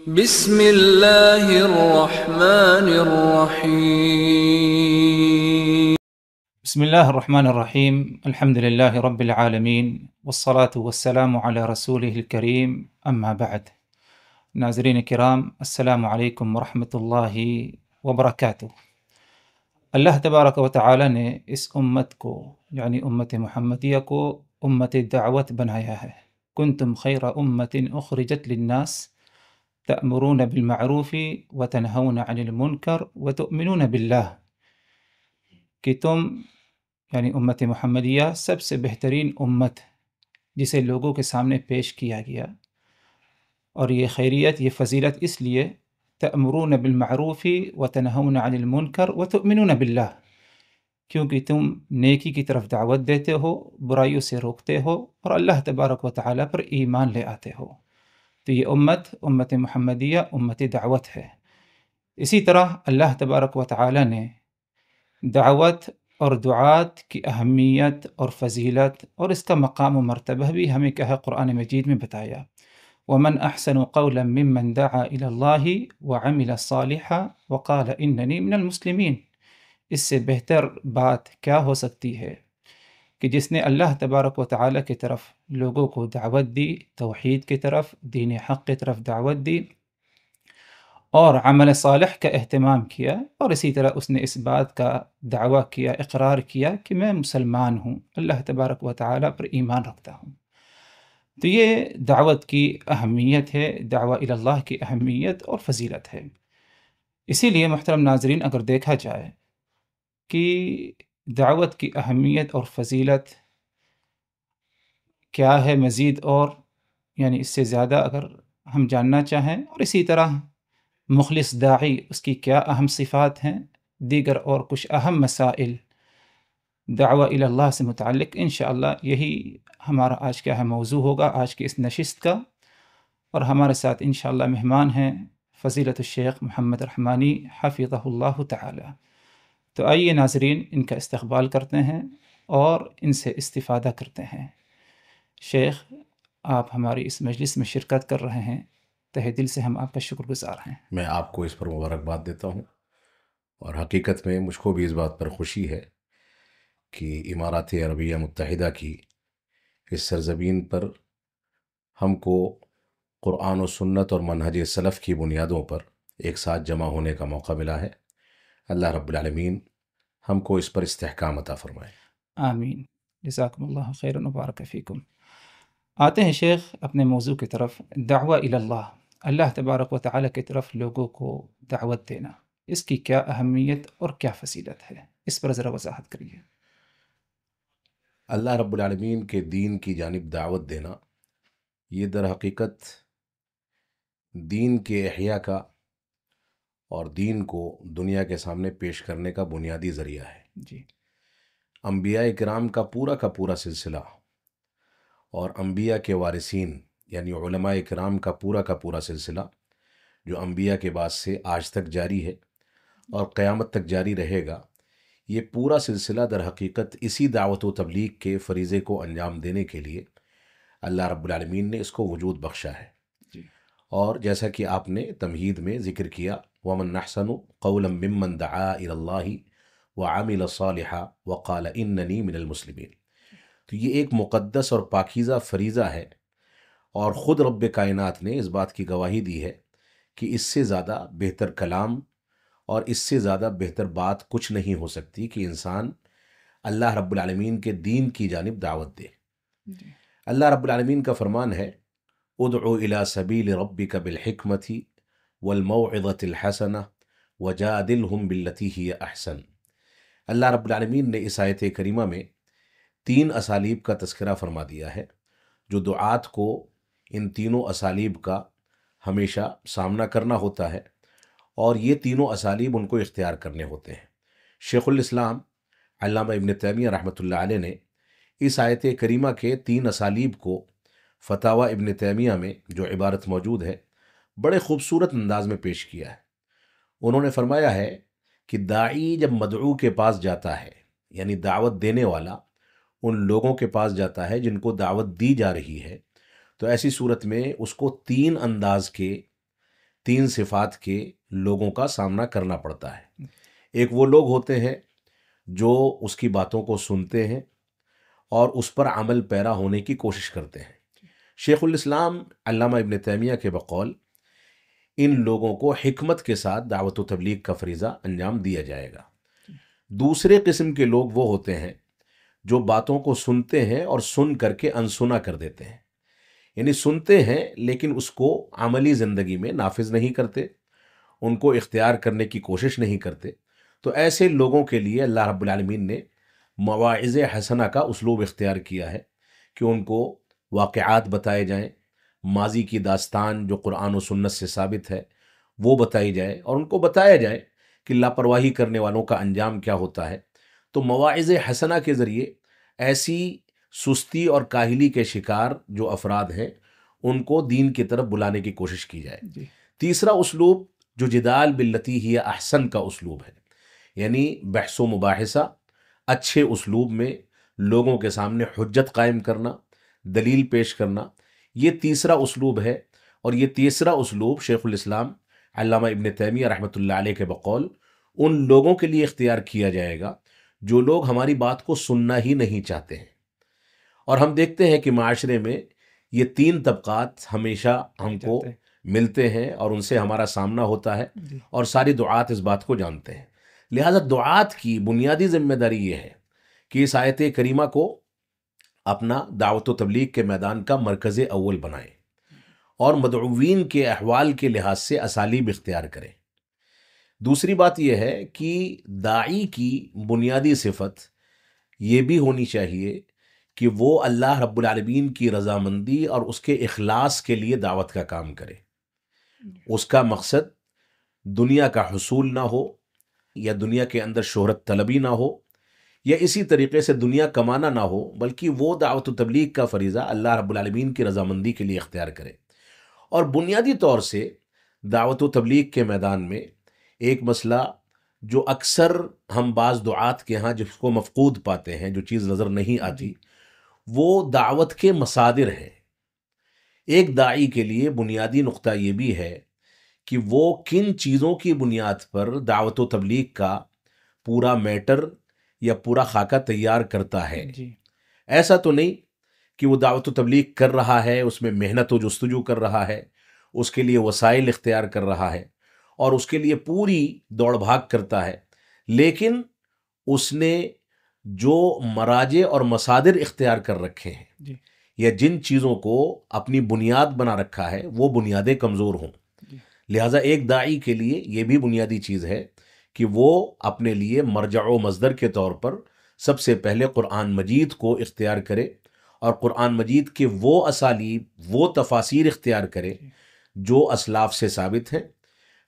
بسم اللہ الرحمن الرحیم بسم اللہ الرحمن الرحیم الحمد للہ رب العالمین والصلاة والسلام علی رسولہ الکریم اما بعد۔ ناظرین کرام، السلام علیکم ورحمۃ اللہ وبرکاتہ۔ اللہ تبارک و تعالی نے اس امت کو یعنی امت محمدیہ کو امت دعوت بنایا ہے۔ کنتم خیر امت اخرجت للناس تأمرون بالمعروف وتنہون عن المنکر وتؤمنون باللہ، کہ تم یعنی امت محمدیہ سب سے بہترین امت جسے لوگوں کے سامنے پیش کیا گیا، اور یہ خیریت، یہ فضیلت اس لیے تأمرون بالمعروف وتنہون عن المنکر وتؤمنون باللہ، کیونکہ تم نیکی کی طرف دعوت دیتے ہو، برائیوں سے روکتے ہو، اور اللہ تبارک و تعالیٰ پر ایمان لے آتے ہو۔ تو یہ امت محمدیہ امت دعوت ہے۔ اسی طرح اللہ تبارک و تعالیٰ نے دعوت اور دعات کی اہمیت اور فضیلت اور اس کا مقام و مرتبہ بھی ہمیں کیا ہے قرآن مجید میں بتایا۔ وَمَنْ أَحْسَنُ قَوْلًا مِّمَّنْ دَعَا إِلَى اللَّهِ وَعَمِلَ صَالِحًا وَقَالَ إِنَّنِي مِنَ الْمُسْلِمِينَ۔ اس سے بہتر بات کیا ہو سکتی ہے کہ جس نے اللہ تبارک و تعالیٰ کی طرف لوگوں کو دعوت دی، توحید کی طرف، دین حق کی طرف دعوت دی، اور عمل صالح کا اہتمام کیا، اور اسی طرح اس نے اس بات کا دعویٰ کیا، اقرار کیا کہ میں مسلمان ہوں، اللہ تبارک و تعالیٰ پر ایمان رکھتا ہوں۔ تو یہ دعوت کی اہمیت ہے، دعویٰ الی اللہ کی اہمیت اور فضیلت ہے۔ اسی لیے محترم ناظرین، اگر دیکھا جائے کہ دعوت کی اہمیت اور فضیلت کیا ہے مزید، اور یعنی اس سے زیادہ اگر ہم جاننا چاہیں، اور اسی طرح مخلص داعی اس کی کیا اہم صفات ہیں، دیگر اور کچھ اہم مسائل دعویٰ الی اللہ سے متعلق، انشاءاللہ یہی ہمارا آج کا ہے موضوع ہوگا، آج کی اس نشست کا۔ اور ہمارے ساتھ انشاءاللہ مہمان ہیں فضیلت الشیخ محمد رحمانی حفظہ اللہ تعالی۔ تو آئیے ناظرین، ان کا استقبال کرتے ہیں اور ان سے استفادہ کرتے ہیں۔ شیخ، آپ ہماری اس مجلس میں شرکت کر رہے ہیں، تہہ دل سے ہم آپ کا شکر گزار ہیں۔ میں آپ کو اس پر مبارکباد دیتا ہوں، اور حقیقت میں مجھ کو بھی اس بات پر خوشی ہے کہ امارات عربیہ متحدہ کی اس سرزمین پر ہم کو قرآن و سنت اور منہج سلف کی بنیادوں پر ایک ساتھ جمع ہونے کا موقع ملا ہے۔ اللہ رب العالمین ہم کو اس پر استحکام عطا فرمائے، آمین۔ جزاکم اللہ خیرا وبارک فیکم۔ آتے ہیں شیخ اپنے موضوع کی طرف، دعویٰ الی اللہ، اللہ تبارک و تعالیٰ کی طرف لوگوں کو دعوت دینا، اس کی کیا اہمیت اور کیا فضیلت ہے، اس پر ذرا وضاحت کریے۔ اللہ رب العالمین کے دین کی جانب دعوت دینا، یہ در حقیقت دین کے احیاء کا اور دین کو دنیا کے سامنے پیش کرنے کا بنیادی ذریعہ ہے۔ جی، انبیاء کرام کا پورا سلسلہ اور انبیاء کے وارثین یعنی علماء کرام کا پورا سلسلہ جو انبیاء کے بعد سے آج تک جاری ہے اور قیامت تک جاری رہے گا، یہ پورا سلسلہ در حقیقت اسی دعوت و تبلیغ کے فریضے کو انجام دینے کے لیے اللہ رب العالمین نے اس کو وجود بخشا ہے۔ جی، اور جیسا کہ آپ نے تمہید میں ذکر کیا، وَمَنْ أَحْسَنُ قَوْلًا مِّمَّنْ دَعَا إِلَى اللَّهِ وَعَمِلَ صَالِحًا وَقَالَ إِنَّنِي مِنَ الْمُسْلِمِينَ۔ تو یہ ایک مقدس اور پاکیزہ فریضہ ہے، اور خود رب کائنات نے اس بات کی گواہی دی ہے کہ اس سے زیادہ بہتر کلام اور اس سے زیادہ بہتر بات کچھ نہیں ہو سکتی کہ انسان اللہ رب العالمین کے دین کی جانب دعوت دے۔ جی، اللہ رب العالمین کا فرمان ہے، ادعو الی سبیل ربک بالحکمت والموعظۃ الحسنہ وجادلہم باللتی ہی احسن۔ اللہ رب العالمین نے اس آیت کریمہ میں 3 اسالیب کا تذکرہ فرما دیا ہے، جو دعات کو ان تینوں اسالیب کا ہمیشہ سامنا کرنا ہوتا ہے، اور یہ تینوں اسالیب ان کو اختیار کرنے ہوتے ہیں۔ شیخ الاسلام علامہ ابن تیمیہ رحمۃ اللہ علیہ نے اس آیت کریمہ کے 3 اسالیب کو فتاوی ابن تیمیہ میں جو عبارت موجود ہے، بڑے خوبصورت انداز میں پیش کیا ہے۔ انہوں نے فرمایا ہے کہ داعی جب مدعو کے پاس جاتا ہے، یعنی دعوت دینے والا ان لوگوں کے پاس جاتا ہے جن کو دعوت دی جا رہی ہے، تو ایسی صورت میں اس کو 3 انداز کے 3 صفات کے لوگوں کا سامنا کرنا پڑتا ہے۔ ایک وہ لوگ ہوتے ہیں جو اس کی باتوں کو سنتے ہیں اور اس پر عمل پیرا ہونے کی کوشش کرتے ہیں۔ شیخ الاسلام علامہ ابن تیمیہ کے بقول ان لوگوں کو حکمت کے ساتھ دعوت و تبلیغ کا فریضہ انجام دیا جائے گا۔ دوسرے قسم کے لوگ وہ ہوتے ہیں جو باتوں کو سنتے ہیں اور سن کر کے انسنا کر دیتے ہیں، یعنی سنتے ہیں لیکن اس کو عملی زندگی میں نافذ نہیں کرتے، ان کو اختیار کرنے کی کوشش نہیں کرتے۔ تو ایسے لوگوں کے لیے اللہ رب العالمین نے مواعظ حسنہ کا اسلوب اختیار کیا ہے کہ ان کو واقعات بتائے جائیں، ماضی کی داستان جو قرآن و سنت سے ثابت ہے وہ بتائی جائے، اور ان کو بتایا جائے کہ لاپرواہی کرنے والوں کا انجام کیا ہوتا ہے۔ تو مواعظ حسنہ کے ذریعے ایسی سستی اور کاہلی کے شکار جو افراد ہیں ان کو دین کی طرف بلانے کی کوشش کی جائے۔ تیسرا اسلوب جو جدال باللتی ہی احسن کا اسلوب ہے، یعنی بحث و مباحثہ اچھے اسلوب میں لوگوں کے سامنے حجت قائم کرنا، دلیل پیش کرنا، یہ تیسرا اسلوب ہے۔ اور یہ تیسرا اسلوب شیخ الاسلام علامہ ابن تیمیہ رحمۃ اللہ علیہ کے بقول ان لوگوں کے لیے اختیار کیا جائے گا جو لوگ ہماری بات کو سننا ہی نہیں چاہتے ہیں۔ اور ہم دیکھتے ہیں کہ معاشرے میں یہ 3 طبقات ہمیشہ ہم کو ملتے ہیں اور ان سے ہمارا سامنا ہوتا ہے، اور ساری دعات اس بات کو جانتے ہیں۔ لہٰذا دعات کی بنیادی ذمہ داری یہ ہے کہ اس آیت کریمہ کو اپنا دعوت و تبلیغ کے میدان کا مرکز اول بنائیں اور مدعوین کے احوال کے لحاظ سے اسالیب اختیار کریں۔ دوسری بات یہ ہے کہ داعی کی بنیادی صفت یہ بھی ہونی چاہیے کہ وہ اللہ رب العالمین کی رضامندی اور اس کے اخلاص کے لیے دعوت کا کام کرے۔ اس کا مقصد دنیا کا حصول نہ ہو، یا دنیا کے اندر شہرت طلبی نہ ہو، یا اسی طریقے سے دنیا کمانا نہ ہو، بلکہ وہ دعوت و تبلیغ کا فریضہ اللہ رب العالمین کی رضامندی کے لیے اختیار کرے۔ اور بنیادی طور سے دعوت و تبلیغ کے میدان میں ایک مسئلہ جو اکثر ہم بعض دعات کے ہاں جس کو مفقود پاتے ہیں، جو چیز نظر نہیں آتی، وہ دعوت کے مصادر ہیں۔ ایک داعی کے لیے بنیادی نقطہ یہ بھی ہے کہ وہ کن چیزوں کی بنیاد پر دعوت و تبلیغ کا پورا میٹر یا پورا خاکہ تیار کرتا ہے۔ ایسا تو نہیں کہ وہ دعوت و تبلیغ کر رہا ہے، اس میں محنت و جستجو کر رہا ہے، اس کے لیے وسائل اختیار کر رہا ہے اور اس کے لیے پوری دوڑ بھاگ کرتا ہے، لیکن اس نے جو مراجع اور مصادر اختیار کر رکھے ہیں یا جن چیزوں کو اپنی بنیاد بنا رکھا ہے وہ بنیادیں کمزور ہوں۔ لہٰذا ایک داعی کے لیے یہ بھی بنیادی چیز ہے کہ وہ اپنے لیے مرجع و مصدر کے طور پر سب سے پہلے قرآن مجید کو اختیار کرے، اور قرآن مجید کے وہ اسالیب، وہ تفاسیر اختیار کرے جو اسلاف سے ثابت ہیں،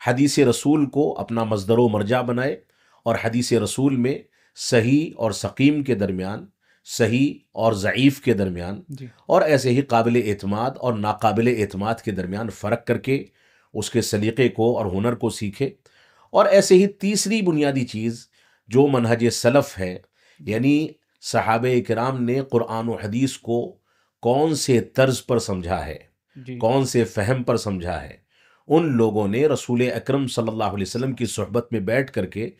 حدیث رسول کو اپنا مصدر و مرجع بنائے، اور حدیث رسول میں صحیح اور سقیم کے درمیان، صحیح اور ضعیف کے درمیان، اور ایسے ہی قابل اعتماد اور ناقابل اعتماد کے درمیان فرق کر کے اس کے سلیقے کو اور ہنر کو سیکھے۔ اور ایسے ہی تیسری بنیادی چیز جو منہج سلف ہے، یعنی صحابہ کرام نے قرآن و حدیث کو کون سے طرز پر سمجھا ہے، کون سے فہم پر سمجھا ہے۔ ان لوگوں نے رسول اکرم صلی اللہ علیہ وسلم کی صحبت میں بیٹھ کر کے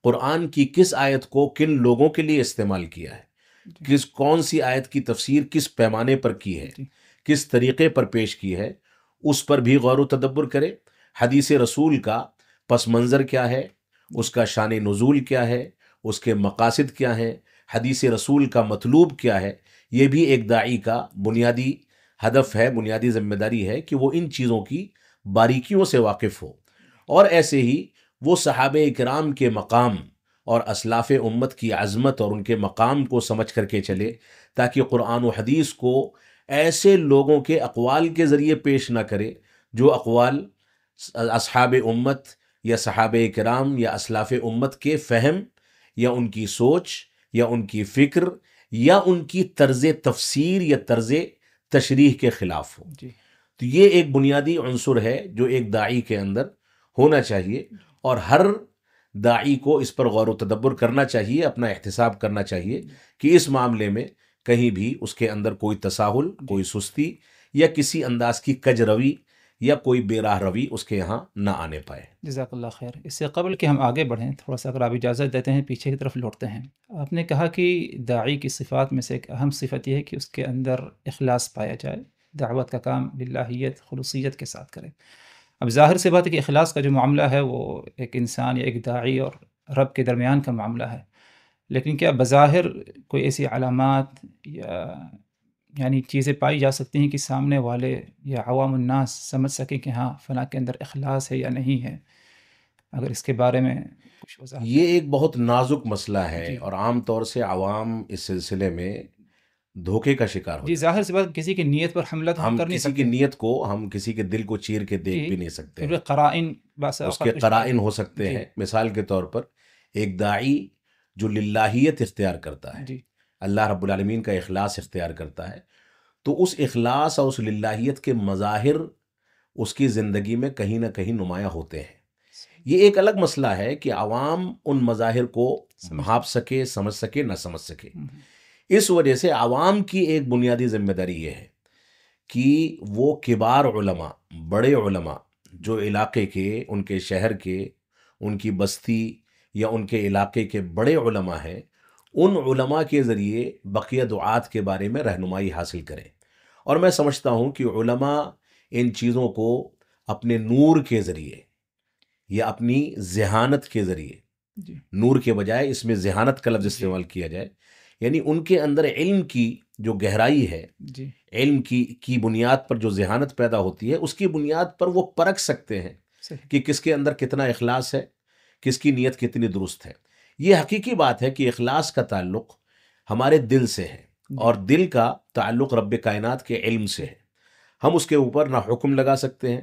قرآن کی کس آیت کو کن لوگوں کے لیے استعمال کیا ہے، کون سی آیت کی تفسیر کس پیمانے پر کی ہے، کس طریقے پر پیش کی ہے، اس پر بھی غور و تدبر کرے۔ حدیث رسول کا پس منظر کیا ہے، اس کا شان نزول کیا ہے، اس کے مقاصد کیا ہیں، حدیث رسول کا مطلوب کیا ہے، یہ بھی ایک داعی کا بنیادی ہدف ہے، بنیادی ذمہ داری ہے کہ وہ ان چیزوں کی باریکیوں سے واقف ہو۔ اور ایسے ہی وہ صحابہ کرام کے مقام اور اسلاف امت کی عظمت اور ان کے مقام کو سمجھ کر کے چلے، تاکہ قرآن و حدیث کو ایسے لوگوں کے اقوال کے ذریعے پیش نہ کرے جو اقوال اصحاب امت یا صحابہ کرام یا اسلاف امت کے فہم یا ان کی سوچ یا ان کی فکر یا ان کی طرز تفسیر یا طرز تشریح کے خلاف ہو۔ تو یہ ایک بنیادی عنصر ہے جو ایک داعی کے اندر ہونا چاہیے، اور ہر داعی کو اس پر غور و تدبر کرنا چاہیے، اپنا احتساب کرنا چاہیے کہ اس معاملے میں کہیں بھی اس کے اندر کوئی تساہل، کوئی سستی یا کسی انداز کی کج روی یا کوئی بے راہ روی اس کے یہاں نہ آنے پائے۔ جزاک اللہ خیر۔ اس سے قبل کہ ہم آگے بڑھیں، تھوڑا سا اگر آپ اجازت دیتے ہیں پیچھے کی طرف لوٹتے ہیں۔ آپ نے کہا کہ داعی کی صفات میں سے ایک اہم صفت یہ ہے کہ اس کے اندر اخلاص پایا جائے، دعوت کا کام للہیت خلوصیت کے ساتھ کرے۔ اب ظاہر سی بات ہے کہ اخلاص کا جو معاملہ ہے وہ ایک انسان یا ایک داعی اور رب کے درمیان کا معاملہ ہے، لیکن کیا بظاہر کوئی ایسی علامات یا یعنی چیزیں پائی جا سکتی ہیں کہ سامنے والے یا عوام الناس سمجھ سکیں کہ ہاں فلاں کے اندر اخلاص ہے یا نہیں ہے؟ اگر اس کے بارے میں کچھ وضاحت۔ یہ ایک بہت نازک مسئلہ ہے جی اور عام طور سے عوام اس سلسلے میں دھوکے کا شکار ہو جی، جاتا ہے۔ ظاہر سی بات کسی کی نیت پر حملہ تو ہم ہم کر نہیں کسی کی سکتے نیت کو، ہم کسی کے دل کو چیر کے دیکھ جی، بھی نہیں سکتے ہیں، کیونکہ قرائن بعض اس اوقات کے کچھ قرائن ہو سکتے جی ہیں۔ مثال کے طور پر ایک داعی جو للہیت اختیار کرتا ہے، جی اللہ رب العالمین کا اخلاص اختیار کرتا ہے، تو اس اخلاص اور اس للہیت کے مظاہر اس کی زندگی میں کہیں نہ کہیں نمایاں ہوتے ہیں۔ یہ ایک الگ مسئلہ ہے کہ عوام ان مظاہر کو بھاپ سکے، سمجھ سکے، نہ سمجھ سکے۔ اس وجہ سے عوام کی ایک بنیادی ذمہ داری یہ ہے کہ وہ کبار علماء، بڑے علماء جو علاقے کے، ان کے شہر کے، ان کی بستی یا ان کے علاقے کے بڑے علماء ہیں، ان علماء کے ذریعے بقیہ دعات کے بارے میں رہنمائی حاصل کریں۔ اور میں سمجھتا ہوں کہ علماء ان چیزوں کو اپنے نور کے ذریعے یا اپنی ذہانت کے ذریعے، جی نور کے بجائے اس میں ذہانت کا لفظ استعمال کیا جائے، یعنی ان کے اندر علم کی جو گہرائی ہے، جی علم کی بنیاد پر جو ذہانت پیدا ہوتی ہے، اس کی بنیاد پر وہ پرکھ سکتے ہیں صحیح کہ کس کے اندر کتنا اخلاص ہے، کس کی نیت کتنی درست ہے۔ یہ حقیقی بات ہے کہ اخلاص کا تعلق ہمارے دل سے ہے، اور دل کا تعلق رب کائنات کے علم سے ہے۔ ہم اس کے اوپر نہ حکم لگا سکتے ہیں،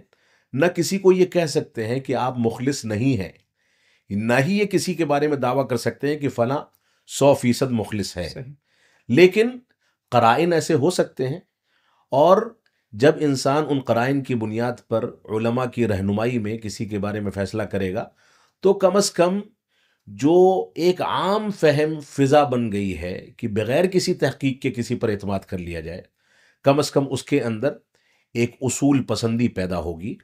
نہ کسی کو یہ کہہ سکتے ہیں کہ آپ مخلص نہیں ہیں، نہ ہی یہ کسی کے بارے میں دعویٰ کر سکتے ہیں کہ فلاں 100% مخلص ہے۔ صحیح لیکن قرائن ایسے ہو سکتے ہیں، اور جب انسان ان قرائن کی بنیاد پر علماء کی رہنمائی میں کسی کے بارے میں فیصلہ کرے گا، تو کم از کم جو ایک عام فہم فضا بن گئی ہے کہ بغیر کسی تحقیق کے کسی پر اعتماد کر لیا جائے، کم از کم اس کے اندر ایک اصول پسندی پیدا ہوگی۔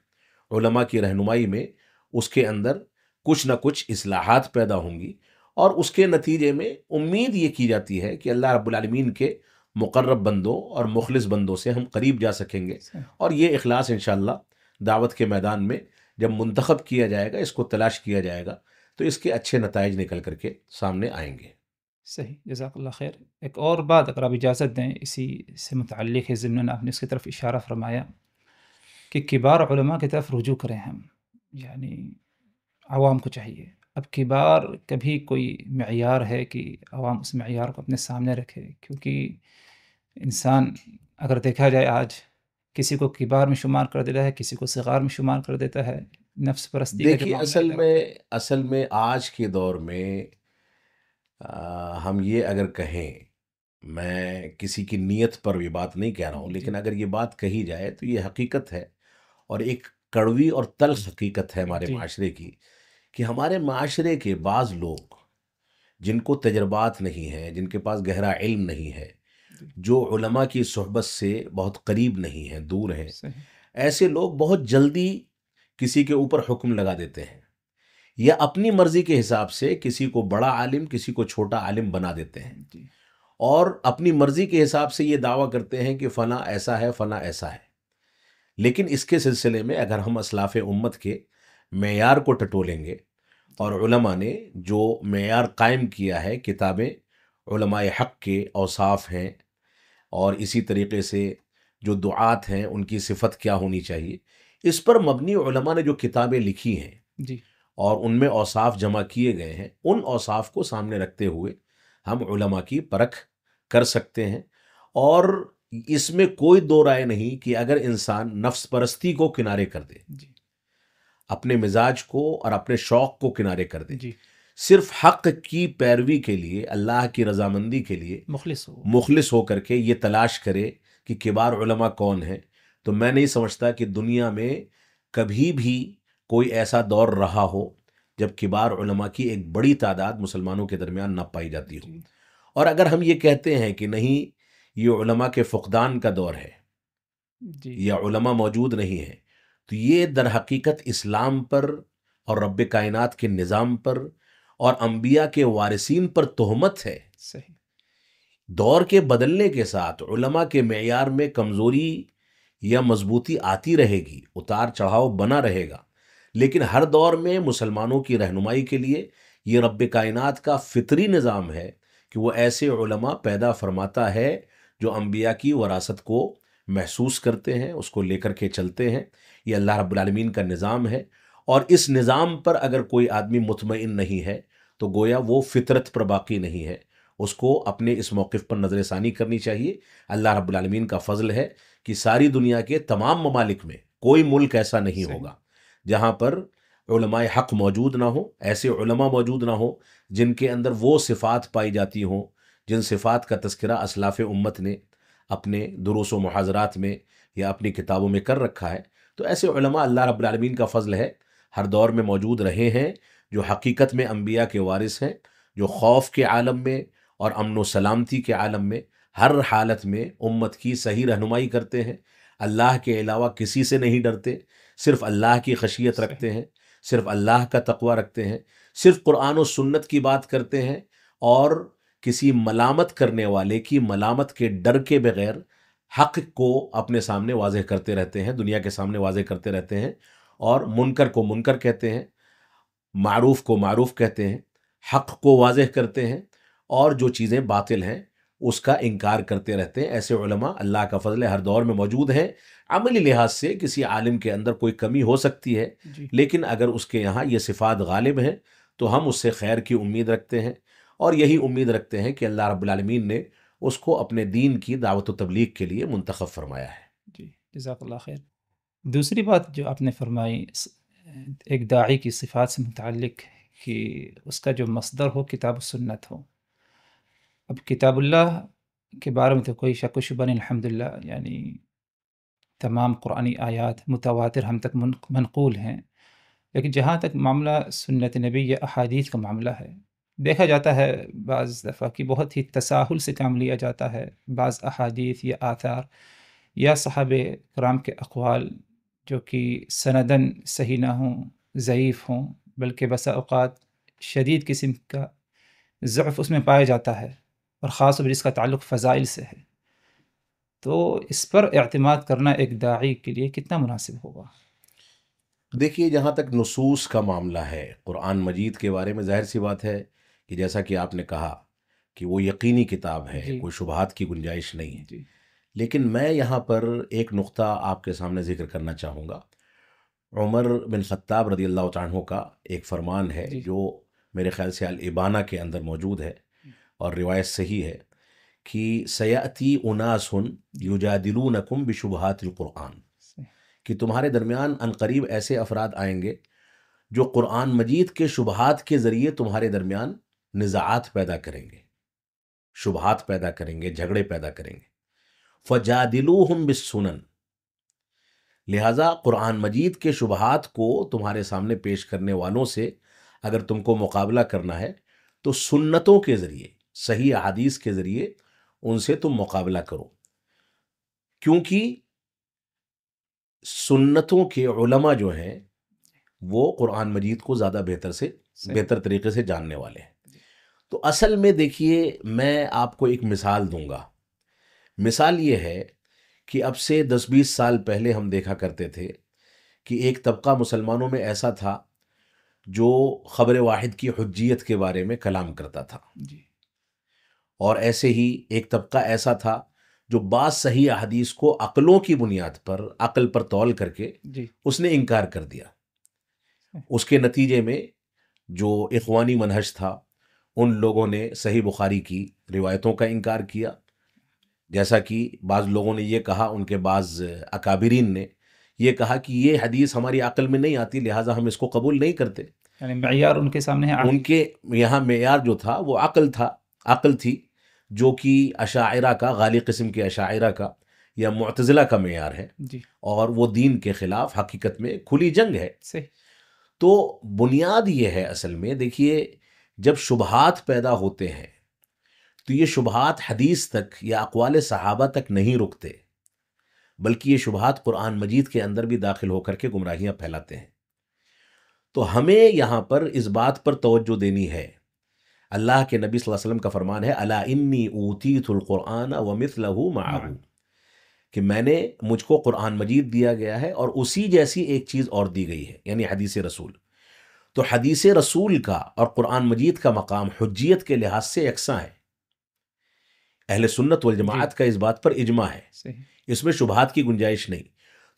علماء کی رہنمائی میں اس کے اندر کچھ نہ کچھ اصلاحات پیدا ہوں گی، اور اس کے نتیجے میں امید یہ کی جاتی ہے کہ اللہ رب العالمین کے مقرب بندوں اور مخلص بندوں سے ہم قریب جا سکیں گے، اور یہ اخلاص انشاءاللہ دعوت کے میدان میں جب منتخب کیا جائے گا، اس کو تلاش کیا جائے گا، تو اس کے اچھے نتائج نکل کر کے سامنے آئیں گے۔ صحیح، جزاک اللہ خیر۔ ایک اور بات اگر آپ اجازت دیں، اسی سے متعلق ہے، ضمن آپ نے اس کی طرف اشارہ فرمایا کہ کبار علماء کی طرف رجوع کریں ہم، یعنی عوام کو چاہیے۔ اب کبار کبھی کوئی معیار ہے کہ عوام اس معیار کو اپنے سامنے رکھے، کیونکہ انسان اگر دیکھا جائے آج کسی کو کبار میں شمار کر دیتا ہے، کسی کو صغار میں شمار کر دیتا ہے، نفس پرستی کا جو دیکھیے، معاملہ ہے۔ اصل میں آج کے دور میں ہم یہ اگر کہیں، میں کسی کی نیت پر بھی بات نہیں کہہ رہا ہوں، لیکن اگر یہ بات کہی جائے تو یہ حقیقت ہے، اور ایک کڑوی اور تلخ حقیقت ہے ہمارے معاشرے کی، کہ ہمارے معاشرے کے بعض لوگ جن کو تجربات نہیں ہیں، جن کے پاس گہرا علم نہیں ہے، جو علماء کی صحبت سے بہت قریب نہیں ہیں، دور ہیں، ایسے لوگ بہت جلدی کسی کے اوپر حکم لگا دیتے ہیں، یا اپنی مرضی کے حساب سے کسی کو بڑا عالم، کسی کو چھوٹا عالم بنا دیتے ہیں، اور اپنی مرضی کے حساب سے یہ دعویٰ کرتے ہیں کہ فلاں ایسا ہے، فلاں ایسا ہے۔ لیکن اس کے سلسلے میں اگر ہم اسلاف امت کے معیار کو ٹٹولیں گے، اور علماء نے جو معیار قائم کیا ہے، کتابیں علماء حق کے اوصاف ہیں، اور اسی طریقے سے جو دعات ہیں ان کی صفت کیا ہونی چاہیے، اس پر مبنی علماء نے جو کتابیں لکھی ہیں اور ان میں اوصاف جمع کیے گئے ہیں، ان اوصاف کو سامنے رکھتے ہوئے ہم علماء کی پرکھ کر سکتے ہیں۔ اور اس میں کوئی دو رائے نہیں کہ اگر انسان نفس پرستی کو کنارے کر دے، اپنے مزاج کو اور اپنے شوق کو کنارے کر دے، صرف حق کی پیروی کے لیے، اللہ کی رضامندی کے لیے مخلص ہو کر کے یہ تلاش کرے کہ کبار علماء کون ہیں، تو میں نہیں سمجھتا کہ دنیا میں کبھی بھی کوئی ایسا دور رہا ہو جب کبار علماء کی ایک بڑی تعداد مسلمانوں کے درمیان نہ پائی جاتی ہو۔ اور اگر ہم یہ کہتے ہیں کہ نہیں، یہ علماء کے فقدان کا دور ہے، یا علماء موجود نہیں ہیں، تو یہ در حقیقت اسلام پر اور رب کائنات کے نظام پر اور انبیاء کے وارثین پر تہمت ہے۔ صحیح۔ دور کے بدلنے کے ساتھ علماء کے معیار میں کمزوری یا مضبوطی آتی رہے گی، اتار چڑھاؤ بنا رہے گا، لیکن ہر دور میں مسلمانوں کی رہنمائی کے لیے یہ رب کائنات کا فطری نظام ہے کہ وہ ایسے علماء پیدا فرماتا ہے جو انبیاء کی وراثت کو محسوس کرتے ہیں، اس کو لے کر کے چلتے ہیں۔ یہ اللہ رب العالمین کا نظام ہے، اور اس نظام پر اگر کوئی آدمی مطمئن نہیں ہے تو گویا وہ فطرت پر باقی نہیں ہے، اس کو اپنے اس موقف پر نظر ثانی کرنی چاہیے۔ اللہ رب العالمین کا فضل ہے کہ ساری دنیا کے تمام ممالک میں کوئی ملک ایسا نہیں ہوگا جہاں پر علماء حق موجود نہ ہو، ایسے علماء موجود نہ ہو جن کے اندر وہ صفات پائی جاتی ہوں جن صفات کا تذکرہ اسلاف امت نے اپنے دروس و محاضرات میں یا اپنی کتابوں میں کر رکھا ہے۔ تو ایسے علماء اللہ رب العالمین کا فضل ہے، ہر دور میں موجود رہے ہیں، جو حقیقت میں انبیاء کے وارث ہیں، جو خوف کے عالم میں اور امن و سلامتی کے عالم میں ہر حالت میں امت کی صحیح رہنمائی کرتے ہیں، اللہ کے علاوہ کسی سے نہیں ڈرتے، صرف اللہ کی خشیت رکھتے ہیں، صرف اللہ کا تقوی رکھتے ہیں، صرف قرآن و سنت کی بات کرتے ہیں، اور کسی ملامت کرنے والے کی ملامت کے ڈر کے بغیر حق کو اپنے سامنے واضح کرتے رہتے ہیں، دنیا کے سامنے واضح کرتے رہتے ہیں، اور منکر کو منکر کہتے ہیں، معروف کو معروف کہتے ہیں، حق کو واضح کرتے ہیں، اور جو چیزیں باطل ہیں اس کا انکار کرتے رہتے ہیں۔ ایسے علماء اللہ کا فضل ہے ہر دور میں موجود ہیں۔ عملی لحاظ سے کسی عالم کے اندر کوئی کمی ہو سکتی ہے، لیکن اگر اس کے یہاں یہ صفات غالب ہیں تو ہم اس سے خیر کی امید رکھتے ہیں، اور یہی امید رکھتے ہیں کہ اللہ رب العالمین نے اس کو اپنے دین کی دعوت و تبلیغ کے لیے منتخب فرمایا ہے۔ جی، جزاک اللہ خیر۔ دوسری بات جو آپ نے فرمائی ایک داعی کی صفات سے متعلق کہ اس کا جو مصدر ہو کتاب و سنت ہو۔ اب کتاب اللہ کے بارے میں تو کوئی شک و شبہ نہیں، الحمدللہ، یعنی تمام قرآنی آیات متواتر ہم تک منقول ہیں، لیکن جہاں تک معاملہ سنت نبی یا احادیث کا معاملہ ہے، دیکھا جاتا ہے بعض دفعہ کہ بہت ہی تساہل سے کام لیا جاتا ہے۔ بعض احادیث یا آثار یا صحابہ کرام کے اقوال جو کہ سندن صحیح نہ ہوں، ضعیف ہوں، بلکہ بسا اوقات شدید قسم کا ضعف اس میں پایا جاتا ہے، اور خاص طور پر اس کا تعلق فضائل سے ہے، تو اس پر اعتماد کرنا ایک داعی کے لیے کتنا مناسب ہوگا؟ دیکھیے، جہاں تک نصوص کا معاملہ ہے قرآن مجید کے بارے میں، ظاہر سی بات ہے کہ جیسا کہ آپ نے کہا کہ وہ یقینی کتاب ہے، جی، کوئی شبہات کی گنجائش نہیں ہے، جی، لیکن میں یہاں پر ایک نقطہ آپ کے سامنے ذکر کرنا چاہوں گا۔ عمر بن خطاب رضی اللہ تعالیٰ عنہ کا ایک فرمان ہے جی، جو میرے خیال سے الابانہ کے اندر موجود ہے، اور روایت صحیح ہے کہ سیأتی اناس یجادلونکم بشبہات القرآن، کہ تمہارے درمیان عنقریب ایسے افراد آئیں گے جو قرآن مجید کے شبہات کے ذریعے تمہارے درمیان نزاعات پیدا کریں گے، شبہات پیدا کریں گے، جھگڑے پیدا کریں گے۔ فجادلوہم بالسنن، لہٰذا قرآن مجید کے شبہات کو تمہارے سامنے پیش کرنے والوں سے اگر تم کو مقابلہ کرنا ہے تو سنتوں کے ذریعے، صحیح احادیث کے ذریعے ان سے تم مقابلہ کرو، کیونکہ سنتوں کے علماء جو ہیں وہ قرآن مجید کو زیادہ بہتر طریقے سے جاننے والے ہیں۔ تو اصل میں دیکھیے، میں آپ کو ایک مثال دوں گا۔ مثال یہ ہے کہ اب سے 10-20 سال پہلے ہم دیکھا کرتے تھے کہ ایک طبقہ مسلمانوں میں ایسا تھا جو خبر واحد کی حجیت کے بارے میں کلام کرتا تھا، جی، اور ایسے ہی ایک طبقہ ایسا تھا جو بعض صحیح احادیث کو عقلوں کی بنیاد پر، عقل پر تول کر کے جی، اس نے انکار کر دیا۔ اس کے نتیجے میں جو اخوانی منہج تھا، ان لوگوں نے صحیح بخاری کی روایتوں کا انکار کیا، جیسا کہ بعض لوگوں نے یہ کہا، ان کے بعض اکابرین نے یہ کہا کہ یہ حدیث ہماری عقل میں نہیں آتی، لہٰذا ہم اس کو قبول نہیں کرتے۔ یعنی معیار ان کے سامنے ہے، ان کے یہاں معیار جو تھا وہ عقل تھی، جو کہ اشاعرہ کا، غالی قسم کے اشاعرہ کا یا معتزلہ کا معیار ہے، جی، اور وہ دین کے خلاف حقیقت میں کھلی جنگ ہے۔ صحیح، تو بنیاد یہ ہے اصل میں، دیکھیے، جب شبہات پیدا ہوتے ہیں تو یہ شبہات حدیث تک یا اقوال صحابہ تک نہیں رکتے، بلکہ یہ شبہات قرآن مجید کے اندر بھی داخل ہو کر کے گمراہیاں پھیلاتے ہیں۔ تو ہمیں یہاں پر اس بات پر توجہ دینی ہے، اللہ کے نبی صلی اللہ علیہ وسلم کا فرمان ہے الا انی اوتیت القرآن ومثلہ معہ، کہ مجھ کو قرآن مجید دیا گیا ہے اور اسی جیسی ایک چیز اور دی گئی ہے، یعنی حدیث رسول۔ تو حدیث رسول کا اور قرآن مجید کا مقام حجیت کے لحاظ سے یکساں ہے، اہل سنت والجماعت کا اس بات پر اجماع ہے، صحیح۔ اس میں شبہات کی گنجائش نہیں۔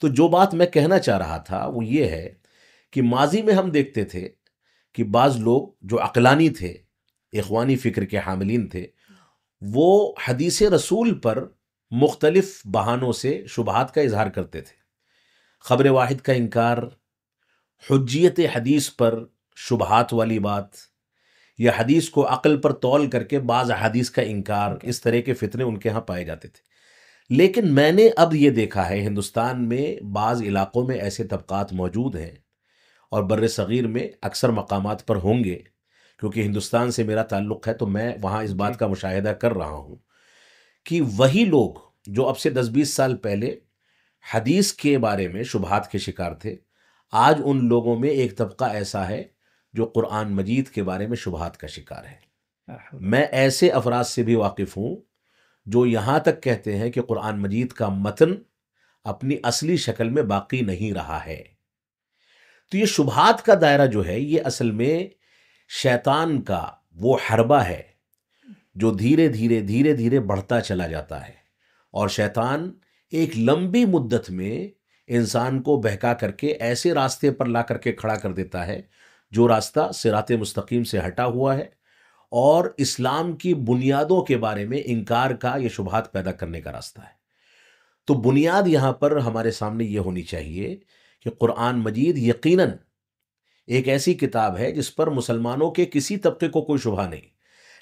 تو جو بات میں کہنا چاہ رہا تھا وہ یہ ہے کہ ماضی میں ہم دیکھتے تھے کہ بعض لوگ جو عقلانی تھے، اخوانی فکر کے حاملین تھے، وہ حدیث رسول پر مختلف بہانوں سے شبہات کا اظہار کرتے تھے، خبر واحد کا انکار، حجیت حدیث پر شبہات والی بات، یا حدیث کو عقل پر تول کر کے بعض حدیث کا انکار، اس طرح کے فتنے ان کے ہاں پائے جاتے تھے۔ لیکن میں نے اب یہ دیکھا ہے ہندوستان میں بعض علاقوں میں ایسے طبقات موجود ہیں، اور بر صغیر میں اکثر مقامات پر ہوں گے، کیونکہ ہندوستان سے میرا تعلق ہے تو میں وہاں اس بات کا مشاہدہ کر رہا ہوں کہ وہی لوگ جو اب سے 10-20 سال پہلے حدیث کے بارے میں شبہات کے شکار تھے، آج ان لوگوں میں ایک طبقہ ایسا ہے جو قرآن مجید کے بارے میں شبہات کا شکار ہے۔ میں ایسے افراد سے بھی واقف ہوں جو یہاں تک کہتے ہیں کہ قرآن مجید کا متن اپنی اصلی شکل میں باقی نہیں رہا ہے۔ تو یہ شبہات کا دائرہ جو ہے یہ اصل میں شیطان کا وہ حربہ ہے جو دھیرے دھیرے بڑھتا چلا جاتا ہے، اور شیطان ایک لمبی مدت میں انسان کو بہکا کر کے ایسے راستے پر لا کر کے کھڑا کر دیتا ہے جو راستہ صراط مستقیم سے ہٹا ہوا ہے، اور اسلام کی بنیادوں کے بارے میں انکار کا یہ شبہات پیدا کرنے کا راستہ ہے۔ تو بنیاد یہاں پر ہمارے سامنے یہ ہونی چاہیے کہ قرآن مجید یقیناً ایک ایسی کتاب ہے جس پر مسلمانوں کے کسی طبقے کو کوئی شبہ نہیں،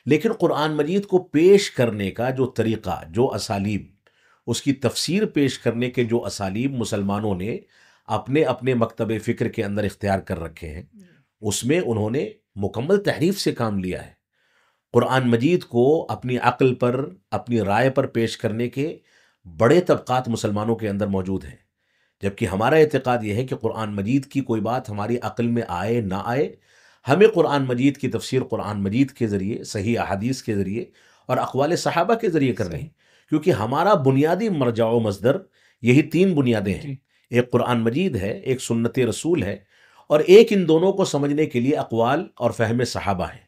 لیکن قرآن مجید کو پیش کرنے کا جو طریقہ، جو اسالیب، اس کی تفسیر پیش کرنے کے جو اسالیب مسلمانوں نے اپنے اپنے مکتب فکر کے اندر اختیار کر رکھے ہیں، اس میں انہوں نے مکمل تحریف سے کام لیا ہے۔ قرآن مجید کو اپنی عقل پر، اپنی رائے پر پیش کرنے کے بڑے طبقات مسلمانوں کے اندر موجود ہیں، جبکہ ہمارا اعتقاد یہ ہے کہ قرآن مجید کی کوئی بات ہماری عقل میں آئے نہ آئے، ہمیں قرآن مجید کی تفسیر قرآن مجید کے ذریعے، صحیح احادیث کے ذریعے اور اقوال صحابہ کے ذریعے کرنی ہے، کیونکہ ہمارا بنیادی مرجع و مصدر یہی 3 بنیادیں ہیں، ایک قرآن مجید ہے، ایک سنت رسول ہے، اور ایک ان دونوں کو سمجھنے کے لیے اقوال اور فہم صحابہ ہیں۔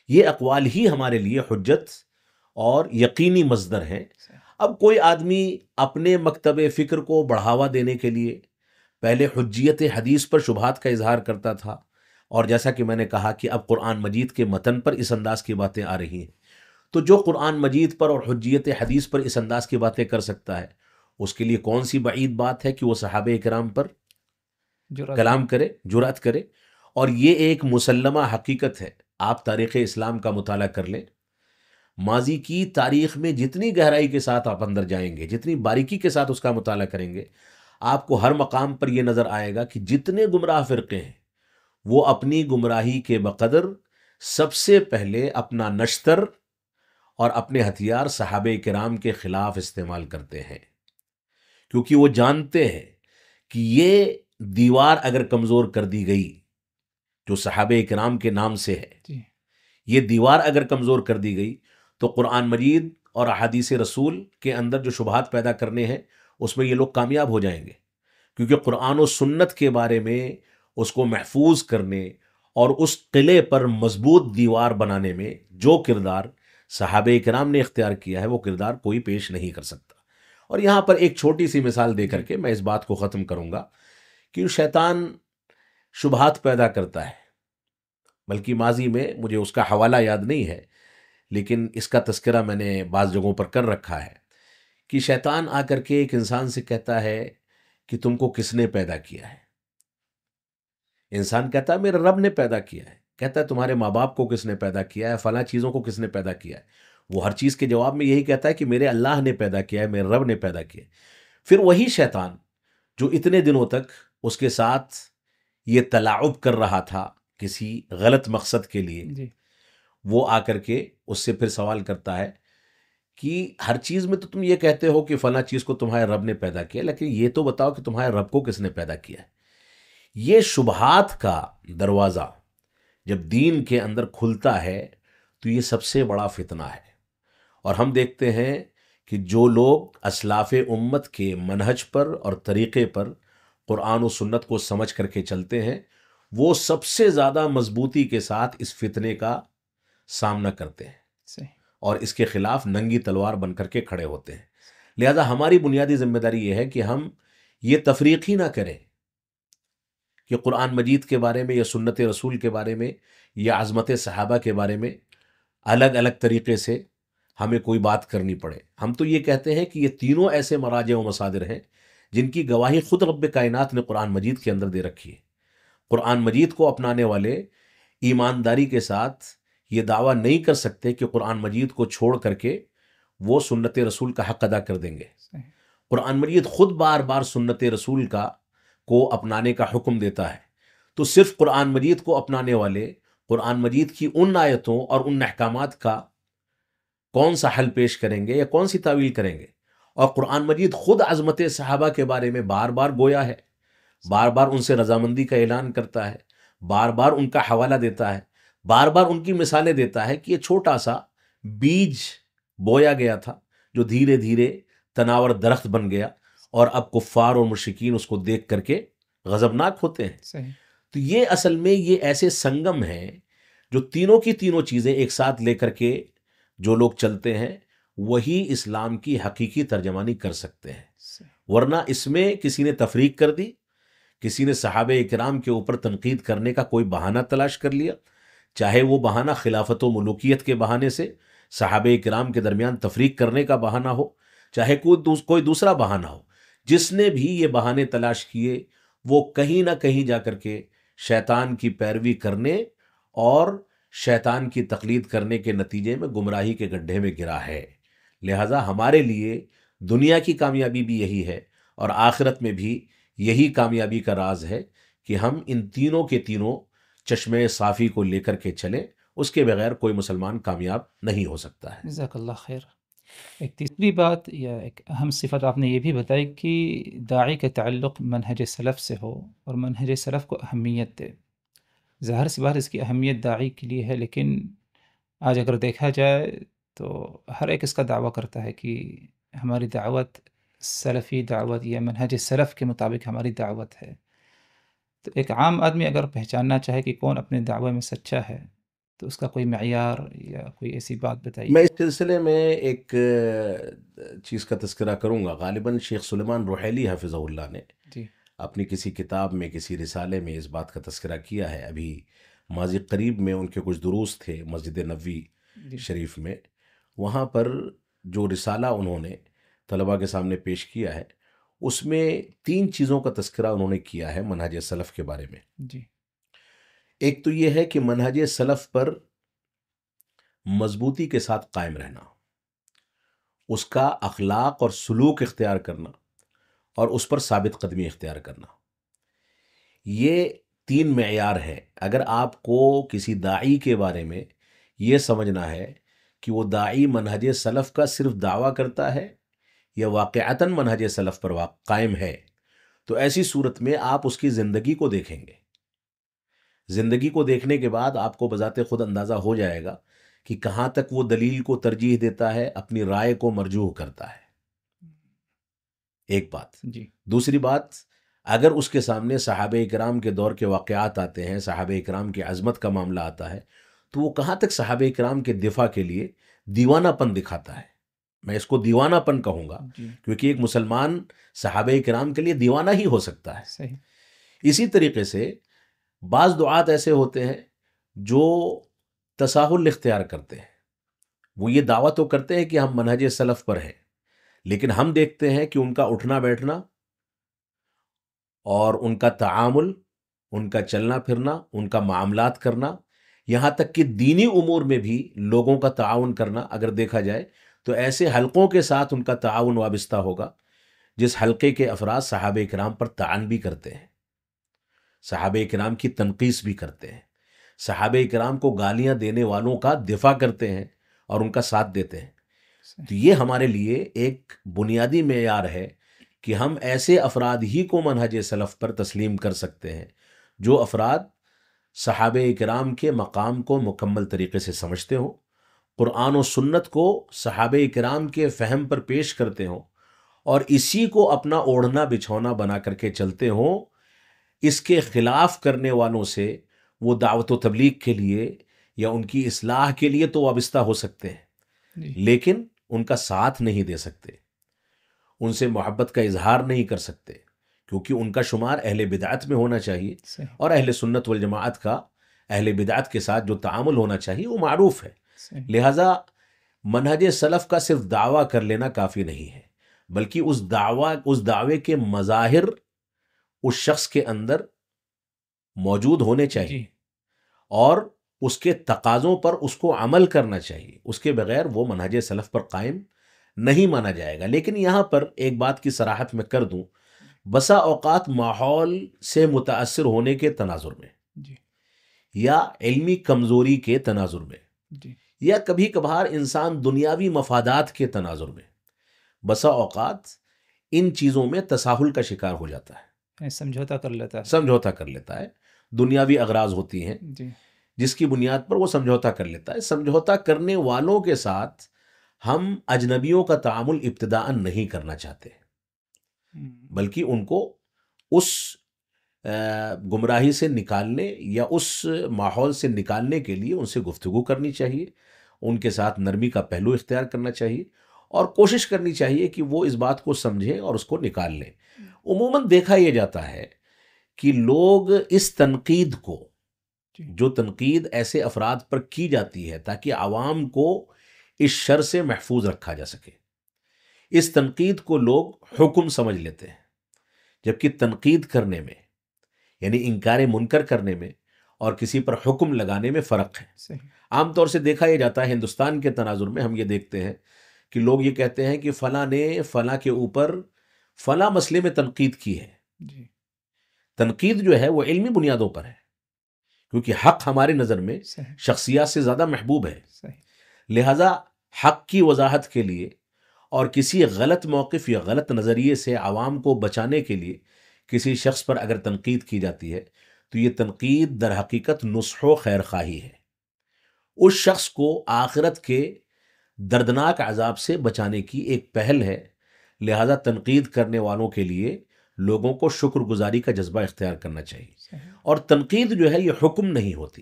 یہ اقوال ہی ہمارے لیے حجت اور یقینی مصدر ہیں۔ اب کوئی آدمی اپنے مکتب فکر کو بڑھاوا دینے کے لیے پہلے حجیت حدیث پر شبہات کا اظہار کرتا تھا، اور جیسا کہ میں نے کہا کہ اب قرآن مجید کے متن پر اس انداز کی باتیں آ رہی ہیں، تو جو قرآن مجید پر اور حجیت حدیث پر اس انداز کی باتیں کر سکتا ہے، اس کے لیے کون سی بعید بات ہے کہ وہ صحابہ کرام پر کلام کرے، جرأت کرے۔ اور یہ ایک مسلمہ حقیقت ہے، آپ تاریخ اسلام کا مطالعہ کر لیں، ماضی کی تاریخ میں جتنی گہرائی کے ساتھ آپ اندر جائیں گے، جتنی باریکی کے ساتھ اس کا مطالعہ کریں گے، آپ کو ہر مقام پر یہ نظر آئے گا کہ جتنے گمراہ فرقے ہیں وہ اپنی گمراہی کے بقدر سب سے پہلے اپنا نشتر اور اپنے ہتھیار صحابہ کرام کے خلاف استعمال کرتے ہیں، کیونکہ وہ جانتے ہیں کہ یہ دیوار اگر کمزور کر دی گئی جو صحابہ کرام کے نام سے ہے، یہ دیوار اگر کمزور کر دی گئی تو قرآن مجید اور احادیث رسول کے اندر جو شبہات پیدا کرنے ہیں اس میں یہ لوگ کامیاب ہو جائیں گے، کیونکہ قرآن و سنت کے بارے میں اس کو محفوظ کرنے اور اس قلعے پر مضبوط دیوار بنانے میں جو کردار صحابہ کرام نے اختیار کیا ہے وہ کردار کوئی پیش نہیں کر سکتا۔ اور یہاں پر ایک چھوٹی سی مثال دے کر کے میں اس بات کو ختم کروں گا کہ شیطان شبہات پیدا کرتا ہے، بلکہ ماضی میں مجھے اس کا حوالہ یاد نہیں ہے لیکن اس کا تذکرہ میں نے بعض جگہوں پر کر رکھا ہے کہ شیطان آ کر کے ایک انسان سے کہتا ہے کہ تم کو کس نے پیدا کیا ہے؟ انسان کہتا ہے میرے رب نے پیدا کیا ہے۔ کہتا ہے تمہارے ماں باپ کو کس نے پیدا کیا ہے، فلاں چیزوں کو کس نے پیدا کیا ہے؟ وہ ہر چیز کے جواب میں یہی کہتا ہے کہ میرے اللہ نے پیدا کیا ہے، میرے رب نے پیدا کیا ہے۔ پھر وہی شیطان جو اتنے دنوں تک اس کے ساتھ یہ تلاعب کر رہا تھا کسی غلط مقصد کے لیے، وہ آ کر کے اس سے پھر سوال کرتا ہے کہ ہر چیز میں تو تم یہ کہتے ہو کہ فلاں چیز کو تمہارے رب نے پیدا کیا، لیکن یہ تو بتاؤ کہ تمہارے رب کو کس نے پیدا کیا ہے۔ یہ شبہات کا دروازہ جب دین کے اندر کھلتا ہے تو یہ سب سے بڑا فتنہ ہے۔ اور ہم دیکھتے ہیں کہ جو لوگ اسلاف امت کے منہج پر اور طریقے پر قرآن و سنت کو سمجھ کر کے چلتے ہیں، وہ سب سے زیادہ مضبوطی کے ساتھ اس فتنے کا سامنا کرتے ہیں صحیح۔ اور اس کے خلاف ننگی تلوار بن کر کے کھڑے ہوتے ہیں۔ لہذا ہماری بنیادی ذمہ داری یہ ہے کہ ہم یہ تفریق ہی نہ کریں کہ قرآن مجید کے بارے میں یا سنت رسول کے بارے میں یا عظمت صحابہ کے بارے میں الگ الگ طریقے سے ہمیں کوئی بات کرنی پڑے۔ ہم تو یہ کہتے ہیں کہ یہ تینوں ایسے مراجع و مصادر ہیں جن کی گواہی خود رب کائنات نے قرآن مجید کے اندر دے رکھی ہے۔ قرآن مجید کو اپنانے والے ایمانداری کے ساتھ یہ دعویٰ نہیں کر سکتے کہ قرآن مجید کو چھوڑ کر کے وہ سنت رسول کا حق ادا کر دیں گے۔ صحیح۔ قرآن مجید خود بار بار سنت رسول کو اپنانے کا حکم دیتا ہے، تو صرف قرآن مجید کو اپنانے والے قرآن مجید کی ان آیتوں اور ان احکامات کا کون سا حل پیش کریں گے یا کون سی تعویل کریں گے؟ اور قرآن مجید خود عظمت صحابہ کے بارے میں بار بار گویا ہے، بار بار ان سے رضامندی کا اعلان کرتا ہے، بار بار ان کا حوالہ دیتا ہے، بار بار ان کی مثالیں دیتا ہے کہ یہ چھوٹا سا بیج بویا گیا تھا جو دھیرے دھیرے تناور درخت بن گیا، اور اب کفار اور مشرکین اس کو دیکھ کر کے غضبناک ہوتے ہیں۔ صحیح۔ تو یہ اصل میں یہ ایسے سنگم ہیں جو تینوں کی تینوں چیزیں ایک ساتھ لے کر کے جو لوگ چلتے ہیں وہی اسلام کی حقیقی ترجمانی کر سکتے ہیں، صحیح۔ ورنہ اس میں کسی نے تفریق کر دی، کسی نے صحابہ اکرام کے اوپر تنقید کرنے کا کوئی بہانہ تلاش کر لیا، چاہے وہ بہانہ خلافت و ملوکیت کے بہانے سے صحابہ اکرام کے درمیان تفریق کرنے کا بہانہ ہو، چاہے کوئی دوسرا بہانہ ہو، جس نے بھی یہ بہانے تلاش کیے وہ کہیں نہ کہیں جا کر کے شیطان کی پیروی کرنے اور شیطان کی تقلید کرنے کے نتیجے میں گمراہی کے گڈھے میں گرا ہے۔ لہٰذا ہمارے لیے دنیا کی کامیابی بھی یہی ہے اور آخرت میں بھی یہی کامیابی کا راز ہے کہ ہم ان تینوں کے تینوں چشمے صافی کو لے کر کے چلیں، اس کے بغیر کوئی مسلمان کامیاب نہیں ہو سکتا ہے۔ جزاک اللہ خیر۔ ایک تیسری بات یا ایک اہم صفت آپ نے یہ بھی بتائی کہ داعی کا تعلق منہج سلف سے ہو اور منہج سلف کو اہمیت دے۔ ظاہر سی بات اس کی اہمیت داعی کے لیے ہے، لیکن آج اگر دیکھا جائے تو ہر ایک اس کا دعویٰ کرتا ہے کہ ہماری دعوت سلفی دعوت یا منہج سلف کے مطابق ہماری دعوت ہے۔ تو ایک عام آدمی اگر پہچاننا چاہے کہ کون اپنے دعوے میں سچا ہے تو اس کا کوئی معیار یا کوئی ایسی بات بتائیے۔ میں اس سلسلے میں ایک چیز کا تذکرہ کروں گا۔ غالباً شیخ سلیمان روحیلی حفظہ اللہ نے جی اپنی کسی کتاب میں کسی رسالے میں اس بات کا تذکرہ کیا ہے۔ ابھی ماضی قریب میں ان کے کچھ دروس تھے مسجد نبوی جی شریف میں، وہاں پر جو رسالہ انہوں نے طلباء کے سامنے پیش کیا ہے اس میں 3 چیزوں کا تذکرہ انہوں نے کیا ہے منہج سلف کے بارے میں۔ جی ایک تو یہ ہے کہ منہج سلف پر مضبوطی کے ساتھ قائم رہنا، اس کا اخلاق اور سلوک اختیار کرنا اور اس پر ثابت قدمی اختیار کرنا، یہ 3 معیار ہیں۔ اگر آپ کو کسی داعی کے بارے میں یہ سمجھنا ہے کہ وہ داعی منہج سلف کا صرف دعویٰ کرتا ہے یا واقعتاً منہج سلف پر قائم ہے، تو ایسی صورت میں آپ اس کی زندگی کو دیکھیں گے۔ زندگی کو دیکھنے کے بعد آپ کو بذات خود اندازہ ہو جائے گا کہ کہاں تک وہ دلیل کو ترجیح دیتا ہے، اپنی رائے کو مرجوح کرتا ہے۔ ایک بات۔ جی دوسری بات، اگر اس کے سامنے صحابہ اکرام کے دور کے واقعات آتے ہیں، صحابہ اکرام کی عظمت کا معاملہ آتا ہے، تو وہ کہاں تک صحابہ اکرام کے دفاع کے لیے دیوانہ پن دکھاتا ہے۔ میں اس کو دیوانہ پن کہوں گا جی کیونکہ ایک مسلمان صحابہ اکرام کے لیے دیوانہ ہی ہو سکتا ہے۔ صحیح۔ اسی طریقے سے بعض دعات ایسے ہوتے ہیں جو تساہل اختیار کرتے ہیں، وہ یہ دعویٰ تو کرتے ہیں کہ ہم منہج سلف پر ہیں، لیکن ہم دیکھتے ہیں کہ ان کا اٹھنا بیٹھنا اور ان کا تعامل، ان کا چلنا پھرنا، ان کا معاملات کرنا، یہاں تک کہ دینی امور میں بھی لوگوں کا تعاون کرنا اگر دیکھا جائے تو ایسے حلقوں کے ساتھ ان کا تعاون وابستہ ہوگا جس حلقے کے افراد صحابہ اکرام پر طعن بھی کرتے ہیں، صحابہ اکرام کی تنقیص بھی کرتے ہیں، صحابہ اکرام کو گالیاں دینے والوں کا دفاع کرتے ہیں اور ان کا ساتھ دیتے ہیں۔ تو یہ ہمارے لیے ایک بنیادی معیار ہے کہ ہم ایسے افراد ہی کو منہج سلف پر تسلیم کر سکتے ہیں جو افراد صحابہ کرام کے مقام کو مکمل طریقے سے سمجھتے ہوں، قرآن و سنت کو صحابہ کرام کے فہم پر پیش کرتے ہوں اور اسی کو اپنا اوڑھنا بچھونا بنا کر کے چلتے ہوں۔ اس کے خلاف کرنے والوں سے وہ دعوت و تبلیغ کے لیے یا ان کی اصلاح کے لیے تو وابستہ ہو سکتے ہیں، جی لیکن ان کا ساتھ نہیں دے سکتے، ان سے محبت کا اظہار نہیں کر سکتے، کیونکہ ان کا شمار اہل بدعت میں ہونا چاہیے، صحیح اور اہل سنت والجماعت کا اہل بدعت کے ساتھ جو تعامل ہونا چاہیے وہ معروف ہے۔ صحیح لہٰذا منہج سلف کا صرف دعویٰ کر لینا کافی نہیں ہے، بلکہ اس دعوے کے مظاہر اس شخص کے اندر موجود ہونے چاہیے جی اور اس کے تقاضوں پر اس کو عمل کرنا چاہیے، اس کے بغیر وہ منہج سلف پر قائم نہیں مانا جائے گا۔ لیکن یہاں پر ایک بات کی صراحت میں کر دوں، بسا اوقات ماحول سے متاثر ہونے کے تناظر میں جی یا علمی کمزوری کے تناظر میں جی یا کبھی کبھار انسان دنیاوی مفادات کے تناظر میں بسا اوقات ان چیزوں میں تساہل کا شکار ہو جاتا ہے، سمجھوتا کر لیتا ہے۔ سمجھوتا کر لیتا ہے۔ دنیاوی اغراض ہوتی ہیں جی جس کی بنیاد پر وہ سمجھوتا کر لیتا ہے۔ سمجھوتا کرنے والوں کے ساتھ ہم اجنبیوں کا تعامل ابتداءً نہیں کرنا چاہتے، بلکہ ان کو اس گمراہی سے نکالنے یا اس ماحول سے نکالنے کے لیے ان سے گفتگو کرنی چاہیے، ان کے ساتھ نرمی کا پہلو اختیار کرنا چاہیے اور کوشش کرنی چاہیے کہ وہ اس بات کو سمجھیں اور اس کو نکال لیں۔ عموماً دیکھا یہ جاتا ہے کہ لوگ اس تنقید کو، جی جو تنقید ایسے افراد پر کی جاتی ہے تاکہ عوام کو اس شر سے محفوظ رکھا جا سکے، اس تنقید کو لوگ حکم سمجھ لیتے ہیں، جبکہ تنقید کرنے میں یعنی انکار منکر کرنے میں اور کسی پر حکم لگانے میں فرق ہے۔ صحیح عام طور سے دیکھا یہ جاتا ہے، ہندوستان کے تناظر میں ہم یہ دیکھتے ہیں کہ لوگ یہ کہتے ہیں کہ فلاں نے فلاں کے اوپر فلاں مسئلے میں تنقید کی ہے۔ جی تنقید جو ہے وہ علمی بنیادوں پر ہے، کیونکہ حق ہماری نظر میں صحیح شخصیات سے زیادہ محبوب ہے، صحیح لہذا حق کی وضاحت کے لیے اور کسی غلط موقف یا غلط نظریے سے عوام کو بچانے کے لیے کسی شخص پر اگر تنقید کی جاتی ہے تو یہ تنقید در حقیقت نصح و خیر خواہی ہے، اس شخص کو آخرت کے دردناک عذاب سے بچانے کی ایک پہل ہے۔ لہذا تنقید کرنے والوں کے لیے لوگوں کو شکر گزاری کا جذبہ اختیار کرنا چاہیے، صحیح اور تنقید جو ہے یہ حکم نہیں ہوتی۔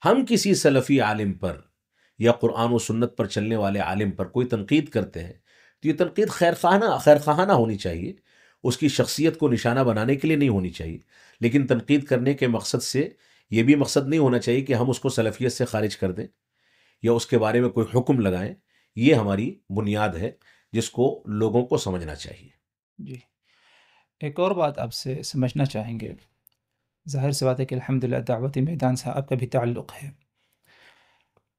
ہم کسی سلفی عالم پر یا قرآن و سنت پر چلنے والے عالم پر کوئی تنقید کرتے ہیں تو یہ تنقید خیر خواہانہ ہونی چاہیے، اس کی شخصیت کو نشانہ بنانے کے لیے نہیں ہونی چاہیے، لیکن تنقید کرنے کے مقصد سے یہ بھی مقصد نہیں ہونا چاہیے کہ ہم اس کو سلفیت سے خارج کر دیں یا اس کے بارے میں کوئی حکم لگائیں۔ یہ ہماری بنیاد ہے جس کو لوگوں کو سمجھنا چاہیے۔ جی ایک اور بات آپ سے سمجھنا چاہیں گے، ظاہر سی بات ہے کہ الحمدللہ دعوتی میدان سے آپ کا بھی تعلق ہے،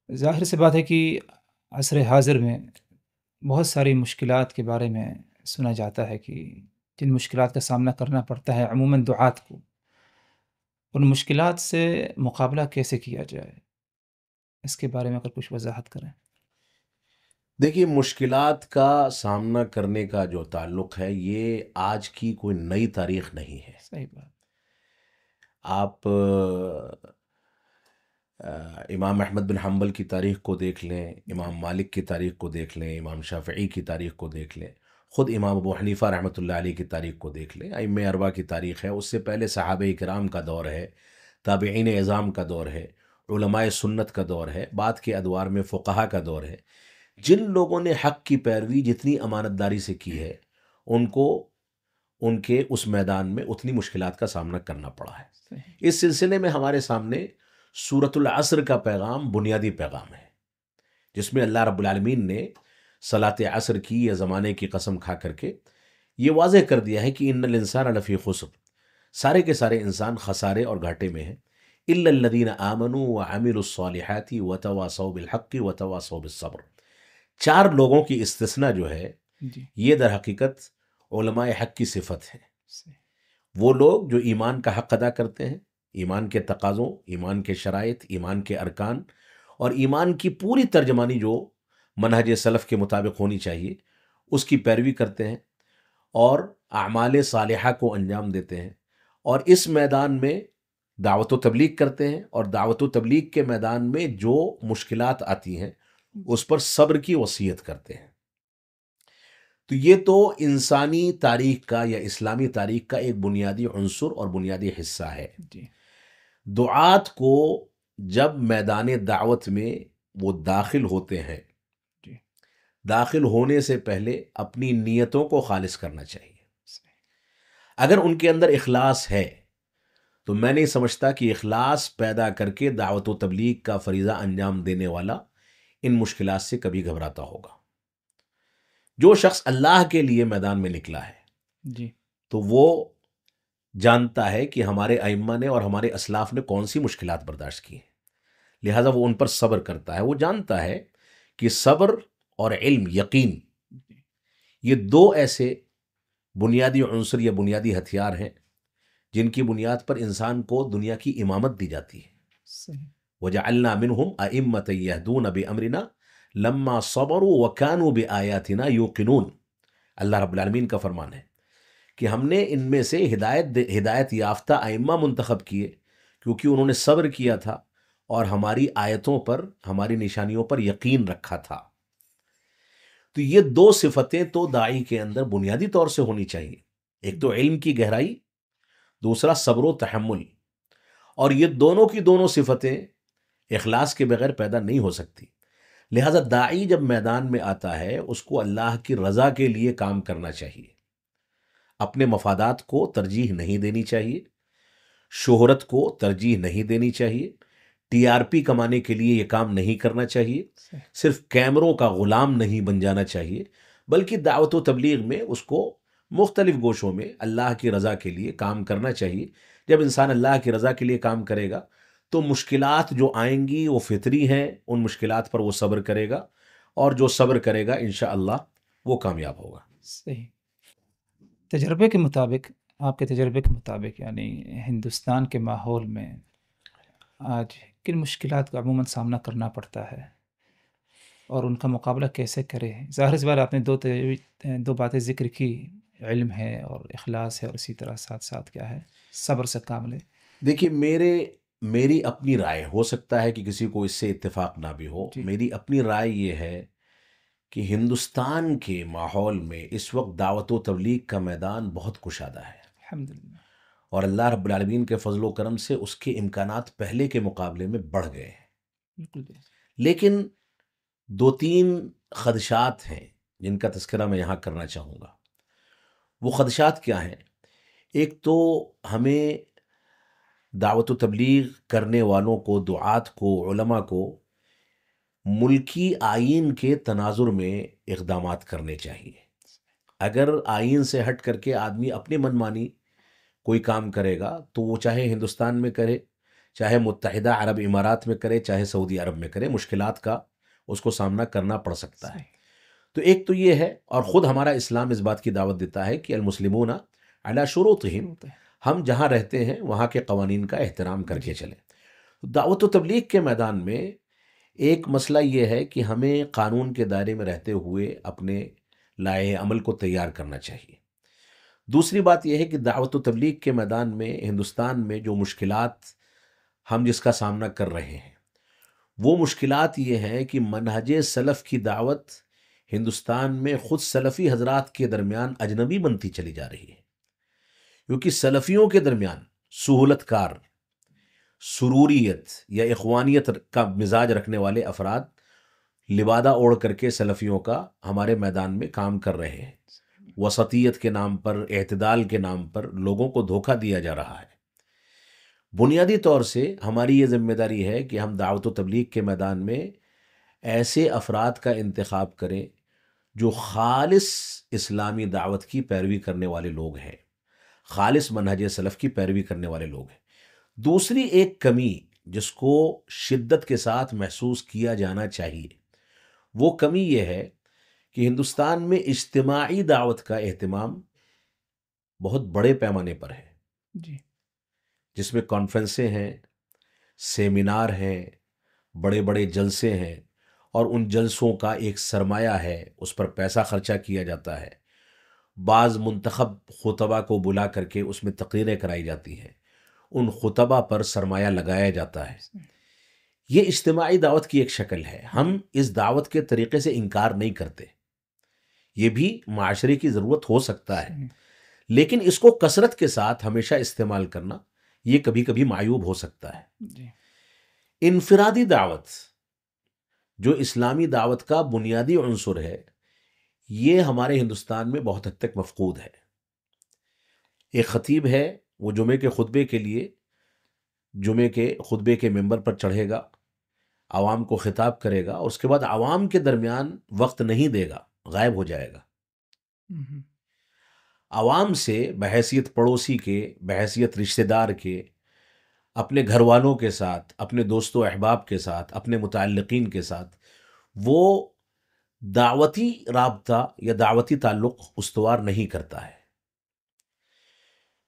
ظاہر سی بات ہے کہ عصر حاضر میں بہت ساری مشکلات کے بارے میں سنا جاتا ہے کہ جن مشکلات کا سامنا کرنا پڑتا ہے عموماً دعات کو، ان مشکلات سے مقابلہ کیسے کیا جائے، اس کے بارے میں اگر کچھ وضاحت کریں۔ دیکھیے، مشکلات کا سامنا کرنے کا جو تعلق ہے یہ آج کی کوئی نئی تاریخ نہیں ہے۔ صحیح بات۔ آپ امام احمد بن حنبل کی تاریخ کو دیکھ لیں، امام مالک کی تاریخ کو دیکھ لیں، امام شافعی کی تاریخ کو دیکھ لیں، خود امام ابو حنیفہ رحمۃ اللہ علیہ کی تاریخ کو دیکھ لیں، ائمہ اربعہ کی تاریخ ہے، اس سے پہلے صحابہ کرام کا دور ہے، تابعین اعظام کا دور ہے، علماء سنت کا دور ہے، بعد کے ادوار میں فقہا کا دور ہے۔ جن لوگوں نے حق کی پیروی جتنی امانت داری سے کی ہے ان کو ان کے اس میدان میں اتنی مشکلات کا سامنا کرنا پڑا ہے۔ صحیح اس سلسلے میں ہمارے سامنے سورۃ العصر کا پیغام بنیادی پیغام ہے، جس میں اللہ رب العالمین نے صلاۃ عصر کی یا زمانے کی قسم کھا کر کے یہ واضح کر دیا ہے کہ ان الانسان لفی خسر، سارے کے سارے انسان خسارے اور گھاٹے میں ہیں، الا الذین آمنوا وعملوا الصالحات وتواصوا بالحق وتواصوا بالصبر۔ 4 لوگوں کی استثناء جو ہے جی یہ در حقیقت علماء حق کی صفت ہے۔ صحیح وہ لوگ جو ایمان کا حق ادا کرتے ہیں، ایمان کے تقاضوں، ایمان کے شرائط، ایمان کے ارکان اور ایمان کی پوری ترجمانی جو منہج سلف کے مطابق ہونی چاہیے، اس کی پیروی کرتے ہیں اور اعمال صالحہ کو انجام دیتے ہیں، اور اس میدان میں دعوت و تبلیغ کرتے ہیں، اور دعوت و تبلیغ کے میدان میں جو مشکلات آتی ہیں اس پر صبر کی وصیت کرتے ہیں۔ تو یہ تو انسانی تاریخ کا یا اسلامی تاریخ کا ایک بنیادی عنصر اور بنیادی حصہ ہے۔ جی دعات کو جب میدان دعوت میں وہ داخل ہوتے ہیں، جی داخل ہونے سے پہلے اپنی نیتوں کو خالص کرنا چاہیے۔ صحیح۔ اگر ان کے اندر اخلاص ہے تو میں نہیں سمجھتا کہ اخلاص پیدا کر کے دعوت و تبلیغ کا فریضہ انجام دینے والا ان مشکلات سے کبھی گھبراتا ہوگا۔ جو شخص اللہ کے لیے میدان میں نکلا ہے جی تو وہ جانتا ہے کہ ہمارے ائمہ نے اور ہمارے اسلاف نے کون سی مشکلات برداشت کی ہیں، لہٰذا وہ ان پر صبر کرتا ہے۔ وہ جانتا ہے کہ صبر اور علم، یقین، یہ دو ایسے بنیادی عنصر یا بنیادی ہتھیار ہیں جن کی بنیاد پر انسان کو دنیا کی امامت دی جاتی ہے۔ صحیح۔ وَجَعَلْنَا مِنْهُمْ أَئِمَّةً يَهْدُونَ بِأَمْرِنَا لَمَّا صَبَرُوا وَكَانُوا بِآيَاتِنَا يُوقِنُونَ۔ اللہ رب العالمین کا فرمان ہے کہ ہم نے ان میں سے ہدایت یافتہ ائمہ منتخب کیے کیونکہ انہوں نے صبر کیا تھا اور ہماری آیتوں پر، ہماری نشانیوں پر یقین رکھا تھا۔ تو یہ دو صفتیں تو داعی کے اندر بنیادی طور سے ہونی چاہیے، ایک تو علم کی گہرائی، دوسرا صبر و تحمل، اور یہ دونوں کی دونوں صفتیں اخلاص کے بغیر پیدا نہیں ہو سکتی۔ لہذا داعی جب میدان میں آتا ہے اس کو اللہ کی رضا کے لیے کام کرنا چاہیے، اپنے مفادات کو ترجیح نہیں دینی چاہیے، شہرت کو ترجیح نہیں دینی چاہیے، ٹی آر پی کمانے کے لیے یہ کام نہیں کرنا چاہیے، صرف کیمروں کا غلام نہیں بن جانا چاہیے، بلکہ دعوت و تبلیغ میں اس کو مختلف گوشوں میں اللہ کی رضا کے لیے کام کرنا چاہیے۔ جب انسان اللہ کی رضا کے لیے کام کرے گا تو مشکلات جو آئیں گی وہ فطری ہیں، ان مشکلات پر وہ صبر کرے گا، اور جو صبر کرے گا انشاءاللہ وہ کامیاب ہوگا۔ صحیح۔ تجربے کے مطابق، آپ کے تجربے کے مطابق، یعنی ہندوستان کے ماحول میں آج کن مشکلات کا عموماً سامنا کرنا پڑتا ہے اور ان کا مقابلہ کیسے کرے؟ ظاہر سی بات، آپ نے دو باتیں ذکر کی، علم ہے اور اخلاص ہے، اور اسی طرح ساتھ ساتھ کیا ہے، صبر سے کام لے۔ دیکھیے، میری اپنی رائے، ہو سکتا ہے کہ کسی کو اس سے اتفاق نہ بھی ہو، جی۔ میری اپنی رائے یہ ہے کہ ہندوستان کے ماحول میں اس وقت دعوت و تبلیغ کا میدان بہت کشادہ ہے، الحمدللہ۔ اور اللہ رب العالمین کے فضل و کرم سے اس کے امکانات پہلے کے مقابلے میں بڑھ گئے ہیں، بالکل۔ لیکن دو تین خدشات ہیں جن کا تذکرہ میں یہاں کرنا چاہوں گا۔ وہ خدشات کیا ہیں؟ ایک تو ہمیں دعوت و تبلیغ کرنے والوں کو، دعات کو، علماء کو ملکی آئین کے تناظر میں اقدامات کرنے چاہیے۔ اگر آئین سے ہٹ کر کے آدمی اپنی منمانی کوئی کام کرے گا تو وہ چاہے ہندوستان میں کرے، چاہے متحدہ عرب امارات میں کرے، چاہے سعودی عرب میں کرے، مشکلات کا اس کو سامنا کرنا پڑ سکتا ہے۔ تو ایک تو یہ ہے، اور خود ہمارا اسلام اس بات کی دعوت دیتا ہے کہ المسلمون علی شروطہم، ہم جہاں رہتے ہیں وہاں کے قوانین کا احترام کر کے چلیں۔ دعوت و تبلیغ کے میدان میں ایک مسئلہ یہ ہے کہ ہمیں قانون کے دائرے میں رہتے ہوئے اپنے لائحہ عمل کو تیار کرنا چاہیے۔ دوسری بات یہ ہے کہ دعوت و تبلیغ کے میدان میں ہندوستان میں جو مشکلات ہم جس کا سامنا کر رہے ہیں، وہ مشکلات یہ ہیں کہ منہج سلف کی دعوت ہندوستان میں خود سلفی حضرات کے درمیان اجنبی بنتی چلی جا رہی ہے، کیونکہ سلفیوں کے درمیان سہولت کار، سروریت یا اخوانیت کا مزاج رکھنے والے افراد لبادہ اوڑھ کر کے سلفیوں کا ہمارے میدان میں کام کر رہے ہیں۔ وسطیت کے نام پر، اعتدال کے نام پر لوگوں کو دھوکہ دیا جا رہا ہے۔ بنیادی طور سے ہماری یہ ذمہ داری ہے کہ ہم دعوت و تبلیغ کے میدان میں ایسے افراد کا انتخاب کریں جو خالص اسلامی دعوت کی پیروی کرنے والے لوگ ہیں، خالص منہج سلف کی پیروی کرنے والے لوگ ہیں۔ دوسری ایک کمی جس کو شدت کے ساتھ محسوس کیا جانا چاہیے، وہ کمی یہ ہے کہ ہندوستان میں اجتماعی دعوت کا اہتمام بہت بڑے پیمانے پر ہے، جی۔ جس میں کانفرنسیں ہیں، سیمینار ہیں، بڑے بڑے جلسے ہیں، اور ان جلسوں کا ایک سرمایہ ہے، اس پر پیسہ خرچہ کیا جاتا ہے، بعض منتخب خطبہ کو بلا کر کے اس میں تقریریں کرائی جاتی ہیں، ان خطبہ پر سرمایہ لگایا جاتا ہے۔ یہ اجتماعی دعوت کی ایک شکل ہے۔ ہم اس دعوت کے طریقے سے انکار نہیں کرتے، یہ بھی معاشرے کی ضرورت ہو سکتا ہے، لیکن اس کو کثرت کے ساتھ ہمیشہ استعمال کرنا یہ کبھی کبھی معیوب ہو سکتا ہے۔ انفرادی دعوت جو اسلامی دعوت کا بنیادی عنصر ہے، یہ ہمارے ہندوستان میں بہت حد تک مفقود ہے۔ ایک خطیب ہے، وہ جمعے کے خطبے کے لیے جمعے کے خطبے کے ممبر پر چڑھے گا، عوام کو خطاب کرے گا، اور اس کے بعد عوام کے درمیان وقت نہیں دے گا، غائب ہو جائے گا۔ عوام سے بحیثیت پڑوسی کے، بحیثیت رشتہ دار کے، اپنے گھر والوں کے ساتھ، اپنے دوست و احباب کے ساتھ، اپنے متعلقین کے ساتھ وہ دعوتی رابطہ یا دعوتی تعلق استوار نہیں کرتا ہے۔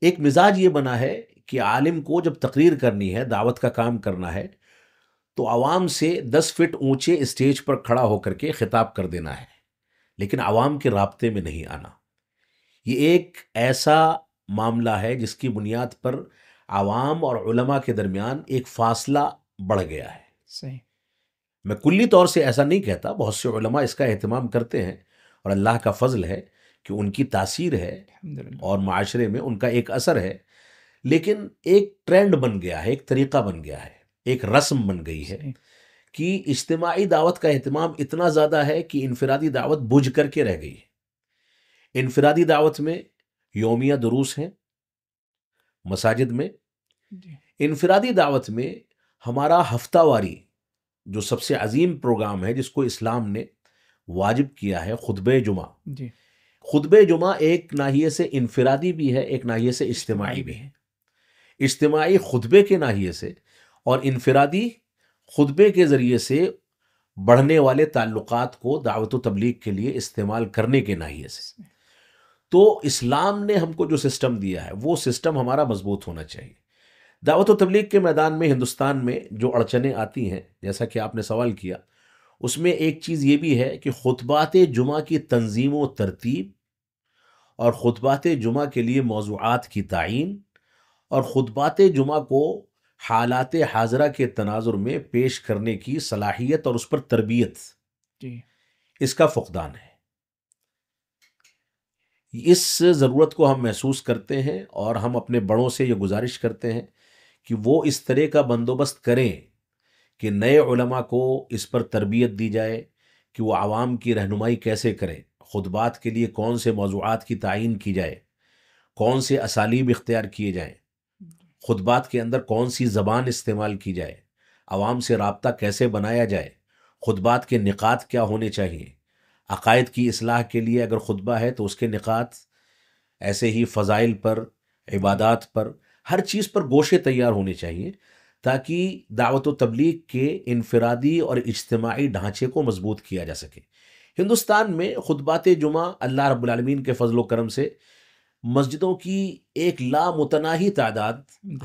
ایک مزاج یہ بنا ہے کہ عالم کو جب تقریر کرنی ہے، دعوت کا کام کرنا ہے، تو عوام سے 10 فٹ اونچے اسٹیج پر کھڑا ہو کر کے خطاب کر دینا ہے، لیکن عوام کے رابطے میں نہیں آنا۔ یہ ایک ایسا معاملہ ہے جس کی بنیاد پر عوام اور علماء کے درمیان ایک فاصلہ بڑھ گیا ہے۔ صحیح۔ میں کلی طور سے ایسا نہیں کہتا، بہت سے علماء اس کا اہتمام کرتے ہیں، اور اللہ کا فضل ہے کہ ان کی تاثیر ہے الحمدللہ۔ اور معاشرے میں ان کا ایک اثر ہے، لیکن ایک ٹرینڈ بن گیا ہے، ایک طریقہ بن گیا ہے، ایک رسم بن گئی ہے صحیح۔ کہ اجتماعی دعوت کا اہتمام اتنا زیادہ ہے کہ انفرادی دعوت بجھ کر کے رہ گئی ہے۔ انفرادی دعوت میں یومیہ دروس ہیں مساجد میں، جی۔ انفرادی دعوت میں ہمارا ہفتہ واری جو سب سے عظیم پروگرام ہے، جس کو اسلام نے واجب کیا ہے، خطبہ جمعہ۔ جی۔ خطبہ جمعہ ایک ناحیے سے انفرادی بھی ہے، ایک ناحیے سے اجتماعی بھی ہے۔ اجتماعی خطبے کے ناحیے سے اور انفرادی خطبے کے ذریعے سے بڑھنے والے تعلقات کو دعوت و تبلیغ کے لیے استعمال کرنے کے ناحیے سے۔ تو اسلام نے ہم کو جو سسٹم دیا ہے، وہ سسٹم ہمارا مضبوط ہونا چاہیے۔ دعوت و تبلیغ کے میدان میں ہندوستان میں جو اڑچنیں آتی ہیں، جیسا کہ آپ نے سوال کیا، اس میں ایک چیز یہ بھی ہے کہ خطبات جمعہ کی تنظیم و ترتیب، اور خطبات جمعہ کے لیے موضوعات کی تعین، اور خطبات جمعہ کو حالات حاضرہ کے تناظر میں پیش کرنے کی صلاحیت اور اس پر تربیت، جی۔ اس کا فقدان ہے۔ اس ضرورت کو ہم محسوس کرتے ہیں، اور ہم اپنے بڑوں سے یہ گزارش کرتے ہیں کہ وہ اس طرح کا بندوبست کریں کہ نئے علماء کو اس پر تربیت دی جائے کہ وہ عوام کی رہنمائی کیسے کریں، خطبات کے لیے کون سے موضوعات کی تعین کی جائے، کون سے اسالیب اختیار کیے جائیں، خطبات کے اندر کون سی زبان استعمال کی جائے، عوام سے رابطہ کیسے بنایا جائے، خطبات کے نکات کیا ہونے چاہیے، عقائد کی اصلاح کے لیے اگر خطبہ ہے تو اس کے نکات، ایسے ہی فضائل پر، عبادات پر، ہر چیز پر گوشے تیار ہونے چاہیے، تاکہ دعوت و تبلیغ کے انفرادی اور اجتماعی ڈھانچے کو مضبوط کیا جا سکے۔ ہندوستان میں خطبات جمعہ اللہ رب العالمین کے فضل و کرم سے مسجدوں کی ایک لامتناہی تعداد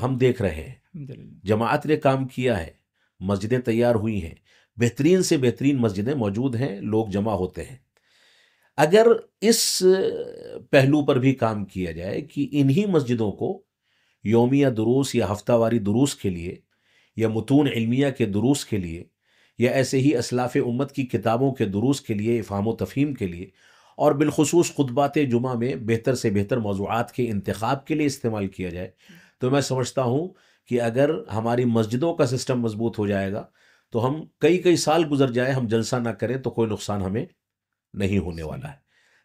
ہم دیکھ رہے ہیں۔ الحمدللہ۔ جماعت نے کام کیا ہے، مسجدیں تیار ہوئی ہیں، بہترین سے بہترین مسجدیں موجود ہیں، لوگ جمع ہوتے ہیں۔ اگر اس پہلو پر بھی کام کیا جائے کہ انہی مسجدوں کو یومیہ دروس یا ہفتہ واری دروس کے لیے، یا متون علمیہ کے دروس کے لیے، یا ایسے ہی اسلاف امت کی کتابوں کے دروس کے لیے، افہام و تفہیم کے لیے، اور بالخصوص خطبات جمعہ میں بہتر سے بہتر موضوعات کے انتخاب کے لیے استعمال کیا جائے، تو میں سمجھتا ہوں کہ اگر ہماری مسجدوں کا سسٹم مضبوط ہو جائے گا تو ہم کئی سال گزر جائے، ہم جلسہ نہ کریں تو کوئی نقصان ہمیں نہیں ہونے والا ہے۔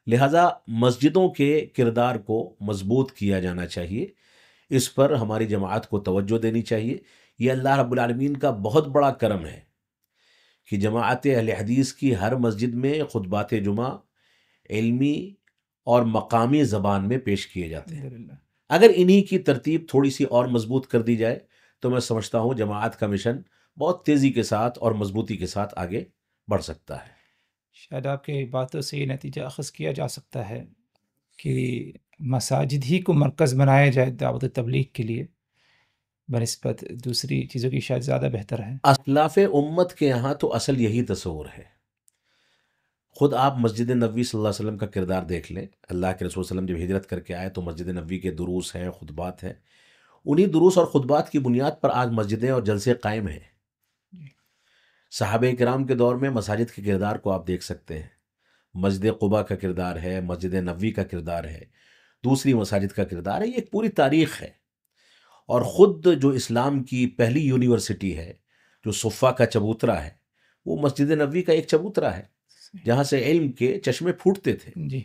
لہٰذا مسجدوں کے کردار کو مضبوط کیا جانا چاہیے، اس پر ہماری جماعت کو توجہ دینی چاہیے۔ یہ اللہ رب العالمین کا بہت بڑا کرم ہے کہ جماعت اہل حدیث کی ہر مسجد میں خطبات جمعہ علمی اور مقامی زبان میں پیش کیے جاتے ہیں۔ الحمدللہ۔ اگر انہی کی ترتیب تھوڑی سی اور مضبوط کر دی جائے تو میں سمجھتا ہوں جماعت کا مشن بہت تیزی کے ساتھ اور مضبوطی کے ساتھ آگے بڑھ سکتا ہے۔ شاید آپ کی باتوں سے یہ نتیجہ اخذ کیا جا سکتا ہے کہ مساجد ہی کو مرکز بنایا جائے دعوت و تبلیغ کے لیے، بنسبت دوسری چیزوں کی شاید زیادہ بہتر ہے؟ اسلاف امت کے یہاں تو اصل یہی تصور ہے. خود آپ مسجد نبوی صلی اللہ علیہ وسلم کا کردار دیکھ لیں. اللہ کے رسول صلی اللہ علیہ وسلم جب ہجرت کر کے آئے تو مسجد نبوی کے دروس ہیں، خطبات ہیں. انہی دروس اور خطبات کی بنیاد پر آج مسجدیں اور جلسے قائم ہیں. صحابہ کرام کے دور میں مساجد کے کردار کو آپ دیکھ سکتے ہیں. مسجد قباء کا کردار ہے، مسجد نبوی کا کردار ہے، دوسری مساجد کا کردار ہے. یہ ایک پوری تاریخ ہے. اور خود جو اسلام کی پہلی یونیورسٹی ہے، جو صفا کا چبوترا ہے، وہ مسجد نبوی کا ایک چبوترا ہے جہاں سے علم کے چشمے پھوٹتے تھے. جی.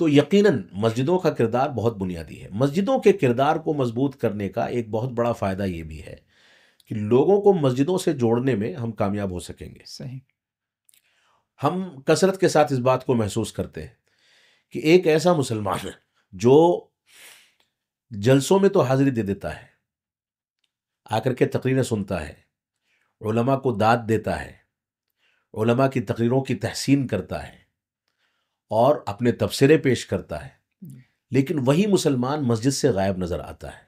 تو یقیناً مسجدوں کا کردار بہت بنیادی ہے. مسجدوں کے کردار کو مضبوط کرنے کا ایک بہت بڑا فائدہ یہ بھی ہے کہ لوگوں کو مسجدوں سے جوڑنے میں ہم کامیاب ہو سکیں گے. صحیح. ہم کثرت کے ساتھ اس بات کو محسوس کرتے ہیں کہ ایک ایسا مسلمان ہے جو جلسوں میں تو حاضری دے دیتا ہے، آ کر کے تقریریں سنتا ہے، علماء کو داد دیتا ہے، علماء کی تقریروں کی تحسین کرتا ہے اور اپنے تبصرے پیش کرتا ہے، لیکن وہی مسلمان مسجد سے غائب نظر آتا ہے.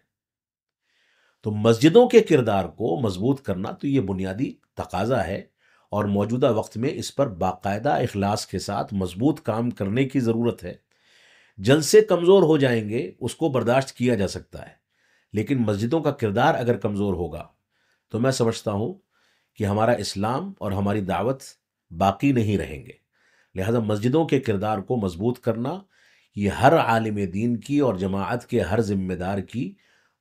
تو مسجدوں کے کردار کو مضبوط کرنا تو یہ بنیادی تقاضا ہے، اور موجودہ وقت میں اس پر باقاعدہ اخلاص کے ساتھ مضبوط کام کرنے کی ضرورت ہے. جلسے کمزور ہو جائیں گے اس کو برداشت کیا جا سکتا ہے، لیکن مسجدوں کا کردار اگر کمزور ہوگا تو میں سمجھتا ہوں کہ ہمارا اسلام اور ہماری دعوت باقی نہیں رہیں گے. لہذا مسجدوں کے کردار کو مضبوط کرنا یہ ہر عالم دین کی اور جماعت کے ہر ذمہ دار کی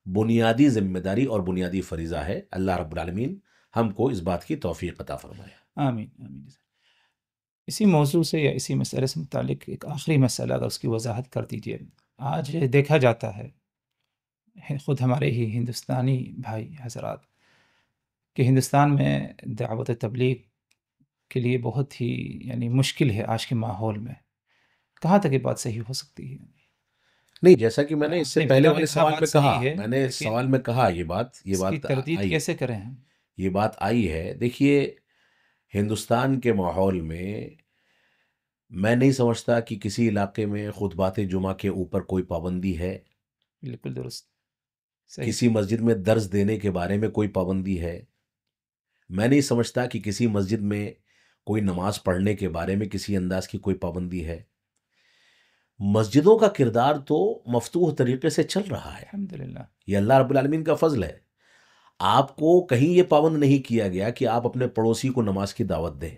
بنیادی ذمہ داری اور بنیادی فریضہ ہے. اللہ رب العالمین ہم کو اس بات کی توفیق عطا فرمائے. آمین آمین. اسی موضوع سے یا اسی مسئلے سے متعلق ایک آخری مسئلہ اگر اس کی وضاحت کر دیجیے. آج دیکھا جاتا ہے خود ہمارے ہی ہندوستانی بھائی حضرات کہ ہندوستان میں دعوت تبلیغ کے لیے بہت ہی یعنی مشکل ہے آج کے ماحول میں. کہاں تک یہ بات صحیح ہو سکتی ہے؟ نہیں، جیسا کہ میں نے اس سے پہلے والے سوال میں کہا، میں نے لیکن سوال میں کہا یہ بات اس کی تردید آئی، کیسے کریں ہم؟ یہ بات آئی ہے. دیکھیے، ہندوستان کے ماحول میں نہیں سمجھتا کہ کسی علاقے میں خطبات جمعہ کے اوپر کوئی پابندی ہے. بالکل درست. صحیح. کسی مسجد میں درس دینے کے بارے میں کوئی پابندی ہے. میں نہیں سمجھتا کہ کسی مسجد میں کوئی نماز پڑھنے کے بارے میں کسی انداز کی کوئی پابندی ہے. مسجدوں کا کردار تو مفتوح طریقے سے چل رہا ہے. الحمدللہ. یہ اللہ رب العالمین کا فضل ہے. آپ کو کہیں یہ پابند نہیں کیا گیا کہ آپ اپنے پڑوسی کو نماز کی دعوت دیں.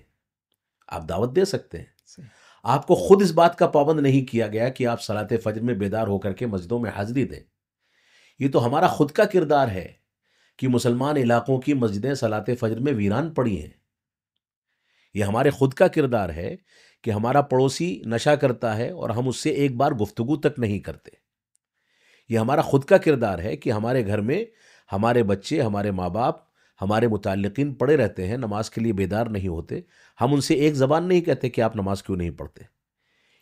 آپ دعوت دے سکتے ہیں. صحیح. آپ کو خود اس بات کا پابند نہیں کیا گیا کہ آپ صلاۃ فجر میں بیدار ہو کر کے مسجدوں میں حاضری دیں. یہ تو ہمارا خود کا کردار ہے کہ مسلمان علاقوں کی مسجدیں صلاۃ فجر میں ویران پڑی ہیں. یہ ہمارے خود کا کردار ہے کہ ہمارا پڑوسی نشہ کرتا ہے اور ہم اس سے ایک بار گفتگو تک نہیں کرتے. یہ ہمارا خود کا کردار ہے کہ ہمارے گھر میں ہمارے بچے، ہمارے ماں باپ، ہمارے متعلقین پڑے رہتے ہیں، نماز کے لیے بیدار نہیں ہوتے. ہم ان سے ایک زبان نہیں کہتے کہ آپ نماز کیوں نہیں پڑھتے.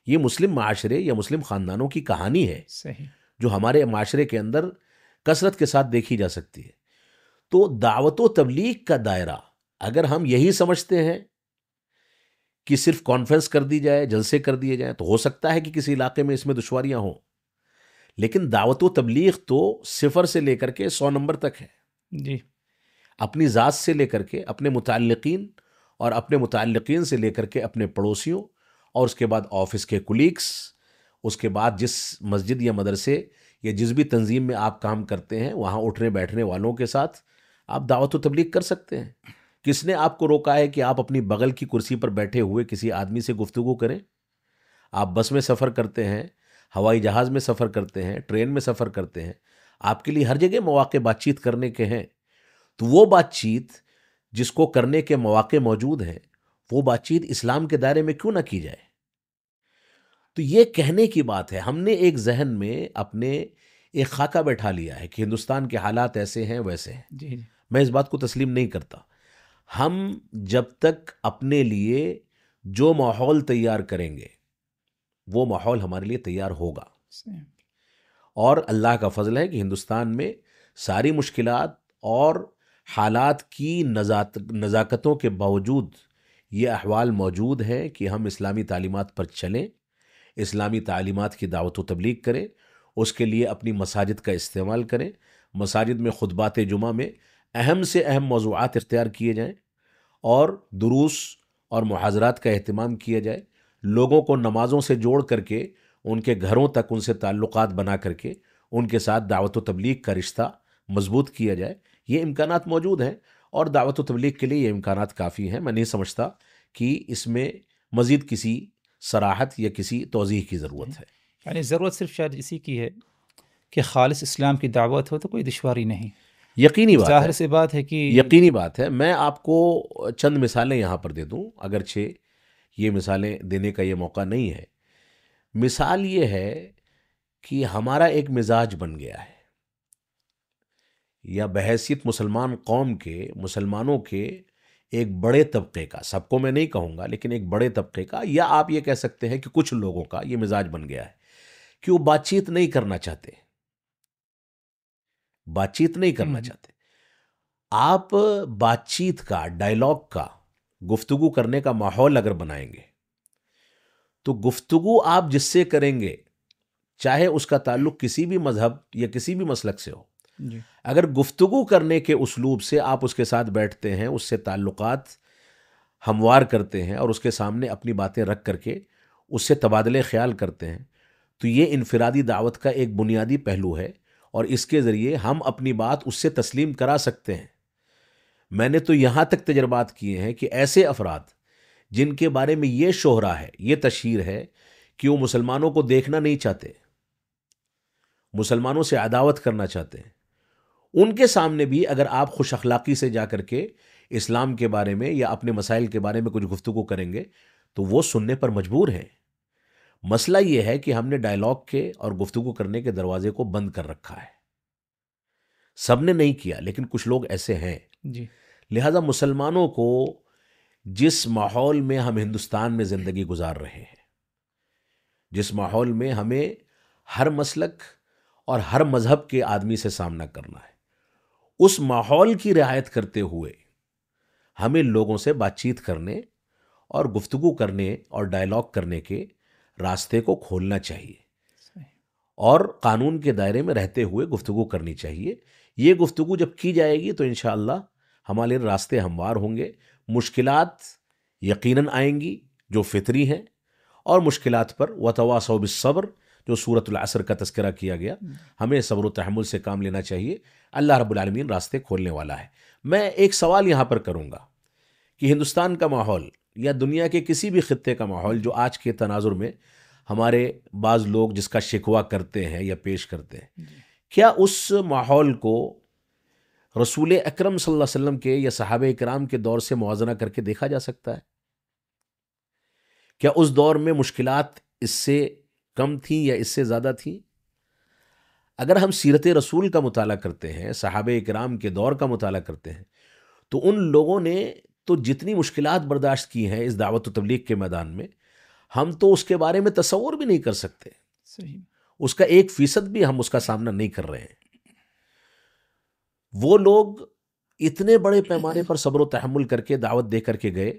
یہ مسلم معاشرے یا مسلم خاندانوں کی کہانی ہے صحیح. جو ہمارے معاشرے کے اندر کثرت کے ساتھ دیکھی جا سکتی ہے. تو دعوت و تبلیغ کا دائرہ اگر ہم یہی سمجھتے ہیں کہ صرف کانفرنس کر دی جائے، جلسے کر دیے جائیں، تو ہو سکتا ہے کہ کسی علاقے میں اس میں دشواریاں ہوں، لیکن دعوت و تبلیغ تو 0 سے لے کر کے 100 نمبر تک ہے. جی. اپنی ذات سے لے کر کے اپنے متعلقین، اور اپنے متعلقین سے لے کر کے اپنے پڑوسیوں، اور اس کے بعد آفس کے کولیگس، اس کے بعد جس مسجد یا مدرسے یا جس بھی تنظیم میں آپ کام کرتے ہیں وہاں اٹھنے بیٹھنے والوں کے ساتھ آپ دعوت و تبلیغ کر سکتے ہیں. کس نے آپ کو روکا ہے کہ آپ اپنی بغل کی کرسی پر بیٹھے ہوئے کسی آدمی سے گفتگو کریں؟ آپ بس میں سفر کرتے ہیں، ہوائی جہاز میں سفر کرتے ہیں، ٹرین میں سفر کرتے ہیں، آپ کے لیے ہر جگہ مواقع بات چیت کرنے کے ہیں. تو وہ بات چیت جس کو کرنے کے مواقع موجود ہیں، وہ بات چیت اسلام کے دائرے میں کیوں نہ کی جائے؟ تو یہ کہنے کی بات ہے. ہم نے ایک ذہن میں اپنے ایک خاکہ بیٹھا لیا ہے کہ ہندوستان کے حالات ایسے ہیں ویسے ہیں. جی. میں اس بات کو تسلیم نہیں کرتا. ہم جب تک اپنے لیے جو ماحول تیار کریں گے وہ ماحول ہمارے لیے تیار ہوگا. صحیح. اور اللہ کا فضل ہے کہ ہندوستان میں ساری مشکلات اور حالات کی نزاکتوں کے باوجود یہ احوال موجود ہیں کہ ہم اسلامی تعلیمات پر چلیں، اسلامی تعلیمات کی دعوت و تبلیغ کریں، اس کے لیے اپنی مساجد کا استعمال کریں. مساجد میں خطبات جمعہ میں اہم سے اہم موضوعات اختیار کیے جائیں اور دروس اور محاضرات کا اہتمام کیا جائے، لوگوں کو نمازوں سے جوڑ کر کے ان کے گھروں تک ان سے تعلقات بنا کر کے ان کے ساتھ دعوت و تبلیغ کا رشتہ مضبوط کیا جائے۔ یہ امکانات موجود ہیں اور دعوت و تبلیغ کے لیے یہ امکانات کافی ہیں۔ میں نہیں سمجھتا کہ اس میں مزید کسی صراحت یا کسی توضیح کی ضرورت ہے۔ یعنی ضرورت صرف شاید اسی کی ہے کہ خالص اسلام کی دعوت ہو تو کوئی دشواری نہیں، یقینی بات ظاہر ہے، سی بات ہے کہ یقینی بات ہے۔ میں آپ کو چند مثالیں یہاں پر دے دوں، اگرچہ یہ مثالیں دینے کا یہ موقع نہیں ہے۔ مثال یہ ہے کہ ہمارا ایک مزاج بن گیا ہے، یا بحیثیت مسلمان قوم کے، مسلمانوں کے ایک بڑے طبقے کا، سب کو میں نہیں کہوں گا لیکن ایک بڑے طبقے کا، یا آپ یہ کہہ سکتے ہیں کہ کچھ لوگوں کا یہ مزاج بن گیا ہے کہ وہ بات چیت نہیں کرنا چاہتے، بات چیت نہیں کرنا چاہتے۔ آپ بات چیت کا، ڈائلاگ کا، گفتگو کرنے کا ماحول اگر بنائیں گے تو گفتگو آپ جس سے کریں گے، چاہے اس کا تعلق کسی بھی مذہب یا کسی بھی مسلک سے ہو، جی اگر گفتگو کرنے کے اسلوب سے آپ اس کے ساتھ بیٹھتے ہیں، اس سے تعلقات ہموار کرتے ہیں اور اس کے سامنے اپنی باتیں رکھ کر کے اس سے تبادلے خیال کرتے ہیں، تو یہ انفرادی دعوت کا ایک بنیادی پہلو ہے اور اس کے ذریعے ہم اپنی بات اس سے تسلیم کرا سکتے ہیں۔ میں نے تو یہاں تک تجربات کیے ہیں کہ ایسے افراد جن کے بارے میں یہ شہرہ ہے، یہ تشہیر ہے کہ وہ مسلمانوں کو دیکھنا نہیں چاہتے، مسلمانوں سے عداوت کرنا چاہتے ہیں، ان کے سامنے بھی اگر آپ خوش اخلاقی سے جا کر کے اسلام کے بارے میں یا اپنے مسائل کے بارے میں کچھ گفتگو کریں گے تو وہ سننے پر مجبور ہیں۔ مسئلہ یہ ہے کہ ہم نے ڈائلاگ کے اور گفتگو کرنے کے دروازے کو بند کر رکھا ہے۔ سب نے نہیں کیا لیکن کچھ لوگ ایسے ہیں۔ جی لہذا مسلمانوں کو جس ماحول میں ہم ہندوستان میں زندگی گزار رہے ہیں، جس ماحول میں ہمیں ہر مسلک اور ہر مذہب کے آدمی سے سامنا کرنا ہے، اس ماحول کی رعایت کرتے ہوئے ہمیں لوگوں سے بات چیت کرنے اور گفتگو کرنے اور ڈائلاگ کرنے کے راستے کو کھولنا چاہیے اور قانون کے دائرے میں رہتے ہوئے گفتگو کرنی چاہیے۔ یہ گفتگو جب کی جائے گی تو انشاءاللہ ہمارے راستے ہموار ہوں گے، مشکلات یقیناً آئیں گی جو فطری ہیں، اور مشکلات پر وتواصوا بالصبر جو سورۃ العصر کا تذکرہ کیا گیا، ہمیں صبر و تحمل سے کام لینا چاہیے۔ اللہ رب العالمین راستے کھولنے والا ہے۔ میں ایک سوال یہاں پر کروں گا کہ ہندوستان کا ماحول یا دنیا کے کسی بھی خطے کا ماحول جو آج کے تناظر میں ہمارے بعض لوگ جس کا شکوہ کرتے ہیں یا پیش کرتے ہیں، کیا اس ماحول کو رسول اکرم صلی اللہ علیہ وسلم کے یا صحابہ کرام کے دور سے موازنہ کر کے دیکھا جا سکتا ہے؟ کیا اس دور میں مشکلات اس سے کم تھیں یا اس سے زیادہ تھیں؟ اگر ہم سیرت رسول کا مطالعہ کرتے ہیں، صحابہ کرام کے دور کا مطالعہ کرتے ہیں، تو ان لوگوں نے تو جتنی مشکلات برداشت کی ہیں اس دعوت و تبلیغ کے میدان میں، ہم تو اس کے بارے میں تصور بھی نہیں کر سکتے۔ صحیح، اس کا 1% بھی ہم اس کا سامنا نہیں کر رہے ہیں۔ وہ لوگ اتنے بڑے پیمانے پر صبر و تحمل کر کے دعوت دے کر کے گئے،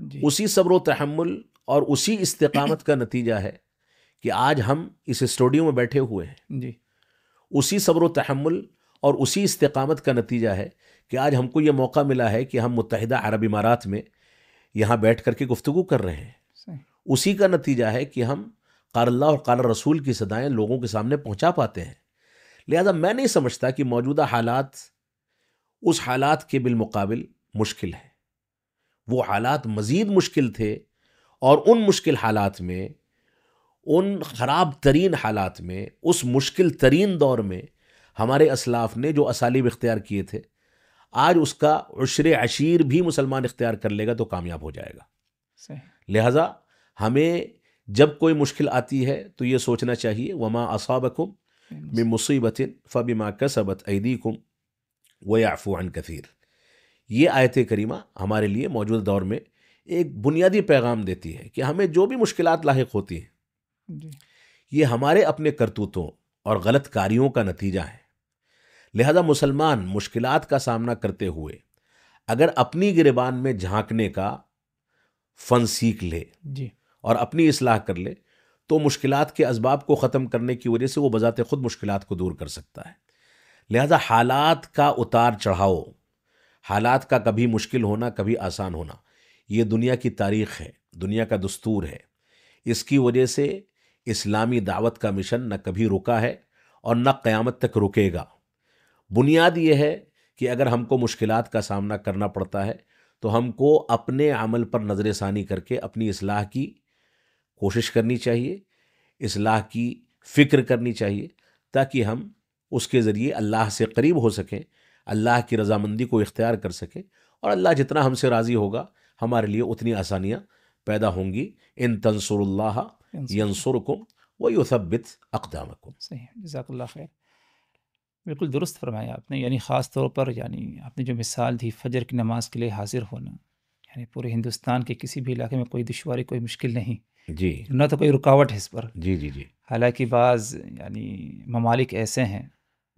جی اسی صبر و تحمل اور اسی استقامت کا نتیجہ ہے کہ آج ہم اس اسٹوڈیو میں بیٹھے ہوئے ہیں۔ جی اسی صبر و تحمل اور اسی استقامت کا نتیجہ ہے کہ آج ہم کو یہ موقع ملا ہے کہ ہم متحدہ عرب امارات میں یہاں بیٹھ کر کے گفتگو کر رہے ہیں۔ صحیح، اسی کا نتیجہ ہے کہ ہم قال اللہ اور قال رسول کی صدائیں لوگوں کے سامنے پہنچا پاتے ہیں۔ لہذا میں نہیں سمجھتا کہ موجودہ حالات اس حالات کے بالمقابل مشکل ہیں۔ وہ حالات مزید مشکل تھے، اور ان مشکل حالات میں، ان خراب ترین حالات میں، اس مشکل ترین دور میں ہمارے اسلاف نے جو اسالیب اختیار کیے تھے، آج اس کا عشر عشیر بھی مسلمان اختیار کر لے گا تو کامیاب ہو جائے گا۔ صحیح، لہذا ہمیں جب کوئی مشکل آتی ہے تو یہ سوچنا چاہیے وما اصابکم من مصیبت فبما کسبت ایدیکم ویعفو عن کثیر۔ یہ آیت کریمہ ہمارے لیے موجودہ دور میں ایک بنیادی پیغام دیتی ہے کہ ہمیں جو بھی مشکلات لاحق ہوتی ہیں، جی یہ ہمارے اپنے کرتوتوں اور غلط کاریوں کا نتیجہ ہے۔ لہذا مسلمان مشکلات کا سامنا کرتے ہوئے اگر اپنی گریبان میں جھانکنے کا فن سیکھ لے جی اور اپنی اصلاح کر لے تو مشکلات کے اسباب کو ختم کرنے کی وجہ سے وہ بذات خود مشکلات کو دور کر سکتا ہے۔ لہذا حالات کا اتار چڑھاؤ، حالات کا کبھی مشکل ہونا کبھی آسان ہونا، یہ دنیا کی تاریخ ہے، دنیا کا دستور ہے۔ اس کی وجہ سے اسلامی دعوت کا مشن نہ کبھی رکا ہے اور نہ قیامت تک رکے گا۔ بنیاد یہ ہے کہ اگر ہم کو مشکلات کا سامنا کرنا پڑتا ہے تو ہم کو اپنے عمل پر نظر ثانی کر کے اپنی اصلاح کی کوشش کرنی چاہیے، اصلاح کی فکر کرنی چاہیے، تاکہ ہم اس کے ذریعے اللہ سے قریب ہو سکیں، اللہ کی رضامندی کو اختیار کر سکیں، اور اللہ جتنا ہم سے راضی ہوگا ہمارے لیے اتنی آسانیاں پیدا ہوں گی۔ ان تنصر اللہ ینصرکم ویثبت اقدامکم۔ صحیح، جزاک اللہ خیر۔ بالکل درست فرمایا آپ نے، یعنی خاص طور پر یعنی آپ نے جو مثال دی فجر کی نماز کے لیے حاضر ہونا، یعنی پورے ہندوستان کے کسی بھی علاقے میں کوئی دشواری کوئی مشکل نہیں، جی نہ تو کوئی رکاوٹ ہے اس پر۔ جی جی جی حالانکہ بعض یعنی ممالک ایسے ہیں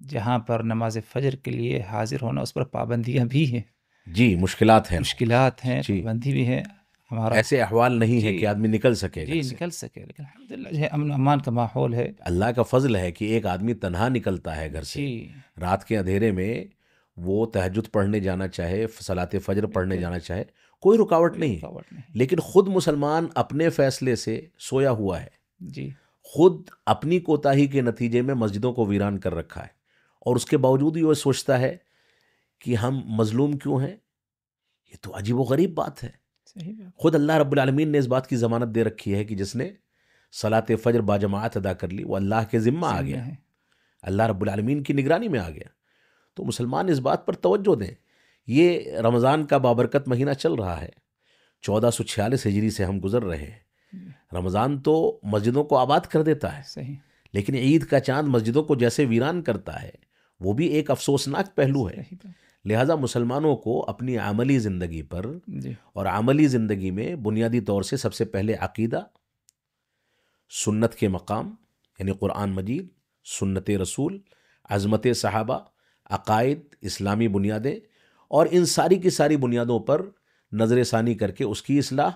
جہاں پر نماز فجر کے لیے حاضر ہونا اس پر پابندیاں بھی ہیں، جی، مشکلات ہیں، مشکلات ہیں، جی، پابندی بھی ہے۔ ہمارا ایسے احوال نہیں ہے جی کہ آدمی نکل سکے جی گھر سے۔ نکل سکے، لیکن الحمدللہ جو ہے امن و امان کا ماحول ہے۔ اللہ کا فضل ہے کہ ایک آدمی تنہا نکلتا ہے گھر سے، جی رات کے اندھیرے میں وہ تہجد پڑھنے جانا چاہے، صلاۃ فجر پڑھنے جانا چاہے، کوئی رکاوٹ نہیں۔ رکاوٹ نہیں۔ لیکن خود مسلمان اپنے فیصلے سے سویا ہوا ہے، جی خود اپنی کوتاہی کے نتیجے میں مسجدوں کو ویران کر رکھا ہے، اور اس کے باوجود یہ سوچتا ہے کہ ہم مظلوم کیوں ہیں۔ یہ تو عجیب و غریب بات ہے۔ صحیح بات۔ خود اللہ رب العالمین نے اس بات کی ضمانت دے رکھی ہے کہ جس نے صلاۃ فجر باجماعت ادا کر لی وہ اللہ کے ذمہ آ گیا، ہے۔ اللہ رب العالمین کی نگرانی میں آ گیا۔ تو مسلمان اس بات پر توجہ دیں۔ یہ رمضان کا بابرکت مہینہ چل رہا ہے، 1446 ہجری سے ہم گزر رہے ہیں۔ رمضان تو مسجدوں کو آباد کر دیتا ہے، صحیح، لیکن عید کا چاند مسجدوں کو جیسے ویران کرتا ہے، وہ بھی ایک افسوسناک پہلو ہے۔ صحیح بات۔ لہٰذا مسلمانوں کو اپنی عملی زندگی پر جی اور عملی زندگی میں بنیادی طور سے سب سے پہلے عقیدہ، سنت کے مقام یعنی قرآن مجید، سنت رسول، عظمت صحابہ، عقائد، اسلامی بنیادیں، اور ان ساری کی ساری بنیادوں پر نظر ثانی کر کے اس کی اصلاح،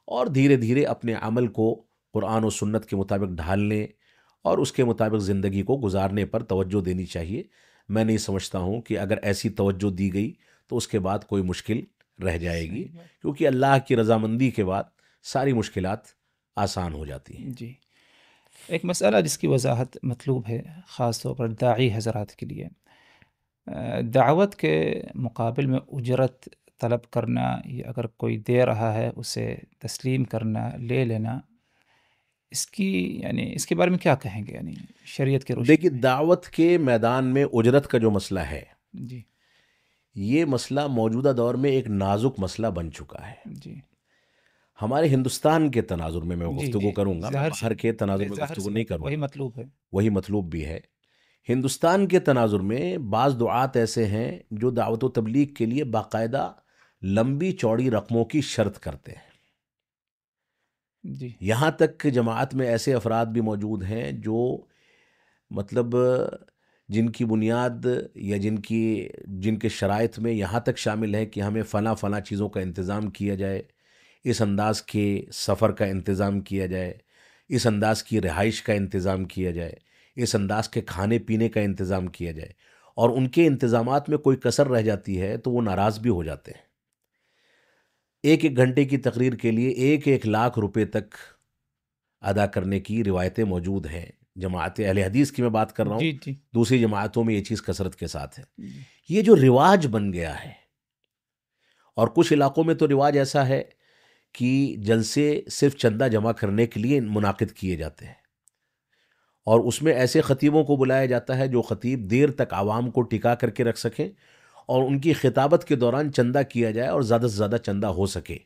اور دھیرے دھیرے اپنے عمل کو قرآن و سنت کے مطابق ڈھالنے اور اس کے مطابق زندگی کو گزارنے پر توجہ دینی چاہیے۔ میں نہیں سمجھتا ہوں کہ اگر ایسی توجہ دی گئی تو اس کے بعد کوئی مشکل رہ جائے گی، کیونکہ اللہ کی رضامندی کے بعد ساری مشکلات آسان ہو جاتی ہیں۔ جی، ایک مسئلہ جس کی وضاحت مطلوب ہے خاص طور پر داعی حضرات کے لیے، دعوت کے مقابل میں اجرت طلب کرنا یا اگر کوئی دے رہا ہے اسے تسلیم کرنا، لے لینا، اس کی یعنی اس کے بارے میں کیا کہیں گے، یعنی شریعت کے روشنی دیکھیے، دعوت کے میدان میں اجرت کا جو مسئلہ ہے، میں؟ جی یہ مسئلہ موجودہ دور میں ایک نازک مسئلہ بن چکا ہے۔ جی ہمارے ہندوستان کے تناظر میں میں جی گفتگو کروں گا، میں ظاہر باہر کے تناظر میں ظاہر گفتگو سی نہیں بات ہے، کروں وہی گا، مطلوب ہے۔ وہی مطلوب بھی ہے۔ ہندوستان کے تناظر میں بعض دعات ایسے ہیں جو دعوت و تبلیغ کے لیے باقاعدہ لمبی چوڑی رقموں کی شرط کرتے ہیں۔ جی یہاں تک کہ جماعت میں ایسے افراد بھی موجود ہیں جو مطلب جن کی بنیاد یا جن کے شرائط میں یہاں تک شامل ہے کہ ہمیں فلاں چیزوں کا انتظام کیا جائے، اس انداز کے سفر کا انتظام کیا جائے، اس انداز کی رہائش کا انتظام کیا جائے، اس انداز کے کھانے پینے کا انتظام کیا جائے، اور ان کے انتظامات میں کوئی کسر رہ جاتی ہے تو وہ ناراض بھی ہو جاتے ہیں۔ ایک گھنٹے کی تقریر کے لیے 1,00,000 روپے تک ادا کرنے کی روایتیں موجود ہیں۔ جماعت اہل حدیث کی میں بات کر رہا ہوں، جی جی دوسری جماعتوں میں یہ چیز کثرت کے ساتھ ہے۔ جی یہ جو رواج بن گیا ہے، اور کچھ علاقوں میں تو رواج ایسا ہے کہ جلسے صرف چندہ جمع کرنے کے لیے منعقد کیے جاتے ہیں، اور اس میں ایسے خطیبوں کو بلایا جاتا ہے جو خطیب دیر تک عوام کو ٹکا کر کے رکھ سکیں، اور ان کی خطابت کے دوران چندہ کیا جائے اور زیادہ سے زیادہ چندہ ہو سکے۔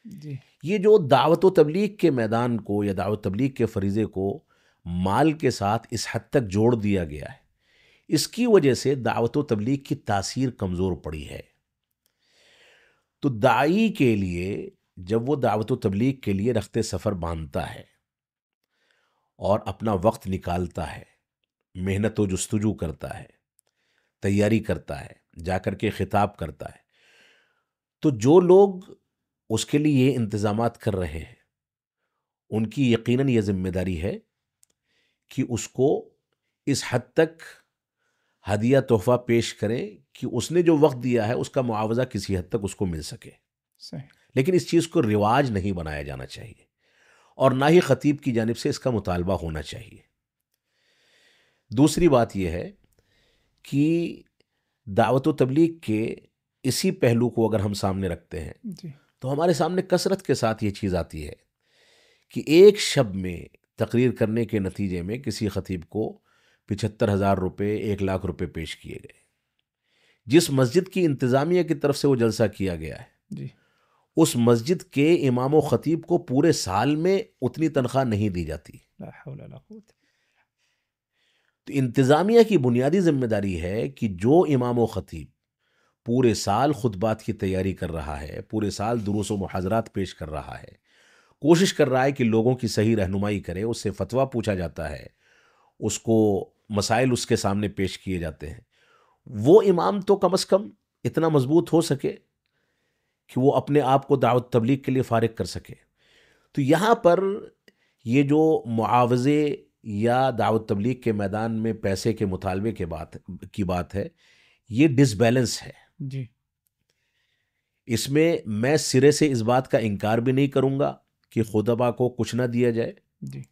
جی یہ جو دعوت و تبلیغ کے میدان کو یا دعوت و تبلیغ کے فریضے کو مال کے ساتھ اس حد تک جوڑ دیا گیا ہے، اس کی وجہ سے دعوت و تبلیغ کی تاثیر کمزور پڑی ہے۔ تو داعی کے لیے جب وہ دعوت و تبلیغ کے لیے رخت سفر باندھتا ہے اور اپنا وقت نکالتا ہے، محنت و جستجو کرتا ہے، تیاری کرتا ہے، جا کر کے خطاب کرتا ہے، تو جو لوگ اس کے لیے یہ انتظامات کر رہے ہیں ان کی یقیناً یہ ذمہ داری ہے کہ اس کو اس حد تک ہدیہ تحفہ پیش کریں کہ اس نے جو وقت دیا ہے اس کا معاوضہ کسی حد تک اس کو مل سکے. صحیح. لیکن اس چیز کو رواج نہیں بنایا جانا چاہیے اور نہ ہی خطیب کی جانب سے اس کا مطالبہ ہونا چاہیے. دوسری بات یہ ہے کہ دعوت و تبلیغ کے اسی پہلو کو اگر ہم سامنے رکھتے ہیں جی. تو ہمارے سامنے کثرت کے ساتھ یہ چیز آتی ہے کہ ایک شب میں تقریر کرنے کے نتیجے میں کسی خطیب کو 75,000 روپے 1,00,000 روپے پیش کیے گئے. جس مسجد کی انتظامیہ کی طرف سے وہ جلسہ کیا گیا ہے جی. اس مسجد کے امام و خطیب کو پورے سال میں اتنی تنخواہ نہیں دی جاتی. لا حول ولا قوت. تو انتظامیہ کی بنیادی ذمہ داری ہے کہ جو امام و خطیب پورے سال خطبات کی تیاری کر رہا ہے، پورے سال دروس و محاضرات پیش کر رہا ہے، کوشش کر رہا ہے کہ لوگوں کی صحیح رہنمائی کرے، اس سے فتویٰ پوچھا جاتا ہے، اس کو مسائل اس کے سامنے پیش کیے جاتے ہیں، وہ امام تو کم از کم اتنا مضبوط ہو سکے کہ وہ اپنے آپ کو دعوت تبلیغ کے لیے فارغ کر سکے. تو یہاں پر یہ جو معاوضے یا دعوت تبلیغ کے میدان میں پیسے کے مطالبے کی بات ہے، یہ ڈس بیلنس ہے. جی. اس میں سرے سے اس بات کا انکار بھی نہیں کروں گا کہ خطبہ کو کچھ نہ دیا جائے، جی.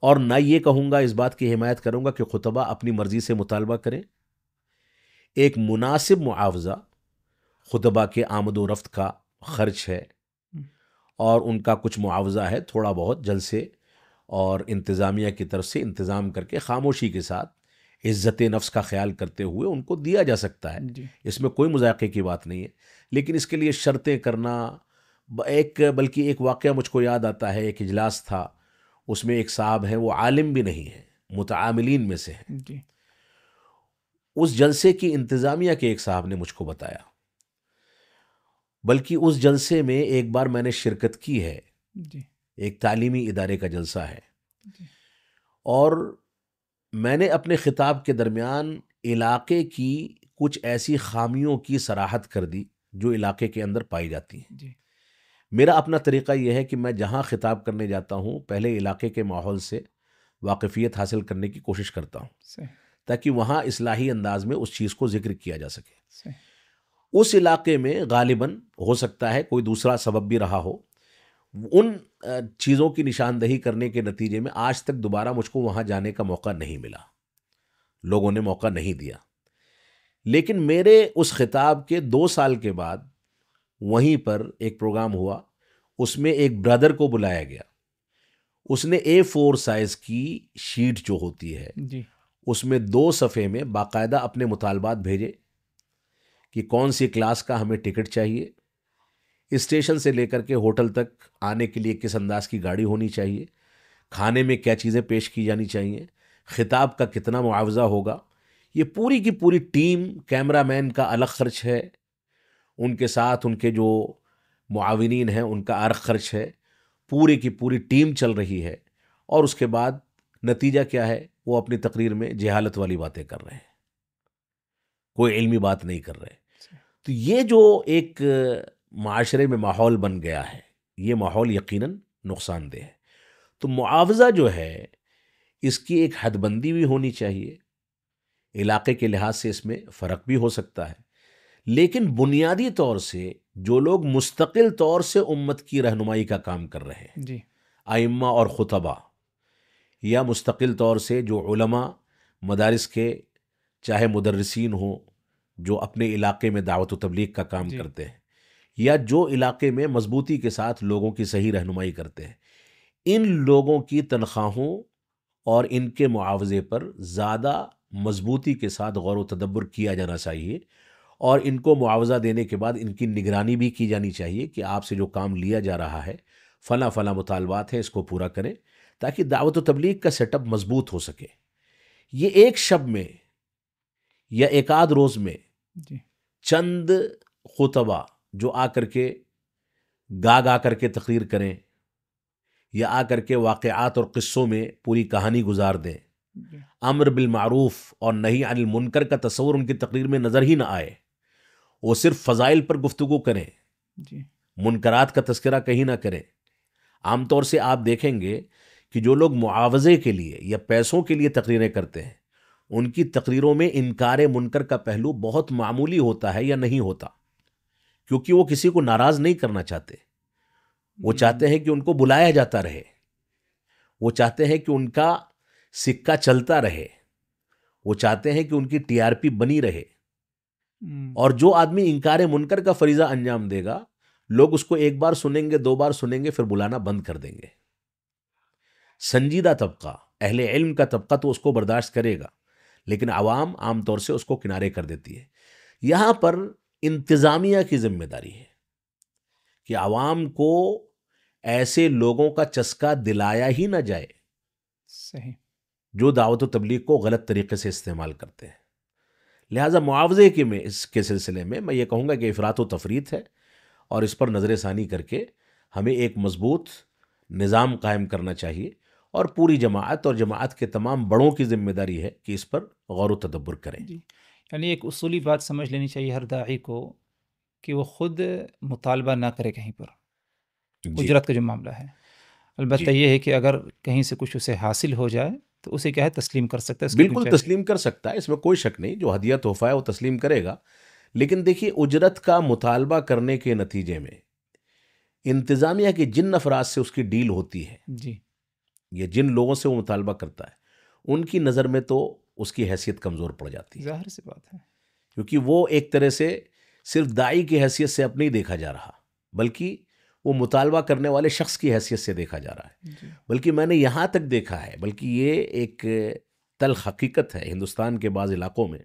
اور نہ یہ کہوں گا، اس بات کی حمایت کروں گا کہ خطبہ اپنی مرضی سے مطالبہ کریں. ایک مناسب معاوضہ خطبہ کے آمد و رفت کا خرچ ہے اور ان کا کچھ معاوضہ ہے تھوڑا بہت جلسے اور انتظامیہ کی طرف سے انتظام کر کے خاموشی کے ساتھ عزت نفس کا خیال کرتے ہوئے ان کو دیا جا سکتا ہے. جی. اس میں کوئی مذاقے کی بات نہیں ہے، لیکن اس کے لیے شرطیں کرنا بلکہ ایک واقعہ مجھ کو یاد آتا ہے. ایک اجلاس تھا، اس میں ایک صاحب ہیں، وہ عالم بھی نہیں ہیں، متعاملین میں سے ہیں. جی. اس جلسے کی انتظامیہ کے ایک صاحب نے مجھ کو بتایا، بلکہ اس جلسے میں ایک بار میں نے شرکت کی ہے. جی. ایک تعلیمی ادارے کا جلسہ ہے، جی. اور میں نے اپنے خطاب کے درمیان علاقے کی کچھ ایسی خامیوں کی صراحت کر دی جو علاقے کے اندر پائی جاتی ہیں. جی. میرا اپنا طریقہ یہ ہے کہ میں جہاں خطاب کرنے جاتا ہوں پہلے علاقے کے ماحول سے واقفیت حاصل کرنے کی کوشش کرتا ہوں صحیح. تاکہ وہاں اصلاحی انداز میں اس چیز کو ذکر کیا جا سکے. صحیح. اس علاقے میں غالباً ہو سکتا ہے کوئی دوسرا سبب بھی رہا ہو، ان چیزوں کی نشاندہی کرنے کے نتیجے میں آج تک دوبارہ مجھ کو وہاں جانے کا موقع نہیں ملا، لوگوں نے موقع نہیں دیا. لیکن میرے اس خطاب کے 2 سال کے بعد وہیں پر ایک پروگرام ہوا، اس میں ایک برادر کو بلایا گیا. اس نے A4 سائز کی شیٹ جو ہوتی ہے جی. اس میں 2 صفحے میں باقاعدہ اپنے مطالبات بھیجے کہ کون سی کلاس کا ہمیں ٹکٹ چاہیے، اسٹیشن سے لے کر کے ہوٹل تک آنے کے لیے کس انداز کی گاڑی ہونی چاہیے، کھانے میں کیا چیزیں پیش کی جانی چاہیے، خطاب کا کتنا معاوضہ ہوگا. یہ پوری کی پوری ٹیم، کیمرہ مین کا الگ خرچ ہے، ان کے ساتھ ان کے جو معاونین ہیں ان کا الگ خرچ ہے، پوری کی پوری ٹیم چل رہی ہے. اور اس کے بعد نتیجہ کیا ہے؟ وہ اپنی تقریر میں جہالت والی باتیں کر رہے ہیں، کوئی علمی بات نہیں کر رہے. تو یہ جو ایک معاشرے میں ماحول بن گیا ہے، یہ ماحول یقیناً نقصان دہ ہے. تو معاوضہ جو ہے اس کی ایک حد بندی بھی ہونی چاہیے. علاقے کے لحاظ سے اس میں فرق بھی ہو سکتا ہے، لیکن بنیادی طور سے جو لوگ مستقل طور سے امت کی رہنمائی کا کام کر رہے ہیں، جی. ائمہ اور خطبہ، یا مستقل طور سے جو علماء مدارس کے چاہے مدرسین ہوں جو اپنے علاقے میں دعوت و تبلیغ کا کام جی. کرتے ہیں، یا جو علاقے میں مضبوطی کے ساتھ لوگوں کی صحیح رہنمائی کرتے ہیں، ان لوگوں کی تنخواہوں اور ان کے معاوضے پر زیادہ مضبوطی کے ساتھ غور و تدبر کیا جانا چاہیے، اور ان کو معاوضہ دینے کے بعد ان کی نگرانی بھی کی جانی چاہیے کہ آپ سے جو کام لیا جا رہا ہے، فلاں فلاں مطالبات ہیں، اس کو پورا کریں تاکہ دعوت و تبلیغ کا سیٹ اپ مضبوط ہو سکے. یہ ایک شب میں یا ایک آدھ روز میں جی. چند خطبہ جو آ کر کے گا کر کے تقریر کریں یا آ کر کے واقعات اور قصوں میں پوری کہانی گزار دیں، جی. امر بالمعروف اور نہی عن المنکر کا تصور ان کی تقریر میں نظر ہی نہ آئے، وہ صرف فضائل پر گفتگو کریں، جی. منکرات کا تذکرہ کہیں نہ کریں. عام طور سے آپ دیکھیں گے کہ جو لوگ معاوضے کے لیے یا پیسوں کے لیے تقریریں کرتے ہیں ان کی تقریروں میں انکار منکر کا پہلو بہت معمولی ہوتا ہے یا نہیں ہوتا، کیونکہ وہ کسی کو ناراض نہیں کرنا چاہتے. وہ چاہتے ہیں کہ ان کو بلایا جاتا رہے، وہ چاہتے ہیں کہ ان کا سکہ چلتا رہے، وہ چاہتے ہیں کہ ان کی ٹی آر پی بنی رہے. اور جو آدمی انکار منکر کا فریضہ انجام دے گا، لوگ اس کو ایک بار سنیں گے، 2 بار سنیں گے، پھر بلانا بند کر دیں گے. سنجیدہ طبقہ، اہل علم کا طبقہ تو اس کو برداشت کرے گا، لیکن عوام عام طور سے اس کو کنارے کر دیتی ہے. یہاں پر انتظامیہ کی ذمہ داری ہے کہ عوام کو ایسے لوگوں کا چسکا دلایا ہی نہ جائے صحیح. جو دعوت و تبلیغ کو غلط طریقے سے استعمال کرتے ہیں. لہٰذا معاوضے کے میں اس کے سلسلے میں یہ کہوں گا کہ افراط و تفریط ہے، اور اس پر نظر ثانی کر کے ہمیں ایک مضبوط نظام قائم کرنا چاہیے، اور پوری جماعت اور جماعت کے تمام بڑوں کی ذمہ داری ہے کہ اس پر غور و تدبر کریں. جی، یعنی ایک اصولی بات سمجھ لینی چاہیے ہر داعی کو کہ وہ خود مطالبہ نہ کرے کہیں پر اجرت کا جو معاملہ ہے. البتہ یہ ہے کہ اگر کہیں سے کچھ اسے حاصل ہو جائے تو اسے کیا ہے تسلیم کر سکتا ہے. اس کی بالکل تسلیم کر سکتا ہے، اس میں کوئی شک نہیں. جو ہدیہ تحفہ ہے وہ تسلیم کرے گا. لیکن دیکھیے، اجرت کا مطالبہ کرنے کے نتیجے میں انتظامیہ کے جن افراد سے اس کی ڈیل ہوتی ہے، جی، یہ جن لوگوں سے وہ مطالبہ کرتا ہے، ان کی نظر میں تو اس کی حیثیت کمزور پڑ جاتی ہے. ظاہر سی بات ہے. کیونکہ وہ ایک طرح سے صرف داعی کی حیثیت سے اب نہیں دیکھا جا رہا، بلکہ وہ مطالبہ کرنے والے شخص کی حیثیت سے دیکھا جا رہا ہے. جی، بلکہ میں نے یہاں تک دیکھا ہے، بلکہ یہ ایک تلخ حقیقت ہے، ہندوستان کے بعض علاقوں میں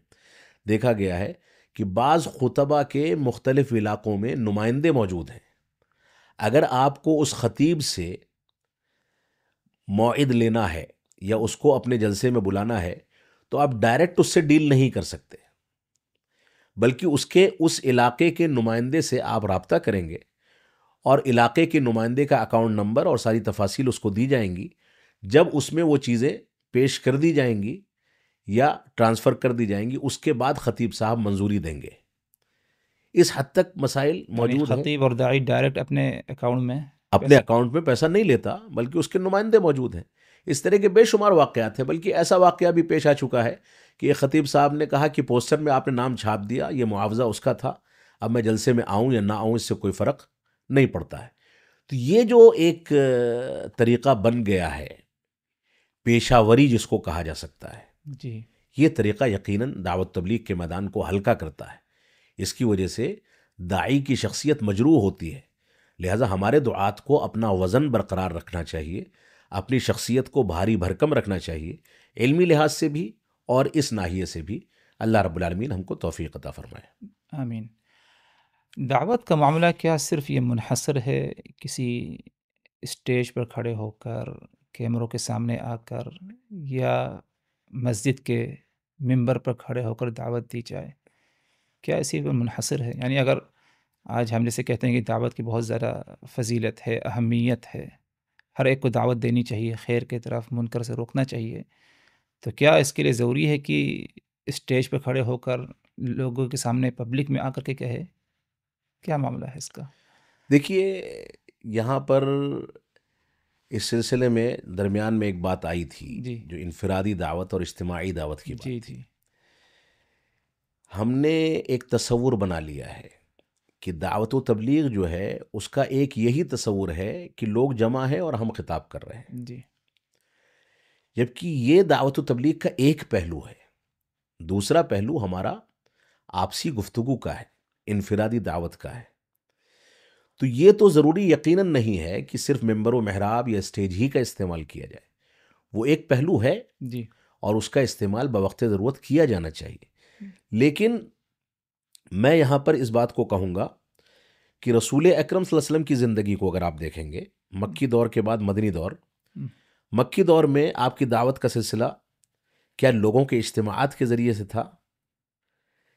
دیکھا گیا ہے کہ بعض خطبہ کے مختلف علاقوں میں نمائندے موجود ہیں. اگر آپ کو اس خطیب سے موعد لینا ہے یا اس کو اپنے جلسے میں بلانا ہے تو آپ ڈائریکٹ اس سے ڈیل نہیں کر سکتے، بلکہ اس علاقے کے نمائندے سے آپ رابطہ کریں گے، اور علاقے کے نمائندے کا اکاؤنٹ نمبر اور ساری تفاصیل اس کو دی جائیں گی. جب اس میں وہ چیزیں پیش کر دی جائیں گی یا ٹرانسفر کر دی جائیں گی، اس کے بعد خطیب صاحب منظوری دیں گے. اس حد تک مسائل موجود ہیں. خطیب اور داعی ڈائریکٹ اپنے اکاؤنٹ میں اپنے اکاؤنٹ میں پیسہ نہیں لیتا، بلکہ اس کے نمائندے موجود ہیں. اس طرح کے بے شمار واقعات ہیں. بلکہ ایسا واقعہ بھی پیش آ چکا ہے کہ ایک خطیب صاحب نے کہا کہ پوسٹر میں آپ نے نام چھاپ دیا، یہ معاوضہ اس کا تھا، اب میں جلسے میں آؤں یا نہ آؤں اس سے کوئی فرق نہیں پڑتا ہے. تو یہ جو ایک طریقہ بن گیا ہے، پیشہ وری جس کو کہا جا سکتا ہے، جی، یہ طریقہ یقیناً دعوت تبلیغ کے میدان کو ہلکا کرتا ہے. اس کی وجہ سے داعی کی شخصیت مجروح ہوتی ہے. لہٰذا ہمارے دعات کو اپنا وزن برقرار رکھنا چاہیے، اپنی شخصیت کو بھاری بھرکم رکھنا چاہیے، علمی لحاظ سے بھی اور اس ناحیے سے بھی. اللہ رب العالمین ہم کو توفیق عطا فرمائے. آمین. دعوت کا معاملہ کیا صرف یہ منحصر ہے کسی اسٹیج پر کھڑے ہو کر، کیمروں کے سامنے آ کر، یا مسجد کے ممبر پر کھڑے ہو کر دعوت دی جائے؟ کیا اسی پر منحصر ہے؟ یعنی اگر آج ہم جیسے کہتے ہیں کہ دعوت کی بہت زیادہ فضیلت ہے، اہمیت ہے، ہر ایک کو دعوت دینی چاہیے، خیر کی طرف، منکر سے روکنا چاہیے، تو کیا اس کے لیے ضروری ہے کہ اسٹیج پہ کھڑے ہو کر لوگوں کے سامنے پبلک میں آ کر کے کہے؟ کیا معاملہ ہے اس کا؟ دیکھیے، یہاں پر اس سلسلے میں درمیان میں ایک بات آئی تھی، جی، جو انفرادی دعوت اور اجتماعی دعوت کی بات جی تھی. جی، ہم نے ایک تصور بنا لیا ہے کہ دعوت و تبلیغ جو ہے اس کا ایک یہی تصور ہے کہ لوگ جمع ہیں اور ہم خطاب کر رہے ہیں، جی، جبکہ یہ دعوت و تبلیغ کا ایک پہلو ہے. دوسرا پہلو ہمارا آپسی گفتگو کا ہے، انفرادی دعوت کا ہے. تو یہ تو ضروری یقیناً نہیں ہے کہ صرف ممبر و محراب یا اسٹیج ہی کا استعمال کیا جائے. وہ ایک پہلو ہے جی، اور اس کا استعمال بوقت ضرورت کیا جانا چاہیے. لیکن میں یہاں پر اس بات کو کہوں گا کہ رسول اکرم صلی اللہ علیہ وسلم کی زندگی کو اگر آپ دیکھیں گے، مکی دور کے بعد مدنی دور، مکی دور میں آپ کی دعوت کا سلسلہ کیا لوگوں کے اجتماعات کے ذریعے سے تھا؟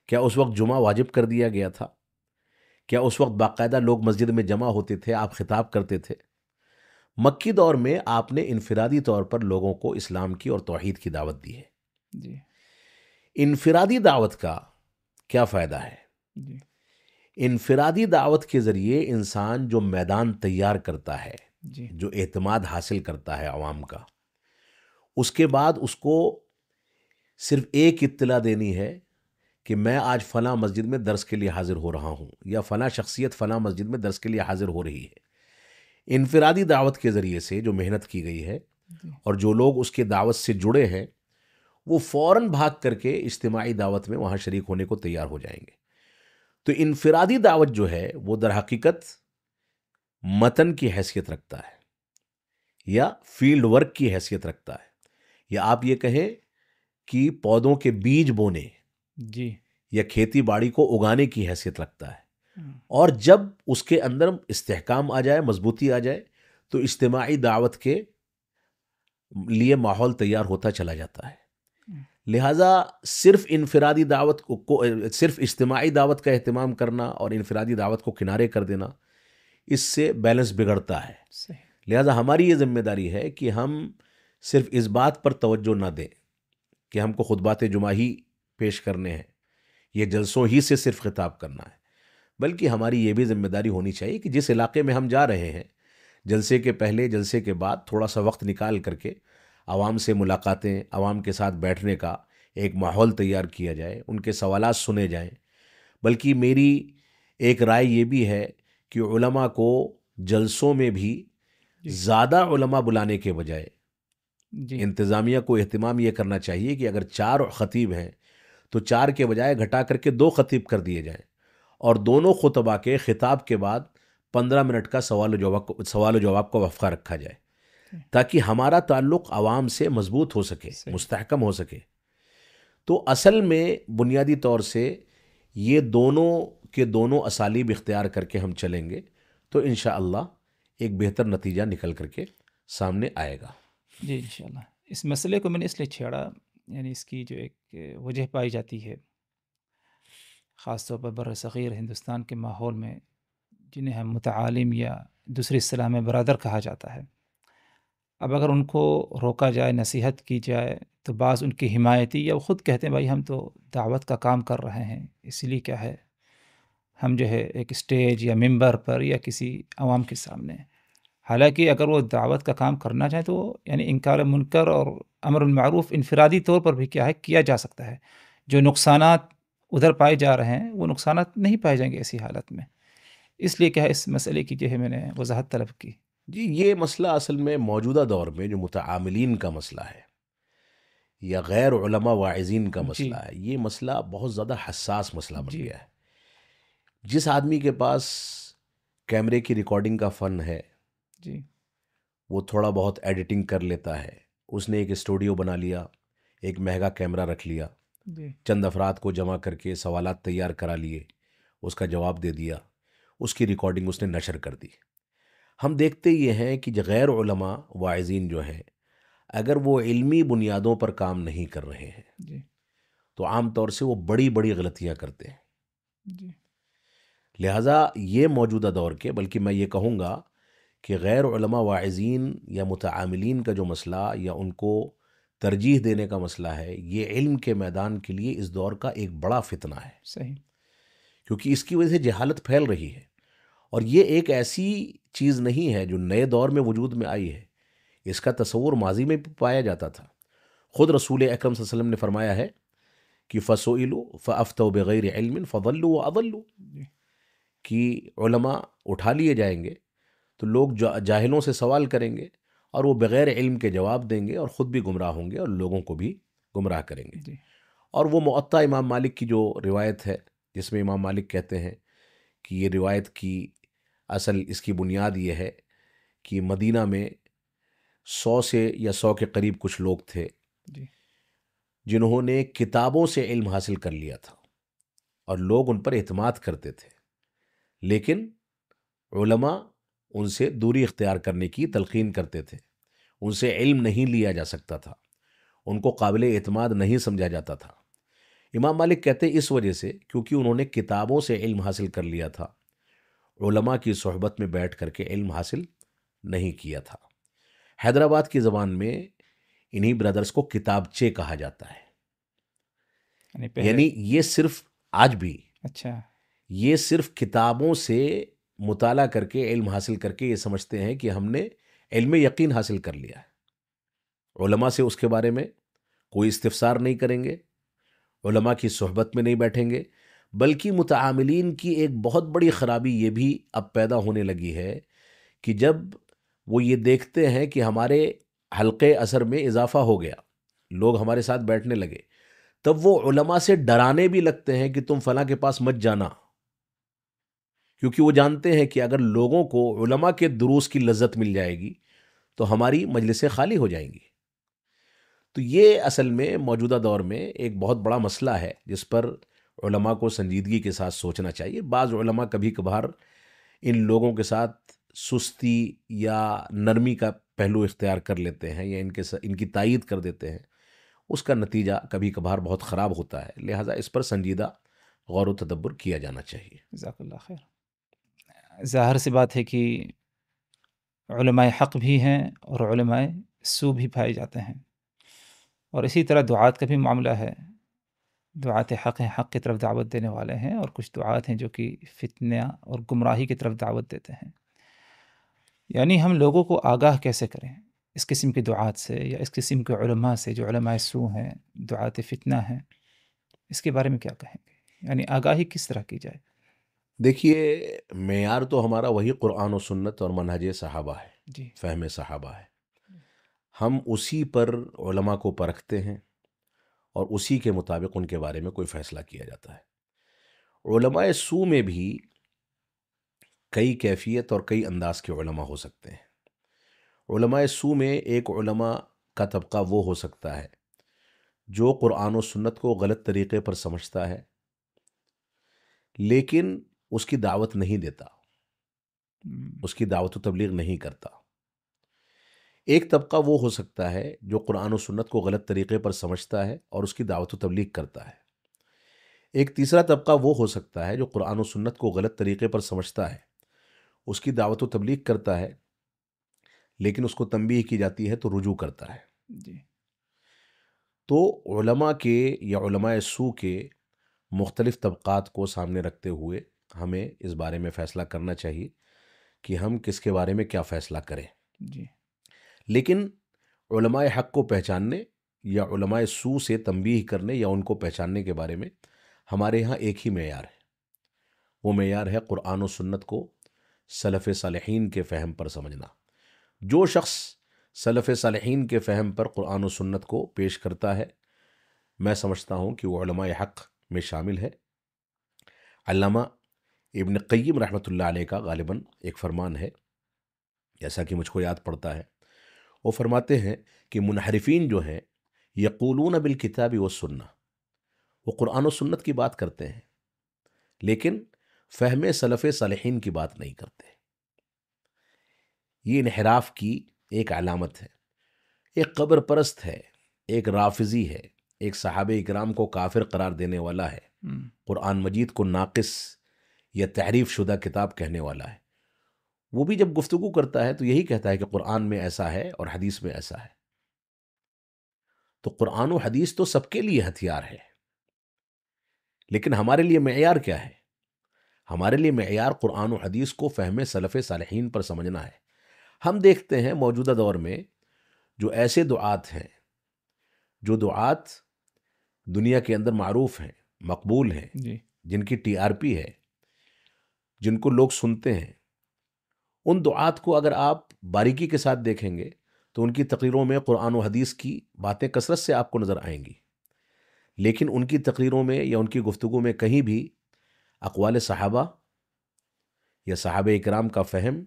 کیا اس وقت جمعہ واجب کر دیا گیا تھا؟ کیا اس وقت باقاعدہ لوگ مسجد میں جمع ہوتے تھے، آپ خطاب کرتے تھے؟ مکی دور میں آپ نے انفرادی طور پر لوگوں کو اسلام کی اور توحید کی دعوت دی ہے. جی، انفرادی دعوت کا کیا فائدہ ہے؟ جی، انفرادی دعوت کے ذریعے انسان جو میدان تیار کرتا ہے، جی، جو اعتماد حاصل کرتا ہے عوام کا، اس کے بعد اس کو صرف ایک اطلاع دینی ہے کہ میں آج فلاں مسجد میں درس کے لیے حاضر ہو رہا ہوں، یا فلاں شخصیت فلاں مسجد میں درس کے لیے حاضر ہو رہی ہے۔ انفرادی دعوت کے ذریعے سے جو محنت کی گئی ہے اور جو لوگ اس کے دعوت سے جڑے ہیں وہ فوراً بھاگ کر کے اجتماعی دعوت میں وہاں شریک ہونے کو تیار ہو جائیں گے۔ تو انفرادی دعوت جو ہے وہ در حقیقت متن کی حیثیت رکھتا ہے یا فیلڈ ورک کی حیثیت رکھتا ہے، یا آپ یہ کہیں کہ پودوں کے بیج بونے جی یا کھیتی باڑی کو اگانے کی حیثیت رکھتا ہے۔ اور جب اس کے اندر استحکام آ جائے، مضبوطی آ جائے، تو اجتماعی دعوت کے لیے ماحول تیار ہوتا چلا جاتا ہے۔ لہٰذا صرف انفرادی دعوت کو صرف اجتماعی دعوت کا اہتمام کرنا اور انفرادی دعوت کو کنارے کر دینا، اس سے بیلنس بگڑتا ہے۔ صحیح۔ لہٰذا ہماری یہ ذمہ داری ہے کہ ہم صرف اس بات پر توجہ نہ دیں کہ ہم کو خطبات جمعہ ہی پیش کرنے ہیں، یہ جلسوں ہی سے صرف خطاب کرنا ہے، بلکہ ہماری یہ بھی ذمہ داری ہونی چاہیے کہ جس علاقے میں ہم جا رہے ہیں، جلسے کے پہلے جلسے کے بعد تھوڑا سا وقت نکال کر کے عوام سے ملاقاتیں، عوام کے ساتھ بیٹھنے کا ایک ماحول تیار کیا جائے، ان کے سوالات سنے جائیں۔ بلکہ میری ایک رائے یہ بھی ہے کہ علماء کو جلسوں میں بھی زیادہ علماء بلانے کے بجائے جی انتظامیہ کو اہتمام یہ کرنا چاہیے کہ اگر 4 خطیب ہیں تو 4 کے بجائے گھٹا کر کے 2 خطیب کر دیے جائیں، اور دونوں خطبہ کے خطاب کے بعد 15 منٹ کا سوال و جواب کا وقفہ رکھا جائے، تاکہ ہمارا تعلق عوام سے مضبوط ہو سکے، مستحکم ہو سکے۔ تو اصل میں بنیادی طور سے یہ دونوں کے دونوں اسالیب اختیار کر کے ہم چلیں گے تو انشاءاللہ ایک بہتر نتیجہ نکل کر کے سامنے آئے گا۔ جی انشاءاللہ۔ اس مسئلے کو میں نے اس لیے چھیڑا، یعنی اس کی جو ایک وجہ پائی جاتی ہے خاص طور پر بر صغیر ہندوستان کے ماحول میں، جنہیں ہم متعالم یا دوسری اصطلاح میں برادر کہا جاتا ہے، اب اگر ان کو روکا جائے، نصیحت کی جائے، تو بعض ان کی حمایتی یا وہ خود کہتے ہیں بھائی ہم تو دعوت کا کام کر رہے ہیں، اس لیے کیا ہے ہم جو ہے ایک اسٹیج یا ممبر پر یا کسی عوام کے سامنے، حالانکہ اگر وہ دعوت کا کام کرنا چاہیں تو یعنی انکار منکر اور امر المعروف انفرادی طور پر بھی کیا ہے کیا جا سکتا ہے۔ جو نقصانات ادھر پائے جا رہے ہیں وہ نقصانات نہیں پائے جائیں گے ایسی حالت میں، اس لیے کیا ہے اس مسئلے کی جو ہے میں نے وضاحت طلب کی۔ جی، یہ مسئلہ اصل میں موجودہ دور میں جو متعاملین کا مسئلہ ہے یا غیر علماء واعظین کا مسئلہ ہے، یہ مسئلہ بہت زیادہ حساس مسئلہ بن گیا ہے۔ جس آدمی کے پاس کیمرے کی ریکارڈنگ کا فن ہے، جی وہ تھوڑا بہت ایڈیٹنگ کر لیتا ہے، اس نے ایک اسٹوڈیو بنا لیا، ایک مہنگا کیمرہ رکھ لیا، جی چند افراد کو جمع کر کے سوالات تیار کرا لیے، اس کا جواب دے دیا، اس کی ریکارڈنگ اس نے نشر کر دی۔ ہم دیکھتے یہ ہیں کہ جو غیر علماء واعظین جو ہیں، اگر وہ علمی بنیادوں پر کام نہیں کر رہے ہیں جی تو عام طور سے وہ بڑی بڑی غلطیاں کرتے ہیں۔ جی لہٰذا یہ موجودہ دور کے، بلکہ میں یہ کہوں گا کہ غیر علماء واعظین یا متعاملین کا جو مسئلہ یا ان کو ترجیح دینے کا مسئلہ ہے، یہ علم کے میدان کے لیے اس دور کا ایک بڑا فتنہ ہے، صحیح۔ کیونکہ اس کی وجہ سے جہالت پھیل رہی ہے، اور یہ ایک ایسی چیز نہیں ہے جو نئے دور میں وجود میں آئی ہے، اس کا تصور ماضی میں بھی پایا جاتا تھا۔ خود رسول اکرم صلی اللہ علیہ وسلم نے فرمایا ہے کہ فَسُئِلُوا فَأَفْتَوْا بِغَيْرِ عِلْمٍ فَضَلُّوا وَأَضَلُّوا، کہ علماء اٹھا لیے جائیں گے تو لوگ جاہلوں سے سوال کریں گے اور وہ بغیر علم کے جواب دیں گے اور خود بھی گمراہ ہوں گے اور لوگوں کو بھی گمراہ کریں گے۔ جی اور وہ معطا امام مالک کی جو روایت ہے، جس میں امام مالک کہتے ہیں کہ یہ روایت کی اصل اس کی بنیاد یہ ہے کہ مدینہ میں 100 سے یا 100 کے قریب کچھ لوگ تھے جی جنہوں نے کتابوں سے علم حاصل کر لیا تھا اور لوگ ان پر اعتماد کرتے تھے، لیکن علماء ان سے دوری اختیار کرنے کی تلقین کرتے تھے، ان سے علم نہیں لیا جا سکتا تھا، ان کو قابل اعتماد نہیں سمجھا جاتا تھا۔ امام مالک کہتے ہیں اس وجہ سے کیونکہ انہوں نے کتابوں سے علم حاصل کر لیا تھا، علماء کی صحبت میں بیٹھ کر کے علم حاصل نہیں کیا تھا۔ حیدرآباد کی زبان میں انہی برادرز کو کتابچے کہا جاتا ہے، یعنی یہ صرف آج بھی اچھا یہ صرف کتابوں سے مطالعہ کر کے علم حاصل کر کے یہ سمجھتے ہیں کہ ہم نے علم یقین حاصل کر لیا ہے، علماء سے اس کے بارے میں کوئی استفسار نہیں کریں گے، علماء کی صحبت میں نہیں بیٹھیں گے، بلکہ متعاملین کی ایک بہت بڑی خرابی یہ بھی اب پیدا ہونے لگی ہے کہ جب وہ یہ دیکھتے ہیں کہ ہمارے حلقے اثر میں اضافہ ہو گیا، لوگ ہمارے ساتھ بیٹھنے لگے، تب وہ علماء سے ڈرانے بھی لگتے ہیں کہ تم فلاں کے پاس مت جانا، کیونکہ وہ جانتے ہیں کہ اگر لوگوں کو علماء کے دروس کی لذت مل جائے گی تو ہماری مجلسیں خالی ہو جائیں گی۔ تو یہ اصل میں موجودہ دور میں ایک بہت بڑا مسئلہ ہے جس پر علماء کو سنجیدگی کے ساتھ سوچنا چاہیے۔ بعض علماء کبھی کبھار ان لوگوں کے ساتھ سستی یا نرمی کا پہلو اختیار کر لیتے ہیں یا ان کی تائید کر دیتے ہیں، اس کا نتیجہ کبھی کبھار بہت خراب ہوتا ہے، لہٰذا اس پر سنجیدہ غور و تدبر کیا جانا چاہیے۔ جزاک اللہ خیر۔ ظاہر سی بات ہے کہ علماء حق بھی ہیں اور علماء سو بھی پائے جاتے ہیں، اور اسی طرح دعات کا بھی معاملہ ہے۔ دعات حق ہیں، حق کی طرف دعوت دینے والے ہیں، اور کچھ دعات ہیں جو کہ فتنہ اور گمراہی کی طرف دعوت دیتے ہیں۔ یعنی ہم لوگوں کو آگاہ کیسے کریں اس قسم کی دعات سے یا اس قسم کے علماء سے جو علماء سو ہیں، دعات فتنہ ہیں، اس کے بارے میں کیا کہیں گے؟ یعنی آگاہی کس طرح کی جائے؟ دیکھیے، معیار تو ہمارا وہی قرآن و سنت اور منہج صحابہ ہے، جی، فہم صحابہ ہے۔ ہم اسی پر علماء کو پرکھتے ہیں اور اسی کے مطابق ان کے بارے میں کوئی فیصلہ کیا جاتا ہے۔ علماء سو میں بھی کئی کیفیت اور کئی انداز کے علماء ہو سکتے ہیں۔ علماء سو میں ایک علماء کا طبقہ وہ ہو سکتا ہے جو قرآن و سنت کو غلط طریقے پر سمجھتا ہے لیکن اس کی دعوت نہیں دیتا، اس کی دعوت و تبلیغ نہیں کرتا۔ ایک طبقہ وہ ہو سکتا ہے جو قرآن و سنت کو غلط طریقے پر سمجھتا ہے اور اس کی دعوت و تبلیغ کرتا ہے۔ ایک تیسرا طبقہ وہ ہو سکتا ہے جو قرآن و سنت کو غلط طریقے پر سمجھتا ہے، اس کی دعوت و تبلیغ کرتا ہے، لیکن اس کو تنبیہ کی جاتی ہے تو رجوع کرتا ہے۔ جی، تو علماء کے یا علماء سو کے مختلف طبقات کو سامنے رکھتے ہوئے ہمیں اس بارے میں فیصلہ کرنا چاہیے کہ ہم کس کے بارے میں کیا فیصلہ کریں۔ جی، لیکن علماء حق کو پہچاننے یا علماء سو سے تنبیہ کرنے یا ان کو پہچاننے کے بارے میں ہمارے ہاں ایک ہی معیار ہے، وہ معیار ہے قرآن و سنت کو سلف صالحین کے فہم پر سمجھنا۔ جو شخص سلف صالحین کے فہم پر قرآن و سنت کو پیش کرتا ہے، میں سمجھتا ہوں کہ وہ علماء حق میں شامل ہے۔ علامہ ابن قیم رحمۃ اللہ علیہ کا غالباً ایک فرمان ہے، جیسا کہ مجھ کو یاد پڑتا ہے، وہ فرماتے ہیں کہ منحرفین جو ہیں یقولون بالکتاب والسنہ، وہ قرآن و سنت کی بات کرتے ہیں لیکن فہم سلف صالحین کی بات نہیں کرتے۔ یہ انحراف کی ایک علامت ہے، ایک قبر پرست ہے، ایک رافضی ہے، ایک صحابہ اکرام کو کافر قرار دینے والا ہے، قرآن مجید کو ناقص یا تحریف شدہ کتاب کہنے والا ہے۔ وہ بھی جب گفتگو کرتا ہے تو یہی کہتا ہے کہ قرآن میں ایسا ہے اور حدیث میں ایسا ہے۔ تو قرآن و حدیث تو سب کے لیے ہتھیار ہے، لیکن ہمارے لیے معیار کیا ہے؟ ہمارے لیے معیار قرآن و حدیث کو فہم سلف صالحین پر سمجھنا ہے۔ ہم دیکھتے ہیں موجودہ دور میں جو ایسے دعات ہیں، جو دعات دنیا کے اندر معروف ہیں، مقبول ہیں، جی، جن کی TRP ہے، جن کو لوگ سنتے ہیں، ان دعات کو اگر آپ باریکی کے ساتھ دیکھیں گے تو ان کی تقریروں میں قرآن و حدیث کی باتیں کثرت سے آپ کو نظر آئیں گی، لیکن ان کی تقریروں میں یا ان کی گفتگو میں کہیں بھی اقوال صحابہ یا صحابہ اکرام کا فہم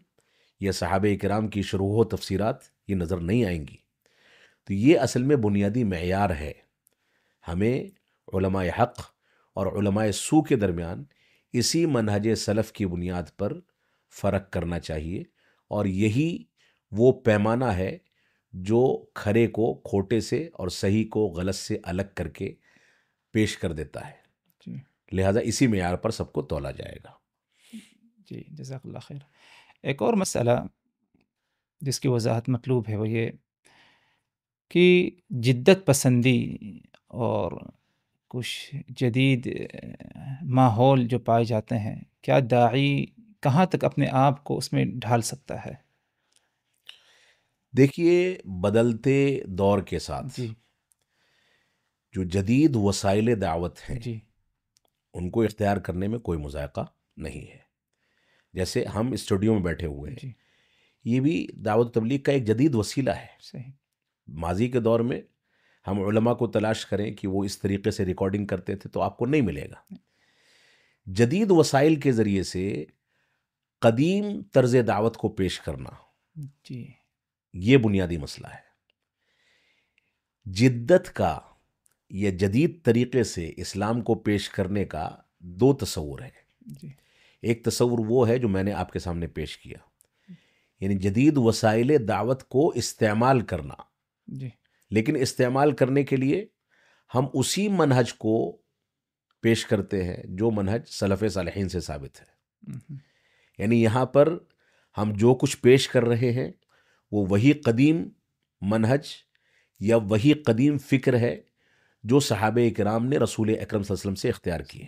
یا صحابہ اکرام کی شروح و تفسیرات یہ نظر نہیں آئیں گی۔ تو یہ اصل میں بنیادی معیار ہے۔ ہمیں علماء حق اور علماء سو کے درمیان اسی منہج سلف کی بنیاد پر فرق کرنا چاہیے، اور یہی وہ پیمانہ ہے جو کھرے کو کھوٹے سے اور صحیح کو غلط سے الگ کر کے پیش کر دیتا ہے۔ جی، لہٰذا اسی معیار پر سب کو تولا جائے گا۔ جی، جزاک اللہ خیر۔ ایک اور مسئلہ جس کی وضاحت مطلوب ہے وہ یہ کہ جدت پسندی اور کچھ جدید ماحول جو پائے جاتے ہیں، کیا داعی کہاں تک اپنے آپ کو اس میں ڈھال سکتا ہے؟ دیکھیے، بدلتے دور کے ساتھ جی، جو جدید وسائل دعوت ہیں جی ان کو اختیار کرنے میں کوئی مذائقہ نہیں ہے. جیسے ہم اسٹوڈیو میں بیٹھے ہوئے ہیں، جی یہ بھی دعوت و تبلیغ کا ایک جدید وسیلہ ہے. صحیح. ماضی کے دور میں ہم علماء کو تلاش کریں کہ وہ اس طریقے سے ریکارڈنگ کرتے تھے تو آپ کو نہیں ملے گا. جدید وسائل کے ذریعے سے قدیم طرز دعوت کو پیش کرنا، جی یہ بنیادی مسئلہ ہے. جدت کا یا جدید طریقے سے اسلام کو پیش کرنے کا دو تصور ہے. جی ایک تصور وہ ہے جو میں نے آپ کے سامنے پیش کیا، یعنی جدید وسائل دعوت کو استعمال کرنا، جی لیکن استعمال کرنے کے لیے ہم اسی منہج کو پیش کرتے ہیں جو منہج سلف صالحین سے ثابت ہے. ہم، یعنی یہاں پر ہم جو کچھ پیش کر رہے ہیں وہ وہی قدیم منہج یا وہی قدیم فکر ہے جو صحابہ کرام نے رسول اکرم صلی اللہ علیہ وسلم سے اختیار کیے،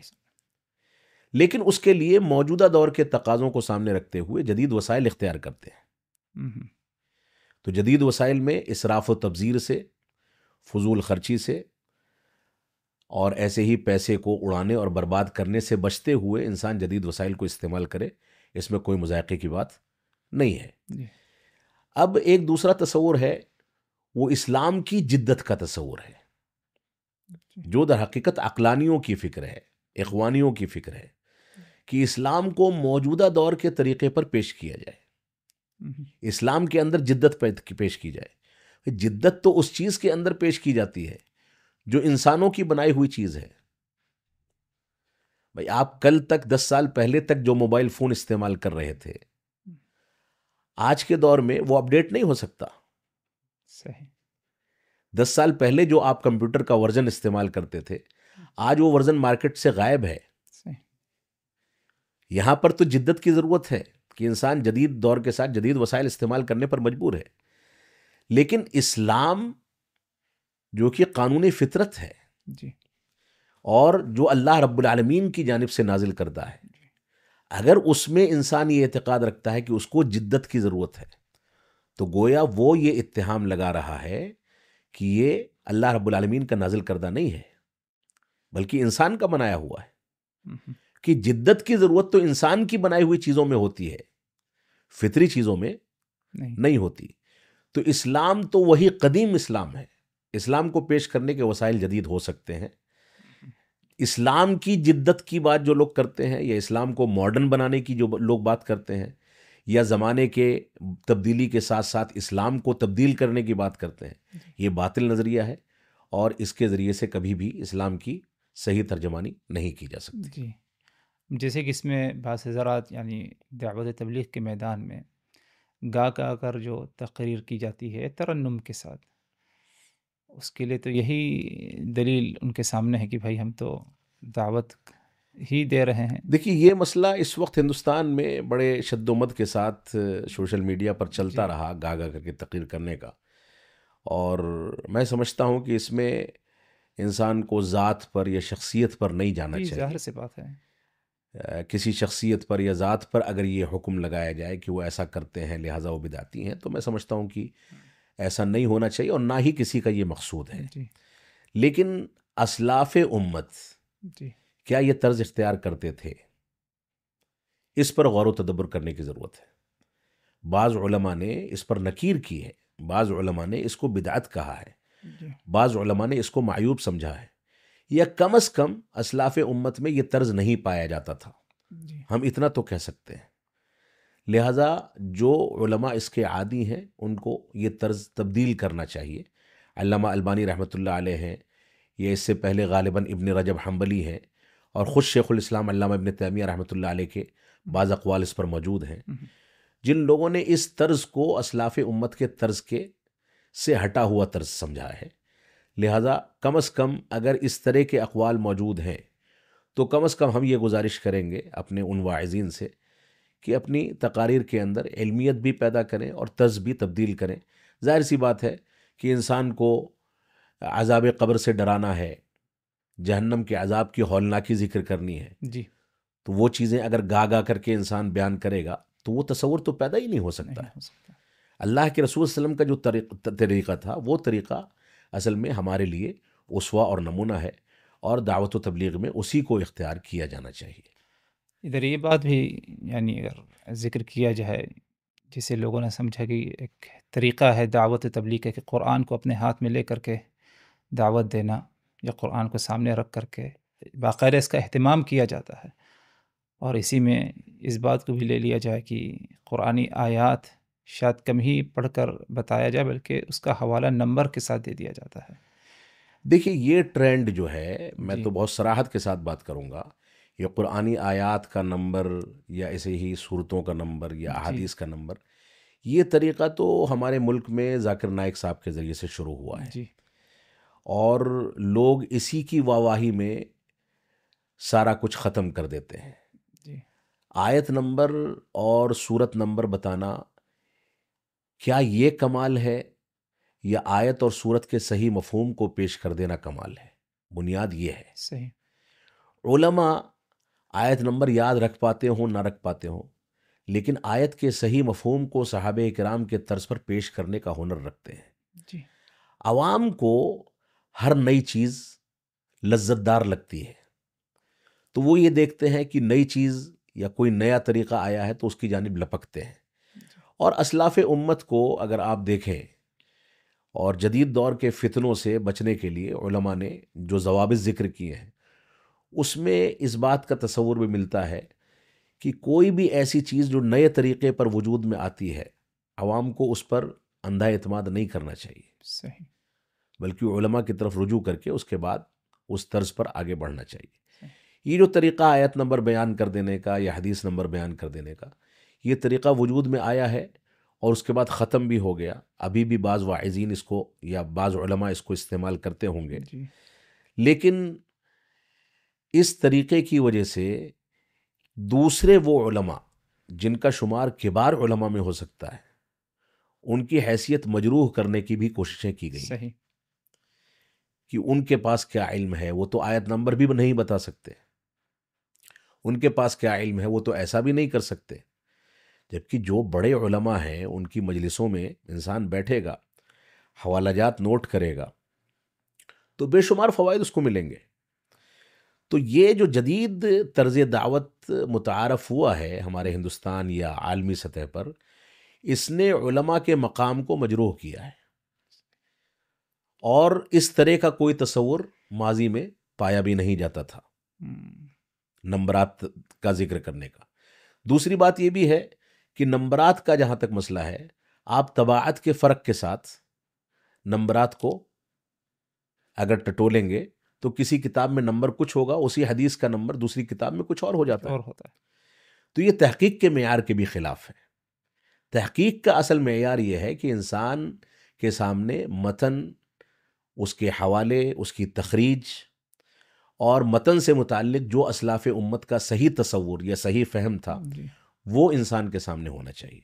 لیکن اس کے لیے موجودہ دور کے تقاضوں کو سامنے رکھتے ہوئے جدید وسائل اختیار کرتے ہیں. ہم، تو جدید وسائل میں اسراف و تبذیر سے، فضول خرچی سے اور ایسے ہی پیسے کو اڑانے اور برباد کرنے سے بچتے ہوئے انسان جدید وسائل کو استعمال کرے، اس میں کوئی مذائقے کی بات نہیں ہے. جی اب ایک دوسرا تصور ہے، وہ اسلام کی جدت کا تصور ہے، جو در حقیقت عقلانیوں کی فکر ہے، اخوانیوں کی فکر ہے کہ اسلام کو موجودہ دور کے طریقے پر پیش کیا جائے، ہم، اسلام کے اندر جدت پیش کی جائے. جدت تو اس چیز کے اندر پیش کی جاتی ہے جو انسانوں کی بنائی ہوئی چیز ہے. بھائی آپ کل تک 10 سال پہلے تک جو موبائل فون استعمال کر رہے تھے، آج کے دور میں وہ اپڈیٹ نہیں ہو سکتا. صحیح. 10 سال پہلے جو آپ کمپیوٹر کا ورژن استعمال کرتے تھے، آج وہ ورژن مارکیٹ سے غائب ہے. صحیح. یہاں پر تو جدت کی ضرورت ہے کہ انسان جدید دور کے ساتھ جدید وسائل استعمال کرنے پر مجبور ہے. لیکن اسلام جو کہ قانون فطرت ہے جی اور جو اللہ رب العالمین کی جانب سے نازل کردہ ہے، اگر اس میں انسان یہ اعتقاد رکھتا ہے کہ اس کو جدت کی ضرورت ہے، تو گویا وہ یہ اتہام لگا رہا ہے کہ یہ اللہ رب العالمین کا نازل کردہ نہیں ہے بلکہ انسان کا بنایا ہوا ہے. ہم، کہ جدت کی ضرورت تو انسان کی بنائی ہوئی چیزوں میں ہوتی ہے، فطری چیزوں میں نہیں ہوتی. تو اسلام تو وہی قدیم اسلام ہے. اسلام کو پیش کرنے کے وسائل جدید ہو سکتے ہیں. اسلام کی جدت کی بات جو لوگ کرتے ہیں، یا اسلام کو ماڈرن بنانے کی جو لوگ بات کرتے ہیں، یا زمانے کے تبدیلی کے ساتھ ساتھ اسلام کو تبدیل کرنے کی بات کرتے ہیں، یہ باطل نظریہ ہے اور اس کے ذریعے سے کبھی بھی اسلام کی صحیح ترجمانی نہیں کی جا سکتی. جی جیسے کہ اس میں بعض حضرات یعنی دعوت تبلیغ کے میدان میں گا گا کر جو تقریر کی جاتی ہے ترنم کے ساتھ، اس کے لیے تو یہی دلیل ان کے سامنے ہے کہ بھائی ہم تو دعوت ہی دے رہے ہیں. دیکھیے یہ مسئلہ اس وقت ہندوستان میں بڑے شد و مد کے ساتھ سوشل میڈیا پر چلتا رہا، گا گا کر کے تقریر کرنے کا. اور میں سمجھتا ہوں کہ اس میں انسان کو ذات پر یا شخصیت پر نہیں جانا جی چاہیے. ظاہر سی بات ہے. کسی شخصیت پر یا ذات پر اگر یہ حکم لگایا جائے کہ وہ ایسا کرتے ہیں لہٰذا وہ بدعتی ہیں، تو میں سمجھتا ہوں کہ ایسا نہیں ہونا چاہیے اور نہ ہی کسی کا یہ مقصود ہے. جی لیکن اسلاف امت جی کیا یہ طرز اختیار کرتے تھے؟ اس پر غور و تدبر کرنے کی ضرورت ہے. بعض علماء نے اس پر نکیر کی ہے، بعض علماء نے اس کو بدعت کہا ہے، جی بعض علماء نے اس کو معیوب سمجھا ہے، یا کم از کم اسلاف امت میں یہ طرز نہیں پایا جاتا تھا، جی ہم اتنا تو کہہ سکتے ہیں. لہٰذا جو علماء اس کے عادی ہیں ان کو یہ طرز تبدیل کرنا چاہیے. علامہ البانی رحمۃ اللہ علیہ ہیں، یہ اس سے پہلے غالباً ابن رجب حنبلی ہیں، اور خود شیخ الاسلام علامہ ابن تیمیہ رحمۃ اللہ علیہ کے بعض اقوال اس پر موجود ہیں، جن لوگوں نے اس طرز کو اسلاف امت کے طرز کے سے ہٹا ہوا طرز سمجھا ہے. لہٰذا کم از کم اگر اس طرح کے اقوال موجود ہیں تو کم از کم ہم یہ گزارش کریں گے اپنے ان واعظین سے کہ اپنی تقاریر کے اندر علمیت بھی پیدا کریں اور طرز بھی تبدیل کریں. ظاہر سی بات ہے کہ انسان کو عذاب قبر سے ڈرانا ہے، جہنم کے عذاب کی ہولناکی ذکر کرنی ہے، جی تو وہ چیزیں اگر گا گا کر کے انسان بیان کرے گا تو وہ تصور تو پیدا ہی نہیں ہو سکتا. نہیں ہو سکتا. اللہ کے رسول صلی اللہ علیہ وسلم کا جو طریقہ تھا وہ طریقہ اصل میں ہمارے لیے اسوہ اور نمونہ ہے، اور دعوت و تبلیغ میں اسی کو اختیار کیا جانا چاہیے۔ ادھر یہ بات بھی یعنی اگر ذکر کیا جائے، جسے لوگوں نے سمجھا کہ ایک طریقہ ہے دعوت و تبلیغ کا کہ قرآن کو اپنے ہاتھ میں لے کر کے دعوت دینا، یا قرآن کو سامنے رکھ کر کے باقاعدہ اس کا اہتمام کیا جاتا ہے، اور اسی میں اس بات کو بھی لے لیا جائے کہ قرآنی آیات شاید کم ہی پڑھ کر بتایا جائے، بلکہ اس کا حوالہ نمبر کے ساتھ دے دیا جاتا ہے۔ دیکھیے یہ ٹرینڈ جو ہے، میں جی تو بہت صراحت کے ساتھ بات کروں گا، یہ قرآنی آیات کا نمبر یا ایسے ہی صورتوں کا نمبر یا جی احادیث کا نمبر، یہ طریقہ تو ہمارے ملک میں ذاکر نائک صاحب کے ذریعے سے شروع ہوا ہے، جی اور لوگ اسی کی واہواہی میں سارا کچھ ختم کر دیتے ہیں۔ جی آیت نمبر اور صورت نمبر بتانا، کیا یہ کمال ہے، یا آیت اور صورت کے صحیح مفہوم کو پیش کر دینا کمال ہے؟ بنیاد یہ ہے۔ صحیح۔ علماء آیت نمبر یاد رکھ پاتے ہوں نہ رکھ پاتے ہوں، لیکن آیت کے صحیح مفہوم کو صحابہ کرام کے طرز پر پیش کرنے کا ہنر رکھتے ہیں۔ جی عوام کو ہر نئی چیز لذت دار لگتی ہے، تو وہ یہ دیکھتے ہیں کہ نئی چیز یا کوئی نیا طریقہ آیا ہے تو اس کی جانب لپکتے ہیں۔ اور اسلاف امت کو اگر آپ دیکھیں، اور جدید دور کے فتنوں سے بچنے کے لیے علماء نے جو ضوابط ذکر کیے ہیں، اس میں اس بات کا تصور بھی ملتا ہے کہ کوئی بھی ایسی چیز جو نئے طریقے پر وجود میں آتی ہے، عوام کو اس پر اندھا اعتماد نہیں کرنا چاہیے، صحیح۔ بلکہ علماء کی طرف رجوع کر کے اس کے بعد اس طرز پر آگے بڑھنا چاہیے۔ یہ جو طریقہ آیت نمبر بیان کر دینے کا یا حدیث نمبر بیان کر دینے کا، یہ طریقہ وجود میں آیا ہے اور اس کے بعد ختم بھی ہو گیا۔ ابھی بھی بعض واعظین اس کو یا بعض علماء اس کو استعمال کرتے ہوں گے، جی لیکن اس طریقے کی وجہ سے دوسرے وہ علماء جن کا شمار کبار علماء میں ہو سکتا ہے، ان کی حیثیت مجروح کرنے کی بھی کوششیں کی گئی صحیح۔ کہ ان کے پاس کیا علم ہے، وہ تو آیت نمبر بھی نہیں بتا سکتے، ان کے پاس کیا علم ہے، وہ تو ایسا بھی نہیں کر سکتے۔ جبکہ جو بڑے علماء ہیں ان کی مجلسوں میں انسان بیٹھے گا، حوالہ جات نوٹ کرے گا، تو بے شمار فوائد اس کو ملیں گے۔ تو یہ جو جدید طرز دعوت متعارف ہوا ہے ہمارے ہندوستان یا عالمی سطح پر، اس نے علماء کے مقام کو مجروح کیا ہے، اور اس طرح کا کوئی تصور ماضی میں پایا بھی نہیں جاتا تھا نمبرات کا ذکر کرنے کا۔ دوسری بات یہ بھی ہے کہ نمبرات کا جہاں تک مسئلہ ہے، آپ طباعت کے فرق کے ساتھ نمبرات کو اگر ٹٹولیں گے تو کسی کتاب میں نمبر کچھ ہوگا، اسی حدیث کا نمبر دوسری کتاب میں کچھ اور ہو جاتا ہے۔ اور ہوتا ہے۔ تو یہ تحقیق کے معیار کے بھی خلاف ہے۔ تحقیق کا اصل معیار یہ ہے کہ انسان کے سامنے متن، اس کے حوالے، اس کی تخریج، اور متن سے متعلق جو اسلاف امت کا صحیح تصور یا صحیح فہم تھا، جی وہ انسان کے سامنے ہونا چاہیے،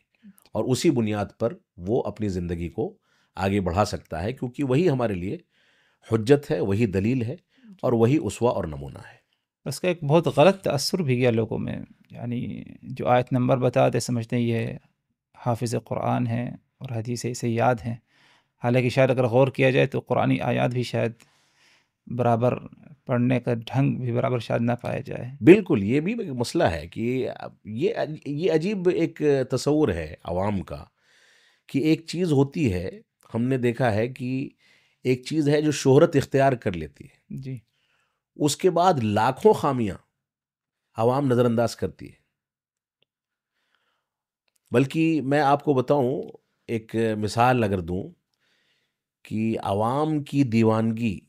اور اسی بنیاد پر وہ اپنی زندگی کو آگے بڑھا سکتا ہے، کیونکہ وہی ہمارے لیے حجت ہے، وہی دلیل ہے، اور وہی اسوہ اور نمونہ ہے۔ اس کا ایک بہت غلط تأثر بھی گیا لوگوں میں، یعنی جو آیت نمبر بتاتے سمجھتے ہیں یہ حافظ قرآن ہیں اور حدیث اسے یاد ہیں، حالانکہ شاید اگر غور کیا جائے تو قرآنی آیات بھی شاید برابر پڑھنے کا ڈھنگ بھی برابر شاید نہ پایا جائے۔ بالکل، یہ بھی ایک مسئلہ ہے کہ یہ عجیب ایک تصور ہے عوام کا کہ ایک چیز ہوتی ہے، ہم نے دیکھا ہے کہ ایک چیز ہے جو شہرت اختیار کر لیتی ہے، جی اس کے بعد لاکھوں خامیاں عوام نظر انداز کرتی ہے۔ بلکہ میں آپ کو بتاؤں، ایک مثال اگر دوں، کہ عوام کی دیوانگی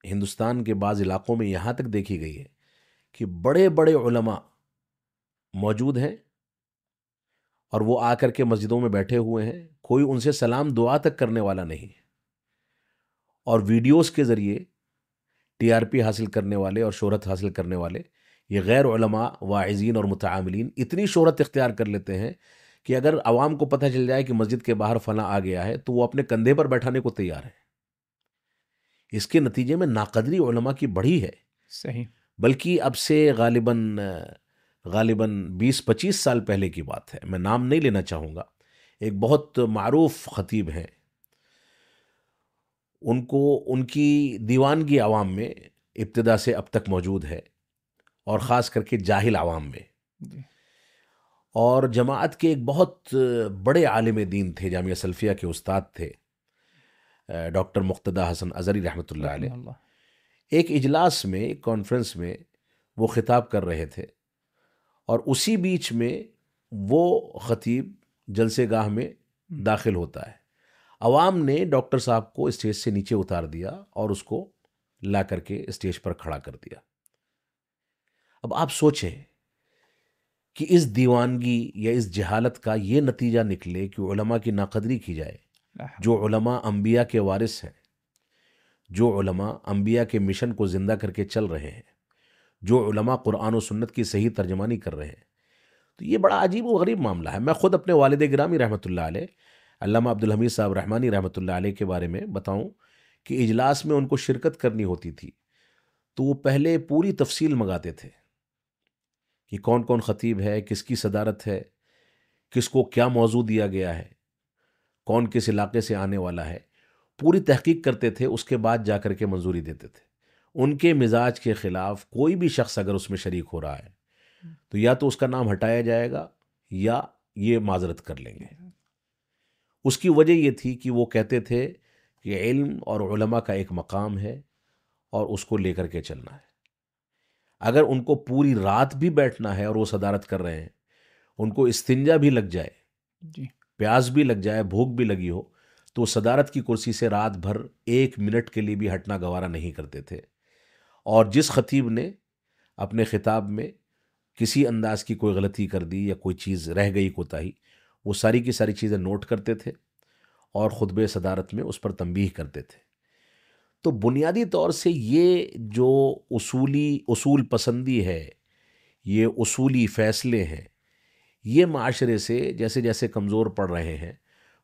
ہندوستان کے بعض علاقوں میں یہاں تک دیکھی گئی ہے کہ بڑے بڑے علماء موجود ہیں اور وہ آ کر کے مسجدوں میں بیٹھے ہوئے ہیں، کوئی ان سے سلام دعا تک کرنے والا نہیں، اور ویڈیوز کے ذریعے ٹی آر پی حاصل کرنے والے اور شہرت حاصل کرنے والے یہ غیر علماء، واعظین اور متعاملین اتنی شہرت اختیار کر لیتے ہیں کہ اگر عوام کو پتہ چل جائے کہ مسجد کے باہر فلاں آ گیا ہے تو وہ اپنے کندھے پر بیٹھانے کو تیار ہے۔ اس کے نتیجے میں ناقدری علماء کی بڑھی ہے، صحیح۔ بلکہ اب سے غالباً 20-25 سال پہلے کی بات ہے، میں نام نہیں لینا چاہوں گا، ایک بہت معروف خطیب ہیں، ان کو ان کی دیوانگی عوام میں ابتدا سے اب تک موجود ہے، اور خاص کر کے جاہل عوام میں. جی اور جماعت کے ایک بہت بڑے عالم دین تھے، جامعہ سلفیہ کے استاد تھے، ڈاکٹر مقتدی حسن ازہری رحمۃ اللہ علیہ. رحمہ اللہ. ایک اجلاس میں، ایک کانفرنس میں وہ خطاب کر رہے تھے، اور اسی بیچ میں وہ خطیب جلسے گاہ میں داخل ہوتا ہے. عوام نے ڈاکٹر صاحب کو اسٹیج سے نیچے اتار دیا اور اس کو لا کر کے اسٹیج پر کھڑا کر دیا. اب آپ سوچیں کہ اس دیوانگی یا اس جہالت کا یہ نتیجہ نکلے کہ علماء کی ناقدری کی جائے، جو علماء انبیاء کے وارث ہیں، جو علماء انبیاء کے مشن کو زندہ کر کے چل رہے ہیں، جو علماء قرآن و سنت کی صحیح ترجمانی کر رہے ہیں. تو یہ بڑا عجیب و غریب معاملہ ہے. میں خود اپنے والد گرامی رحمۃ اللہ علیہ علامہ عبدالحمید صاحب رحمانی رحمۃ اللہ علیہ کے بارے میں بتاؤں کہ اجلاس میں ان کو شرکت کرنی ہوتی تھی تو وہ پہلے پوری تفصیل منگاتے تھے کہ کون کون خطیب ہے، کس کی صدارت ہے، کس کو کیا موضوع دیا گیا ہے، کون کس علاقے سے آنے والا ہے. پوری تحقیق کرتے تھے، اس کے بعد جا کر کے منظوری دیتے تھے. ان کے مزاج کے خلاف کوئی بھی شخص اگر اس میں شریک ہو رہا ہے تو یا تو اس کا نام ہٹایا جائے گا یا یہ معذرت کر لیں گے. اس کی وجہ یہ تھی کہ وہ کہتے تھے کہ علم اور علماء کا ایک مقام ہے اور اس کو لے کر کے چلنا ہے. اگر ان کو پوری رات بھی بیٹھنا ہے اور وہ صدارت کر رہے ہیں، ان کو استنجا بھی لگ جائے، جی پیاس بھی لگ جائے، بھوک بھی لگی ہو، تو صدارت کی کرسی سے رات بھر 1 منٹ کے لیے بھی ہٹنا گوارا نہیں کرتے تھے. اور جس خطیب نے اپنے خطاب میں کسی انداز کی کوئی غلطی کر دی یا کوئی چیز رہ گئی کوتاہی، وہ ساری کی ساری چیزیں نوٹ کرتے تھے اور خطبہ صدارت میں اس پر تنبیہ کرتے تھے. تو بنیادی طور سے یہ جو اصول پسندی ہے، یہ اصولی فیصلے ہیں، یہ معاشرے سے جیسے جیسے کمزور پڑ رہے ہیں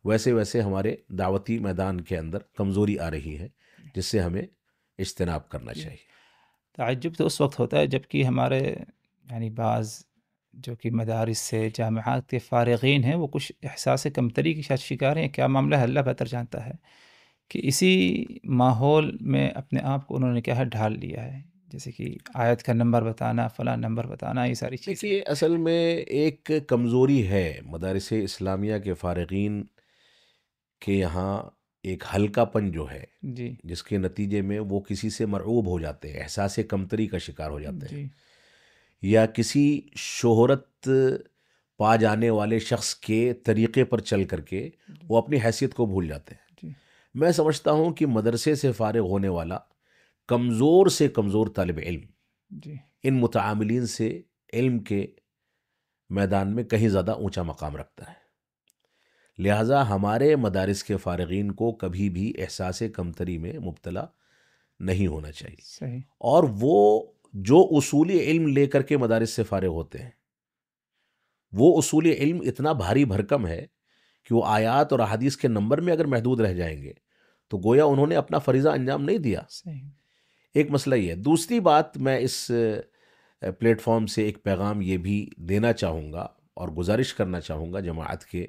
ویسے ویسے ہمارے دعوتی میدان کے اندر کمزوری آ رہی ہے، جس سے ہمیں اجتناب کرنا چاہیے. تعجب تو اس وقت ہوتا ہے جب کہ ہمارے یعنی بعض جو کہ مدارس سے جامعات کے فارغین ہیں وہ کچھ احساس کمتری کی شاید شکار ہیں. کیا معاملہ ہے اللہ بہتر جانتا ہے کہ اسی ماحول میں اپنے آپ کو انہوں نے کیا ہے ڈھال لیا ہے، جیسے کہ آیت کا نمبر بتانا، فلاں نمبر بتانا، یہ ساری چیزیں. دیکھیے، اصل میں ایک کمزوری ہے مدارس اسلامیہ کے فارغین کے یہاں، ایک ہلکا پن جو ہے، جی جس کے نتیجے میں وہ کسی سے مرعوب ہو جاتے ہیں، احساس کمتری کا شکار ہو جاتے ہیں، جی یا کسی شہرت پا جانے والے شخص کے طریقے پر چل کر کے وہ اپنی حیثیت کو بھول جاتے ہیں. جی میں سمجھتا ہوں کہ مدرسے سے فارغ ہونے والا کمزور سے کمزور طالب علم جی ان متعاملین سے علم کے میدان میں کہیں زیادہ اونچا مقام رکھتا ہے. لہٰذا ہمارے مدارس کے فارغین کو کبھی بھی احساس کمتری میں مبتلا نہیں ہونا چاہیے. صحیح. اور وہ جو اصولی علم لے کر کے مدارس سے فارغ ہوتے ہیں، وہ اصولی علم اتنا بھاری بھرکم ہے کہ وہ آیات اور احادیث کے نمبر میں اگر محدود رہ جائیں گے تو گویا انہوں نے اپنا فریضہ انجام نہیں دیا. صحیح. ایک مسئلہ یہ ہے. دوسری بات، میں اس پلیٹ فارم سے ایک پیغام یہ بھی دینا چاہوں گا اور گزارش کرنا چاہوں گا جماعت کے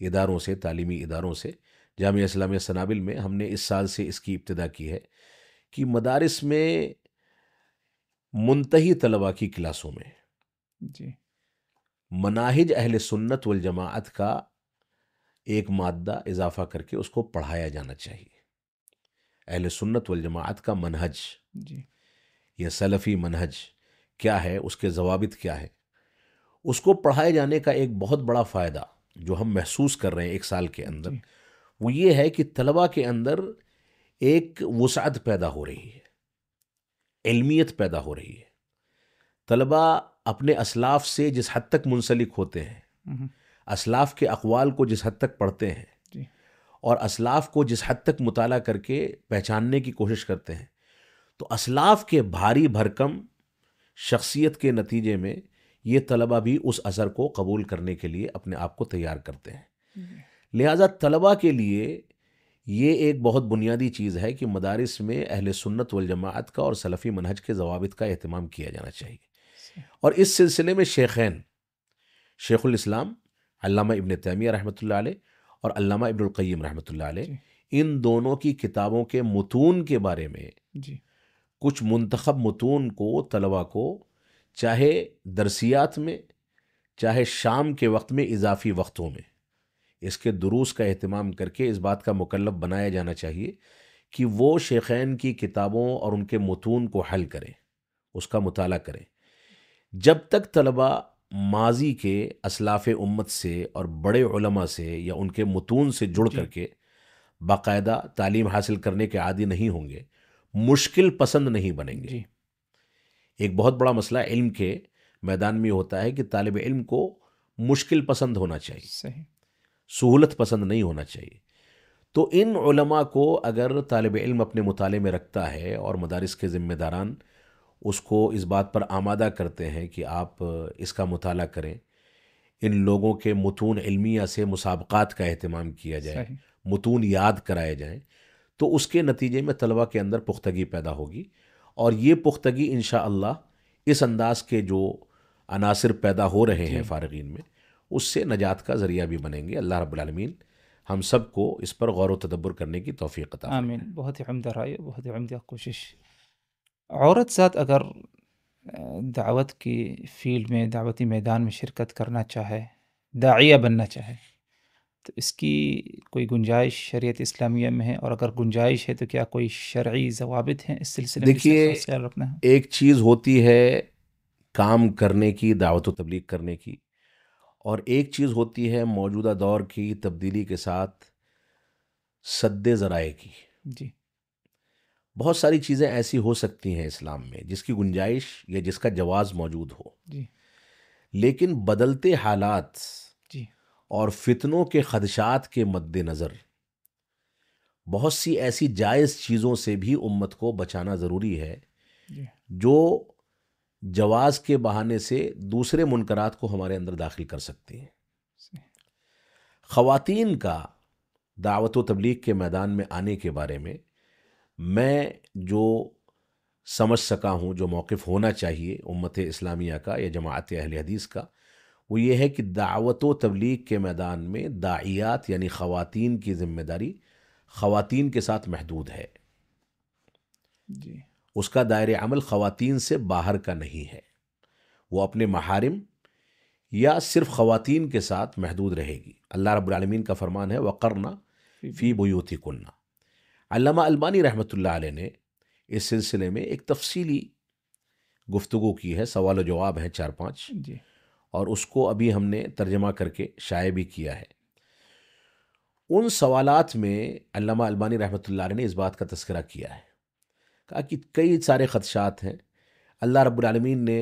اداروں سے، تعلیمی اداروں سے. جامعہ اسلامیہ سنابل میں ہم نے اس سال سے اس کی ابتدا کی ہے کہ مدارس میں منتہی طلباء کی کلاسوں میں جی مناہج اہل سنت والجماعت کا ایک مادہ اضافہ کر کے اس کو پڑھایا جانا چاہیے. اہل سنت والجماعت کا منہج، جی یہ سلفی منہج کیا ہے، اس کے ضوابط کیا ہے، اس کو پڑھائے جانے کا ایک بہت بڑا فائدہ جو ہم محسوس کر رہے ہیں ایک سال کے اندر، جی وہ یہ ہے کہ طلباء کے اندر ایک وسعت پیدا ہو رہی ہے، علمیت پیدا ہو رہی ہے. طلباء اپنے اسلاف سے جس حد تک منسلک ہوتے ہیں، ہم، اسلاف کے اقوال کو جس حد تک پڑھتے ہیں جی اور اسلاف کو جس حد تک مطالعہ کر کے پہچاننے کی کوشش کرتے ہیں، تو اسلاف کے بھاری بھرکم شخصیت کے نتیجے میں یہ طلباء بھی اس اثر کو قبول کرنے کے لیے اپنے آپ کو تیار کرتے ہیں. لہٰذا طلباء کے لیے یہ ایک بہت بنیادی چیز ہے کہ مدارس میں اہل سنت والجماعت کا اور سلفی منہج کے ضوابط کا اہتمام کیا جانا چاہیے. اور اس سلسلے میں شیخین، شیخ الاسلام علامہ ابن تیمیہ رحمۃ اللہ علیہ اور علامہ ابن القیم رحمۃ اللہ علیہ، ان دونوں کی کتابوں کے متون کے بارے میں جی کچھ منتخب متون کو طلباء کو چاہے درسیات میں چاہے شام کے وقت میں اضافی وقتوں میں اس کے دروس کا اہتمام کر کے اس بات کا مکلف بنایا جانا چاہیے کہ وہ شیخین کی کتابوں اور ان کے متون کو حل کریں، اس کا مطالعہ کریں۔ جب تک طلباء ماضی کے اسلاف امت سے اور بڑے علماء سے یا ان کے متون سے جڑ جی کر کے باقاعدہ تعلیم حاصل کرنے کے عادی نہیں ہوں گے، مشکل پسند نہیں بنیں گے۔ جی ایک بہت بڑا مسئلہ علم کے میدان میں ہوتا ہے کہ طالب علم کو مشکل پسند ہونا چاہیے، صحیح، سہولت پسند نہیں ہونا چاہیے۔ تو ان علماء کو اگر طالب علم اپنے مطالعے میں رکھتا ہے اور مدارس کے ذمہ داران اس کو اس بات پر آمادہ کرتے ہیں کہ آپ اس کا مطالعہ کریں، ان لوگوں کے متون علمیہ سے مسابقات کا اہتمام کیا جائے، صحیح، متون یاد کرائے جائیں، تو اس کے نتیجے میں طلباء کے اندر پختگی پیدا ہوگی، اور یہ پختگی انشاءاللہ اس انداز کے جو عناصر پیدا ہو رہے ہیں جی فارغین میں، اس سے نجات کا ذریعہ بھی بنیں گے۔ اللہ رب العالمین ہم سب کو اس پر غور و تدبر کرنے کی توفیق عطا فرمائے۔ آمین۔ بہت ہی عمدہ رائے، بہت ہی عمدہ کوشش۔ عورت ذات اگر دعوت کی فیلڈ میں، دعوتی میدان میں شرکت کرنا چاہے، داعیہ بننا چاہے، تو اس کی کوئی گنجائش شریعت اسلامیہ میں ہے؟ اور اگر گنجائش ہے تو کیا کوئی شرعی ضوابط ہیں اس سلسلے میں جس کا دیکھیے، خاص خیال رکھنا ہے؟ ایک چیز ہوتی ہے کام کرنے کی، دعوت و تبلیغ کرنے کی، اور ایک چیز ہوتی ہے موجودہ دور کی تبدیلی کے ساتھ سد ذرائع کی۔ جی بہت ساری چیزیں ایسی ہو سکتی ہیں اسلام میں جس کی گنجائش یا جس کا جواز موجود ہو، جی لیکن بدلتے حالات جی اور فتنوں کے خدشات کے مد نظر بہت سی ایسی جائز چیزوں سے بھی امت کو بچانا ضروری ہے جی جو جواز کے بہانے سے دوسرے منکرات کو ہمارے اندر داخل کر سکتی ہیں۔ صحیح۔ خواتین کا دعوت و تبلیغ کے میدان میں آنے کے بارے میں جو سمجھ سکا ہوں، جو موقف ہونا چاہیے امت اسلامیہ کا یا جماعت اہل حدیث کا، وہ یہ ہے کہ دعوت و تبلیغ کے میدان میں داعیات یعنی خواتین کی ذمہ داری خواتین کے ساتھ محدود ہے، جی اس کا دائرہ عمل خواتین سے باہر کا نہیں ہے، وہ اپنے محارم یا صرف خواتین کے ساتھ محدود رہے گی۔ اللہ رب العالمین کا فرمان ہے وَقَرْنَ فی بیوتکن۔ علامہ البانی رحمۃ اللہ علیہ نے اس سلسلے میں ایک تفصیلی گفتگو کی ہے، سوال و جواب ہیں 4-5، جی اور اس کو ابھی ہم نے ترجمہ کر کے شائع بھی کیا ہے۔ ان سوالات میں علامہ البانی رحمۃ اللہ علیہ نے اس بات کا تذکرہ کیا ہے، کہا کہ کئی سارے خدشات ہیں۔ اللہ رب العالمین نے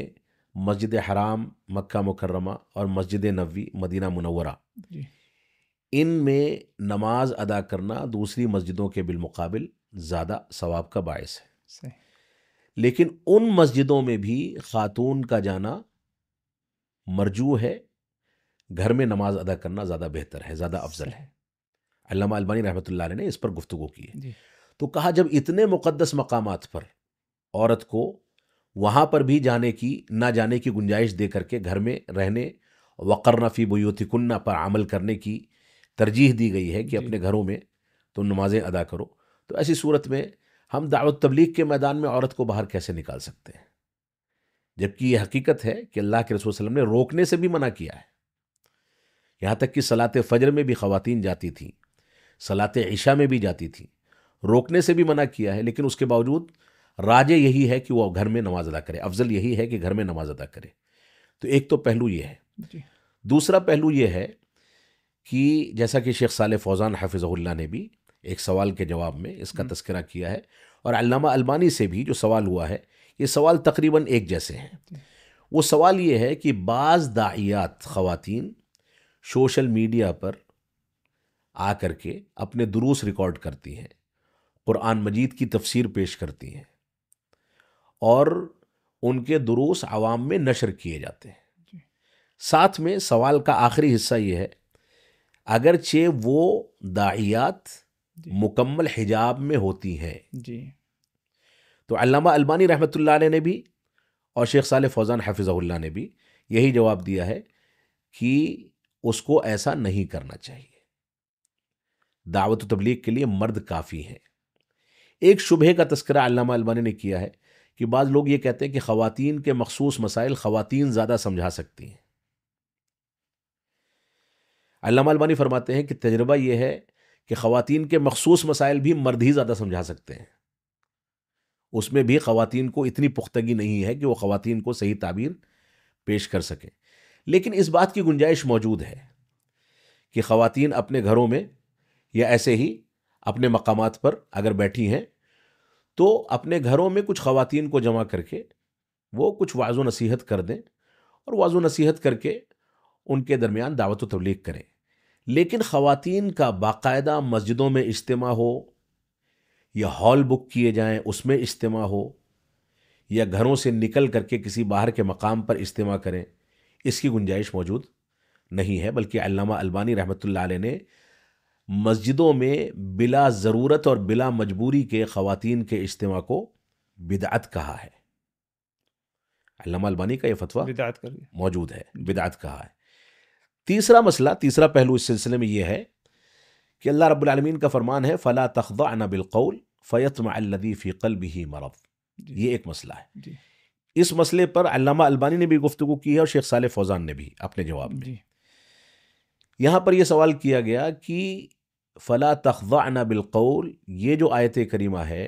مسجد حرام مکہ مکرمہ اور مسجد نبوی مدینہ منورہ، جی ان میں نماز ادا کرنا دوسری مسجدوں کے بالمقابل زیادہ ثواب کا باعث ہے، صحیح، لیکن ان مسجدوں میں بھی خاتون کا جانا مرجو ہے، گھر میں نماز ادا کرنا زیادہ بہتر ہے، زیادہ افضل ہے۔ علامہ البانی رحمۃ اللہ علیہ نے اس پر گفتگو کی ہے۔ جی تو کہا جب اتنے مقدس مقامات پر عورت کو وہاں پر بھی جانے کی نہ جانے کی گنجائش دے کر کے گھر میں رہنے، وقرن فی بیوتکن پر عمل کرنے کی ترجیح دی گئی ہے کہ جی اپنے گھروں میں تم نمازیں ادا کرو، تو ایسی صورت میں ہم دعوت تبلیغ کے میدان میں عورت کو باہر کیسے نکال سکتے ہیں؟ جبکہ یہ حقیقت ہے کہ اللہ کے رسول صلی اللہ علیہ وسلم نے روکنے سے بھی منع کیا ہے، یہاں تک کہ صلاۃ فجر میں بھی خواتین جاتی تھیں، صلاۃ عشاء میں بھی جاتی تھیں، روکنے سے بھی منع کیا ہے، لیکن اس کے باوجود راجع یہی ہے کہ وہ گھر میں نماز ادا کرے، افضل یہی ہے کہ گھر میں نماز ادا کرے۔ تو ایک تو پہلو یہ ہے۔ جی دوسرا پہلو یہ ہے کہ جیسا کہ شیخ صالح فوزان حفظہ اللہ نے بھی ایک سوال کے جواب میں اس کا تذکرہ کیا ہے، اور علامہ البانی سے بھی جو سوال ہوا ہے، یہ سوال تقریباً ایک جیسے ہیں۔ وہ سوال یہ ہے کہ بعض داعیات خواتین سوشل میڈیا پر آ کر کے اپنے دروس ریکارڈ کرتی ہیں، قرآن مجید کی تفسیر پیش کرتی ہیں، اور ان کے دروس عوام میں نشر کیے جاتے ہیں۔ ساتھ میں سوال کا آخری حصہ یہ ہے، اگرچہ وہ داعیات مکمل حجاب میں ہوتی ہیں، جی تو علامہ البانی رحمۃ اللہ علیہ نے بھی اور شیخ صالح فوزان حفظہ اللہ نے بھی یہی جواب دیا ہے کہ اس کو ایسا نہیں کرنا چاہیے۔ دعوت و تبلیغ کے لیے مرد کافی ہیں۔ ایک شبہے کا تذکرہ علامہ البانی نے کیا ہے کہ بعض لوگ یہ کہتے ہیں کہ خواتین کے مخصوص مسائل خواتین زیادہ سمجھا سکتی ہیں۔ علامہ البانی فرماتے ہیں کہ تجربہ یہ ہے کہ خواتین کے مخصوص مسائل بھی مرد ہی زیادہ سمجھا سکتے ہیں، اس میں بھی خواتین کو اتنی پختگی نہیں ہے کہ وہ خواتین کو صحیح تعبیر پیش کر سکیں۔ لیکن اس بات کی گنجائش موجود ہے کہ خواتین اپنے گھروں میں یا ایسے ہی اپنے مقامات پر اگر بیٹھی ہیں تو اپنے گھروں میں کچھ خواتین کو جمع کر کے وہ کچھ وعظ و نصیحت کر دیں، اور وعظ و نصیحت کر کے ان کے درمیان دعوت و تبلیغ کریں۔ لیکن خواتین کا باقاعدہ مسجدوں میں اجتماع ہو یا ہال بک کیے جائیں اس میں اجتماع ہو یا گھروں سے نکل کر کے کسی باہر کے مقام پر اجتماع کریں، اس کی گنجائش موجود نہیں ہے، بلکہ علامہ البانی رحمۃ اللہ علیہ نے مسجدوں میں بلا ضرورت اور بلا مجبوری کے خواتین کے اجتماع کو بدعت کہا ہے۔ علامہ البانی کا یہ فتویٰ بدعت کر دیا۔ موجود ہے، بدعت کہا ہے۔ تیسرا مسئلہ، تیسرا پہلو اس سلسلے میں یہ ہے کہ اللہ رب العالمین کا فرمان ہے فَلَا تَخْضَعْنَ بِالْقَوْلِ فَيَطْمَعَ الَّذِي فِي قَلْبِهِ مَرَضٌ۔ یہ ایک مسئلہ ہے۔ جی اس مسئلے پر علامہ البانی نے بھی گفتگو کی ہے اور شیخ صالح فوزان نے بھی اپنے جواب میں۔ جی یہاں پر یہ سوال کیا گیا کہ فَلَا تَخْضَعْنَ بِالْقَوْلِ، یہ جو آیت کریمہ ہے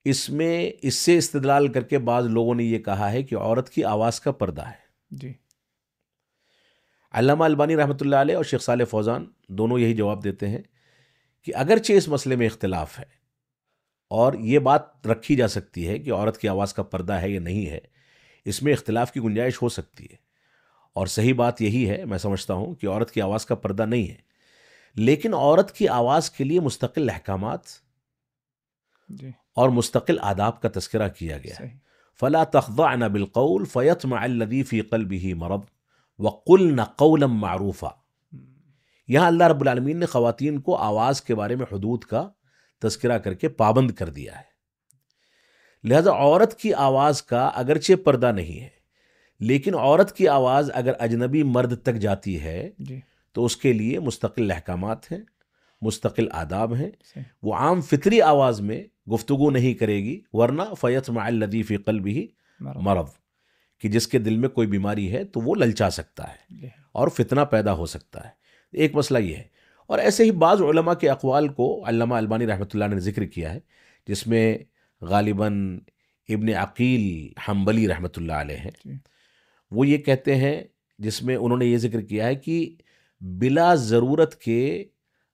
اس میں اس سے استدلال کر کے بعض لوگوں نے یہ کہا ہے کہ عورت کی آواز کا پردہ ہے۔ جی علامہ البانی رحمۃ اللہ علیہ اور شیخ صالح فوزان دونوں یہی جواب دیتے ہیں کہ اگرچہ اس مسئلے میں اختلاف ہے اور یہ بات رکھی جا سکتی ہے کہ عورت کی آواز کا پردہ ہے یا نہیں ہے، اس میں اختلاف کی گنجائش ہو سکتی ہے، اور صحیح بات یہی ہے، میں سمجھتا ہوں کہ عورت کی آواز کا پردہ نہیں ہے، لیکن عورت کی آواز کے لیے مستقل احکامات جی اور مستقل آداب کا تذکرہ کیا گیا ہے۔ صحیح۔ فَلَا تَخْضَعْنَ بِالْقَوْلِ فَيَطْمَعَ الَّذِي فِي قَلْبِهِ مَرَضٌ وَقُلْنَ قَوْلًا مَعْرُوفًا۔ یہاں اللہ رب العالمین نے خواتین کو آواز کے بارے میں حدود کا تذکرہ کر کے پابند کر دیا ہے، لہذا عورت کی آواز کا اگرچہ پردہ نہیں ہے، لیکن عورت کی آواز اگر اجنبی مرد تک جاتی ہے جی تو اس کے لیے مستقل احکامات ہیں، مستقل آداب ہیں۔ صحیح۔ وہ عام فطری آواز میں گفتگو نہیں کرے گی، ورنہ فَيَطْمَعَ الَّذِي فِي قَلْبِهِ مرض، کہ جس کے دل میں کوئی بیماری ہے تو وہ للچا سکتا ہے جی اور فتنہ پیدا ہو سکتا ہے۔ ایک مسئلہ یہ ہے، اور ایسے ہی بعض علماء کے اقوال کو علامہ البانی رحمۃ اللہ نے ذکر کیا ہے، جس میں غالباً ابن عقیل حنبلی رحمۃ اللہ علیہ ہیں۔ جی وہ یہ کہتے ہیں، جس میں انہوں نے یہ ذکر کیا ہے کہ بلا ضرورت کے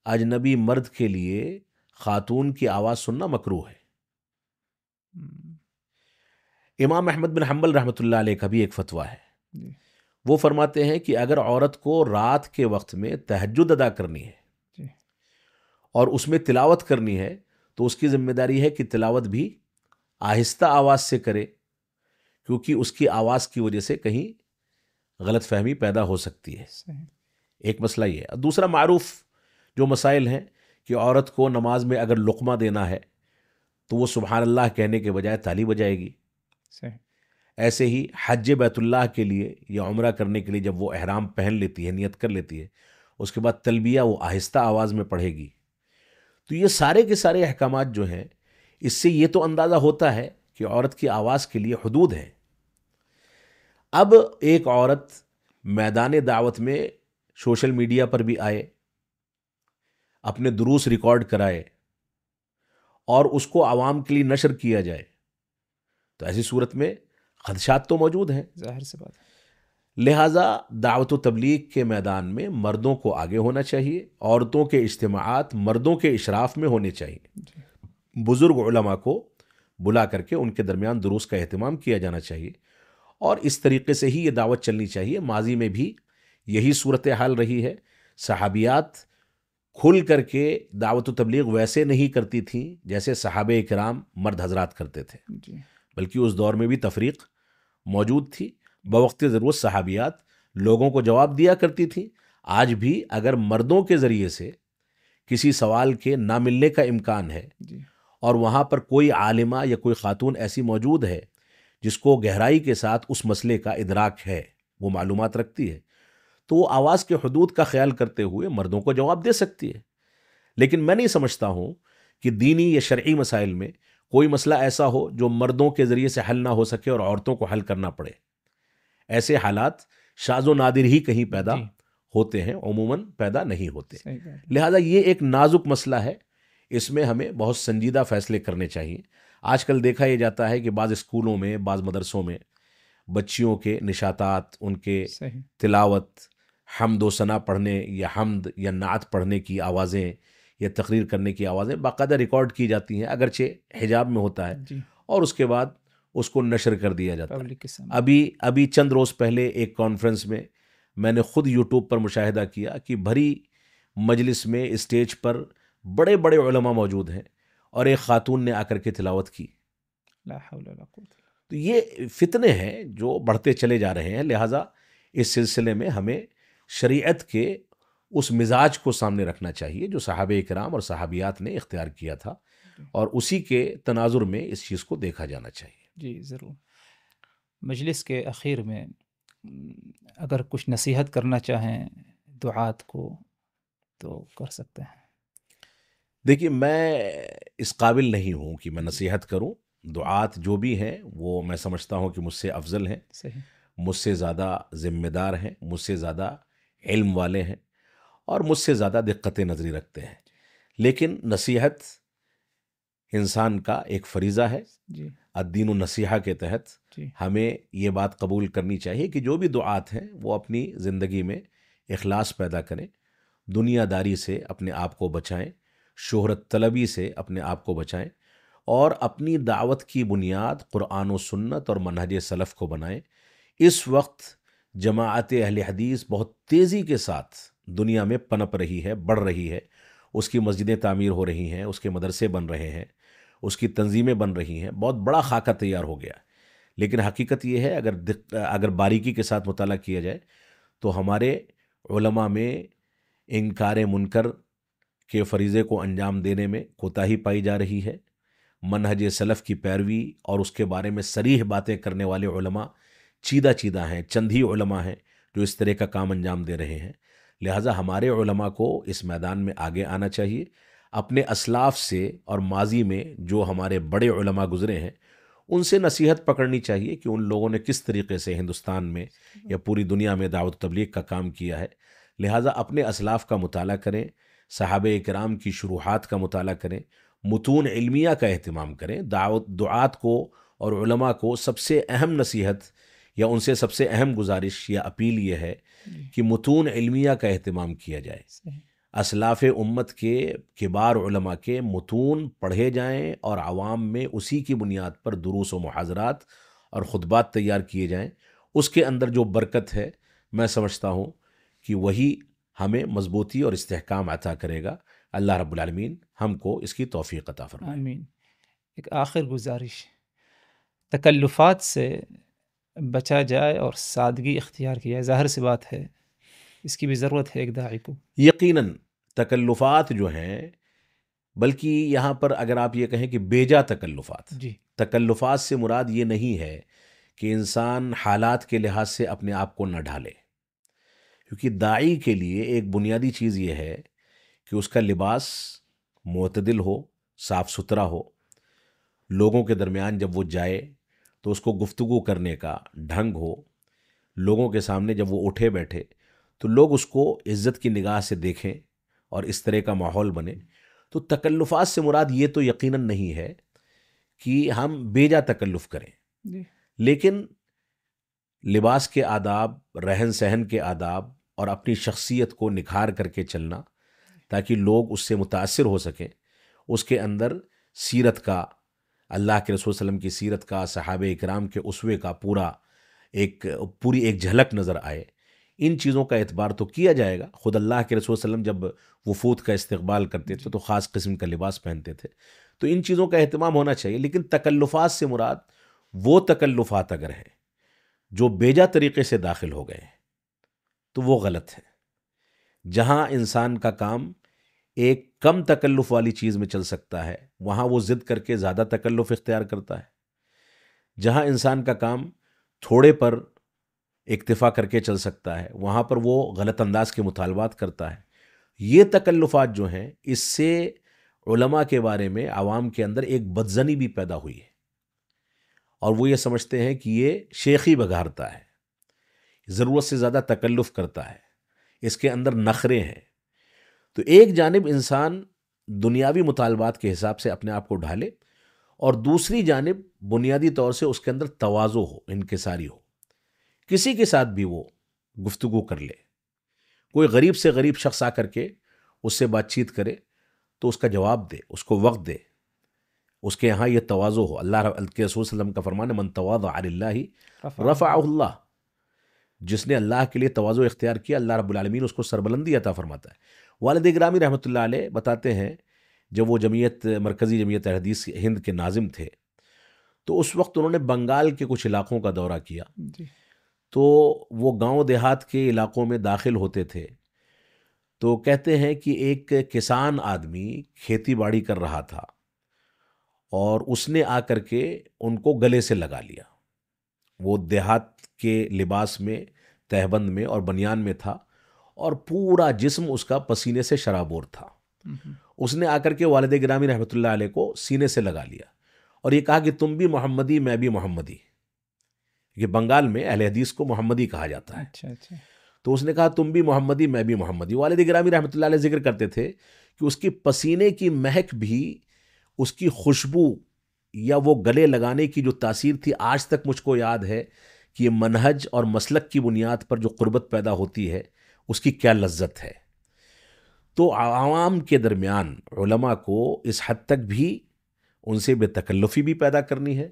اجنبی مرد کے لیے خاتون کی آواز سننا مکروہ ہے۔ امام احمد بن حنبل رحمۃ اللہ علیہ کا بھی ایک فتویٰ ہے، جی وہ فرماتے ہیں کہ اگر عورت کو رات کے وقت میں تہجد ادا کرنی ہے جی اور اس میں تلاوت کرنی ہے تو اس کی ذمہ داری ہے کہ تلاوت بھی آہستہ آواز سے کرے، کیونکہ اس کی آواز کی وجہ سے کہیں غلط فہمی پیدا ہو سکتی ہے۔ صحیح۔ ایک مسئلہ یہ ہے۔ دوسرا معروف جو مسائل ہیں کہ عورت کو نماز میں اگر لقمہ دینا ہے تو وہ سبحان اللہ کہنے کے بجائے تالی بجائے گی۔ صحیح۔ ایسے ہی حج بیت اللہ کے لیے یا عمرہ کرنے کے لیے جب وہ احرام پہن لیتی ہے، نیت کر لیتی ہے، اس کے بعد تلبیہ وہ آہستہ آواز میں پڑھے گی۔ تو یہ سارے کے سارے احکامات جو ہیں، اس سے یہ تو اندازہ ہوتا ہے کہ عورت کی آواز کے لیے حدود ہیں۔ اب ایک عورت میدان دعوت میں سوشل میڈیا پر بھی آئے، اپنے دروس ریکارڈ کرائے اور اس کو عوام کے لیے نشر کیا جائے، تو ایسی صورت میں خدشات تو موجود ہیں۔ ظاہر سی بات ہے۔ لہٰذا دعوت و تبلیغ کے میدان میں مردوں کو آگے ہونا چاہیے، عورتوں کے اجتماعات مردوں کے اشراف میں ہونے چاہیے، جی بزرگ علماء کو بلا کر کے ان کے درمیان دروس کا اہتمام کیا جانا چاہیے، اور اس طریقے سے ہی یہ دعوت چلنی چاہیے۔ ماضی میں بھی یہی صورتحال رہی ہے۔ صحابیات کھل کر کے دعوت و تبلیغ ویسے نہیں کرتی تھیں جیسے صحابہ کرام مرد حضرات کرتے تھے، جی بلکہ اس دور میں بھی تفریق موجود تھی۔ بوقت ضرورت صحابیات لوگوں کو جواب دیا کرتی تھیں۔ آج بھی اگر مردوں کے ذریعے سے کسی سوال کے نہ ملنے کا امکان ہے جی اور وہاں پر کوئی عالمہ یا کوئی خاتون ایسی موجود ہے جس کو گہرائی کے ساتھ اس مسئلے کا ادراک ہے، وہ معلومات رکھتی ہے، تو وہ آواز کے حدود کا خیال کرتے ہوئے مردوں کو جواب دے سکتی ہے۔ لیکن میں نہیں سمجھتا ہوں کہ دینی یا شرعی مسائل میں کوئی مسئلہ ایسا ہو جو مردوں کے ذریعے سے حل نہ ہو سکے اور عورتوں کو حل کرنا پڑے. ایسے حالات شاذ و نادر ہی کہیں پیدا جی ہوتے ہیں، عموماً پیدا نہیں ہوتے. صحیح بات ہے. لہٰذا یہ ایک نازک مسئلہ ہے، اس میں ہمیں بہت سنجیدہ فیصلے کرنے چاہیے. آج کل دیکھا یہ جاتا ہے کہ بعض اسکولوں میں، بعض مدرسوں میں بچیوں کے نشاطات، ان کے صحیح تلاوت، حمد و ثنا پڑھنے یا حمد یا نعت پڑھنے کی آوازیں یا تقریر کرنے کی آوازیں باقاعدہ ریکارڈ کی جاتی ہیں، اگرچہ حجاب میں ہوتا ہے، جی اور اس کے بعد اس کو نشر کر دیا جاتا ہے. پبلک کے سامنے. ابھی چند روز پہلے ایک کانفرنس میں میں نے خود یوٹیوب پر مشاہدہ کیا کہ بھری مجلس میں اسٹیج پر بڑے بڑے علماء موجود ہیں اور ایک خاتون نے آ کر کے تلاوت کی. لا حول ولا قوت الا تو یہ فتنے ہیں جو بڑھتے چلے جا رہے ہیں. لہٰذا اس سلسلے میں ہمیں شریعت کے اس مزاج کو سامنے رکھنا چاہیے جو صحابہ کرام اور صحابیات نے اختیار کیا تھا، اور اسی کے تناظر میں اس چیز کو دیکھا جانا چاہیے. جی ضرور. مجلس کے اخیر میں اگر کچھ نصیحت کرنا چاہیں دعات کو تو کر سکتے ہیں. دیکھیے، میں اس قابل نہیں ہوں کہ میں نصیحت کروں. دعات جو بھی ہیں وہ میں سمجھتا ہوں کہ مجھ سے افضل ہیں، صحیح. مجھ سے زیادہ ذمہ دار ہیں، مجھ سے زیادہ علم والے ہیں، اور مجھ سے زیادہ دقت نظری رکھتے ہیں. لیکن نصیحت انسان کا ایک فریضہ ہے. جی الدین النصیحہ کے تحت جی ہمیں یہ بات قبول کرنی چاہیے کہ جو بھی دعات ہیں وہ اپنی زندگی میں اخلاص پیدا کریں، دنیا داری سے اپنے آپ کو بچائیں، شہرت طلبی سے اپنے آپ کو بچائیں، اور اپنی دعوت کی بنیاد قرآن و سنت اور منہج سلف کو بنائیں. اس وقت جماعت اہل حدیث بہت تیزی کے ساتھ دنیا میں پنپ رہی ہے، بڑھ رہی ہے. اس کی مسجدیں تعمیر ہو رہی ہیں، اس کے مدرسے بن رہے ہیں، اس کی تنظیمیں بن رہی ہیں، بہت بڑا خاکہ تیار ہو گیا. لیکن حقیقت یہ ہے، اگر باریکی کے ساتھ مطالعہ کیا جائے تو ہمارے علماء میں انکار منکر کے فریضے کو انجام دینے میں کوتاہی پائی جا رہی ہے. منہج سلف کی پیروی اور اس کے بارے میں صریح باتیں کرنے والے علماء چیدہ ہیں، چند ہی علماء ہیں جو اس طرح کا کام انجام دے رہے ہیں. لہٰذا ہمارے علماء کو اس میدان میں آگے آنا چاہیے. اپنے اسلاف سے اور ماضی میں جو ہمارے بڑے علماء گزرے ہیں ان سے نصیحت پکڑنی چاہیے کہ ان لوگوں نے کس طریقے سے ہندوستان میں یا پوری دنیا میں دعوت و تبلیغ کا کام کیا ہے. لہٰذا اپنے اسلاف کا مطالعہ کریں، صحابہ کرام کی شروحات کا مطالعہ کریں، متون علمیہ کا اہتمام کریں. دعات کو اور علماء کو سب سے اہم نصیحت یا ان سے سب سے اہم گزارش یا اپیل یہ ہے کہ متون علمیہ کا اہتمام کیا جائے. صحیح. اسلاف امت کے کبار علماء کے متون پڑھے جائیں اور عوام میں اسی کی بنیاد پر دروس و محاضرات اور خطبات تیار کیے جائیں. اس کے اندر جو برکت ہے میں سمجھتا ہوں کہ وہی ہمیں مضبوطی اور استحکام عطا کرے گا. اللہ رب العالمین ہم کو اس کی توفیق عطا فرمائے. آمین. ایک آخر گزارش، تکلفات سے بچا جائے اور سادگی اختیار کیا جائے. ظاہر سی بات ہے اس کی بھی ضرورت ہے ایک داعی کو. یقیناً تکلفات جو ہیں، بلکہ یہاں پر اگر آپ یہ کہیں کہ بیجا تکلفات، جی تکلفات سے مراد یہ نہیں ہے کہ انسان حالات کے لحاظ سے اپنے آپ کو نہ ڈھالے. کیونکہ داعی کے لیے ایک بنیادی چیز یہ ہے کہ اس کا لباس معتدل ہو، صاف ستھرا ہو. لوگوں کے درمیان جب وہ جائے تو اس کو گفتگو کرنے کا ڈھنگ ہو. لوگوں کے سامنے جب وہ اٹھے بیٹھے تو لوگ اس کو عزت کی نگاہ سے دیکھیں اور اس طرح کا ماحول بنے. تو تکلفات سے مراد یہ تو یقیناً نہیں ہے کہ ہم بیجا تکلف کریں، جی لیکن لباس کے آداب، رہن سہن کے آداب اور اپنی شخصیت کو نکھار کر کے چلنا تاکہ لوگ اس سے متاثر ہو سکیں. اس کے اندر سیرت کا، اللہ کے رسول صلی اللہ علیہ وسلم کی سیرت کا، صحابہ کرام کے اسوے کا پوری ایک جھلک نظر آئے. ان چیزوں کا اعتبار تو کیا جائے گا. خود اللہ کے رسول صلی اللہ علیہ وسلم جب وفود کا استقبال کرتے تھے تو خاص قسم کا لباس پہنتے تھے. تو ان چیزوں کا اہتمام ہونا چاہیے. لیکن تکلفات سے مراد وہ تکلفات اگر ہیں جو بیجا طریقے سے داخل ہو گئے تو وہ غلط ہے. جہاں انسان کا کام ایک کم تکلف والی چیز میں چل سکتا ہے وہاں وہ ضد کر کے زیادہ تکلف اختیار کرتا ہے. جہاں انسان کا کام تھوڑے پر اکتفا کر کے چل سکتا ہے وہاں پر وہ غلط انداز کے مطالبات کرتا ہے. یہ تکلفات جو ہیں اس سے علماء کے بارے میں عوام کے اندر ایک بدظنی بھی پیدا ہوئی ہے، اور وہ یہ سمجھتے ہیں کہ یہ شیخی بگارتا ہے، ضرورت سے زیادہ تکلف کرتا ہے، اس کے اندر نخرے ہیں۔ تو ایک جانب انسان دنیاوی مطالبات کے حساب سے اپنے آپ کو ڈھالے، اور دوسری جانب بنیادی طور سے اس کے اندر تواضع ہو، انکساری ہو، کسی کے ساتھ بھی وہ گفتگو کر لے، کوئی غریب سے غریب شخص آ کر کے اس سے بات چیت کرے تو اس کا جواب دے، اس کو وقت دے، اس کے یہاں یہ تواضع ہو۔ اللہ کے رسول صلی اللہ علیہ وسلم کا فرمان ہے من تواضع للہ رفعہ اللہ، جس نے اللہ کے لیے تواضع اختیار کیا اللہ رب العالمین اس کو سربلندی عطا فرماتا ہے۔ والد گرامی رحمۃ اللہ علیہ بتاتے ہیں جب وہ مرکزی جمعیت حدیث ہند کے ناظم تھے تو اس وقت انہوں نے بنگال کے کچھ علاقوں کا دورہ کیا، تو وہ گاؤں دیہات کے علاقوں میں داخل ہوتے تھے تو کہتے ہیں کہ ایک کسان آدمی کھیتی باڑی کر رہا تھا اور اس نے آ کر کے ان کو گلے سے لگا لیا۔ وہ دیہات کے لباس میں، تہبند میں اور بنیان میں تھا، اور پورا جسم اس کا پسینے سے شرابور تھا۔ اس نے آ کر کے والد گرامی رحمۃ اللہ علیہ کو سینے سے لگا لیا اور یہ کہا کہ تم بھی محمدی میں بھی محمدی۔ یہ بنگال میں اہل حدیث کو محمدی کہا جاتا ہے۔ تو اس نے کہا تم بھی محمدی میں بھی محمدی۔ والد گرامی رحمۃ اللہ علیہ ذکر کرتے تھے کہ اس کی پسینے کی مہک بھی، اس کی خوشبو یا وہ گلے لگانے کی جو تاثیر تھی، آج تک مجھ کو یاد ہے کہ یہ منہج اور مسلک کی بنیاد پر جو قربت پیدا ہوتی ہے اس کی کیا لذت ہے۔ تو عوام کے درمیان علماء کو اس حد تک بھی ان سے بے تکلفی بھی پیدا کرنی ہے،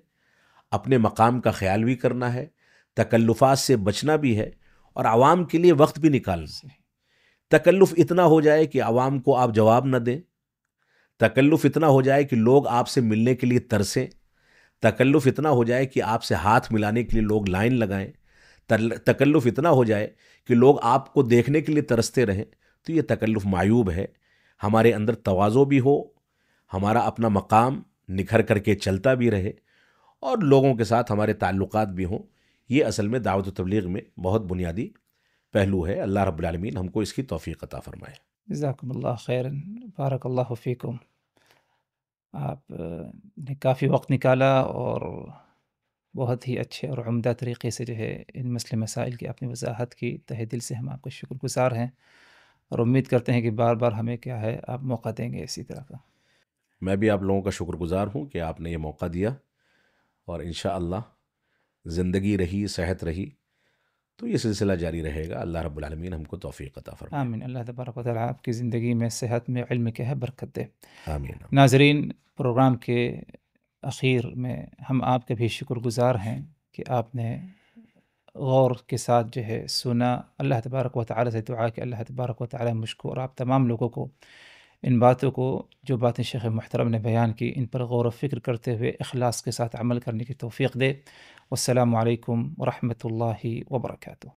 اپنے مقام کا خیال بھی کرنا ہے، تکلفات سے بچنا بھی ہے، اور عوام کے لیے وقت بھی نکالنا۔ تکلف اتنا ہو جائے کہ عوام کو آپ جواب نہ دیں، تکلف اتنا ہو جائے کہ لوگ آپ سے ملنے کے لیے ترسیں، تکلف اتنا ہو جائے کہ آپ سے ہاتھ ملانے کے لیے لوگ لائن لگائیں، تکلف اتنا ہو جائے کہ لوگ آپ کو دیکھنے کے لیے ترستے رہیں، تو یہ تکلف معیوب ہے۔ ہمارے اندر تواضع بھی ہو، ہمارا اپنا مقام نکھر کر کے چلتا بھی رہے، اور لوگوں کے ساتھ ہمارے تعلقات بھی ہوں۔ یہ اصل میں دعوت و تبلیغ میں بہت بنیادی پہلو ہے۔ اللہ رب العالمین ہم کو اس کی توفیق عطا فرمائے۔ جزاکم اللہ خیرا، بارک اللہ فیکم۔ آپ نے کافی وقت نکالا اور بہت ہی اچھے اور عمدہ طریقے سے جو ہے ان مسئلے مسائل کی آپ نے وضاحت کی۔ تہہ دل سے ہم آپ کے شکر گزار ہیں، اور امید کرتے ہیں کہ بار بار ہمیں کیا ہے آپ موقع دیں گے اسی طرح کا۔ میں بھی آپ لوگوں کا شکر گزار ہوں کہ آپ نے یہ موقع دیا، اور انشاءاللہ زندگی رہی، صحت رہی تو یہ سلسلہ جاری رہے گا۔ اللہ رب العالمین ہم کو توفیق عطا فرمائے۔ آمین۔ اللہ تبارک و تعالیٰ آپ کی زندگی میں، صحت میں، علم کے ہے برکت دے۔ آمین۔ ناظرین، پروگرام کے اخیر میں ہم آپ کے بھی شکر گزار ہیں کہ آپ نے غور کے ساتھ جو ہے سنا۔ اللہ تبارک و تعالیٰ سے دعا کہ اللہ تبارک و تعالیٰ مجھ کو اور آپ تمام لوگوں کو ان باتوں کو، جو باتیں شیخ محترم نے بیان کی، ان پر غور و فکر کرتے ہوئے اخلاص کے ساتھ عمل کرنے کی توفیق دے۔ والسلام علیکم ورحمۃ اللہ وبرکاتہ۔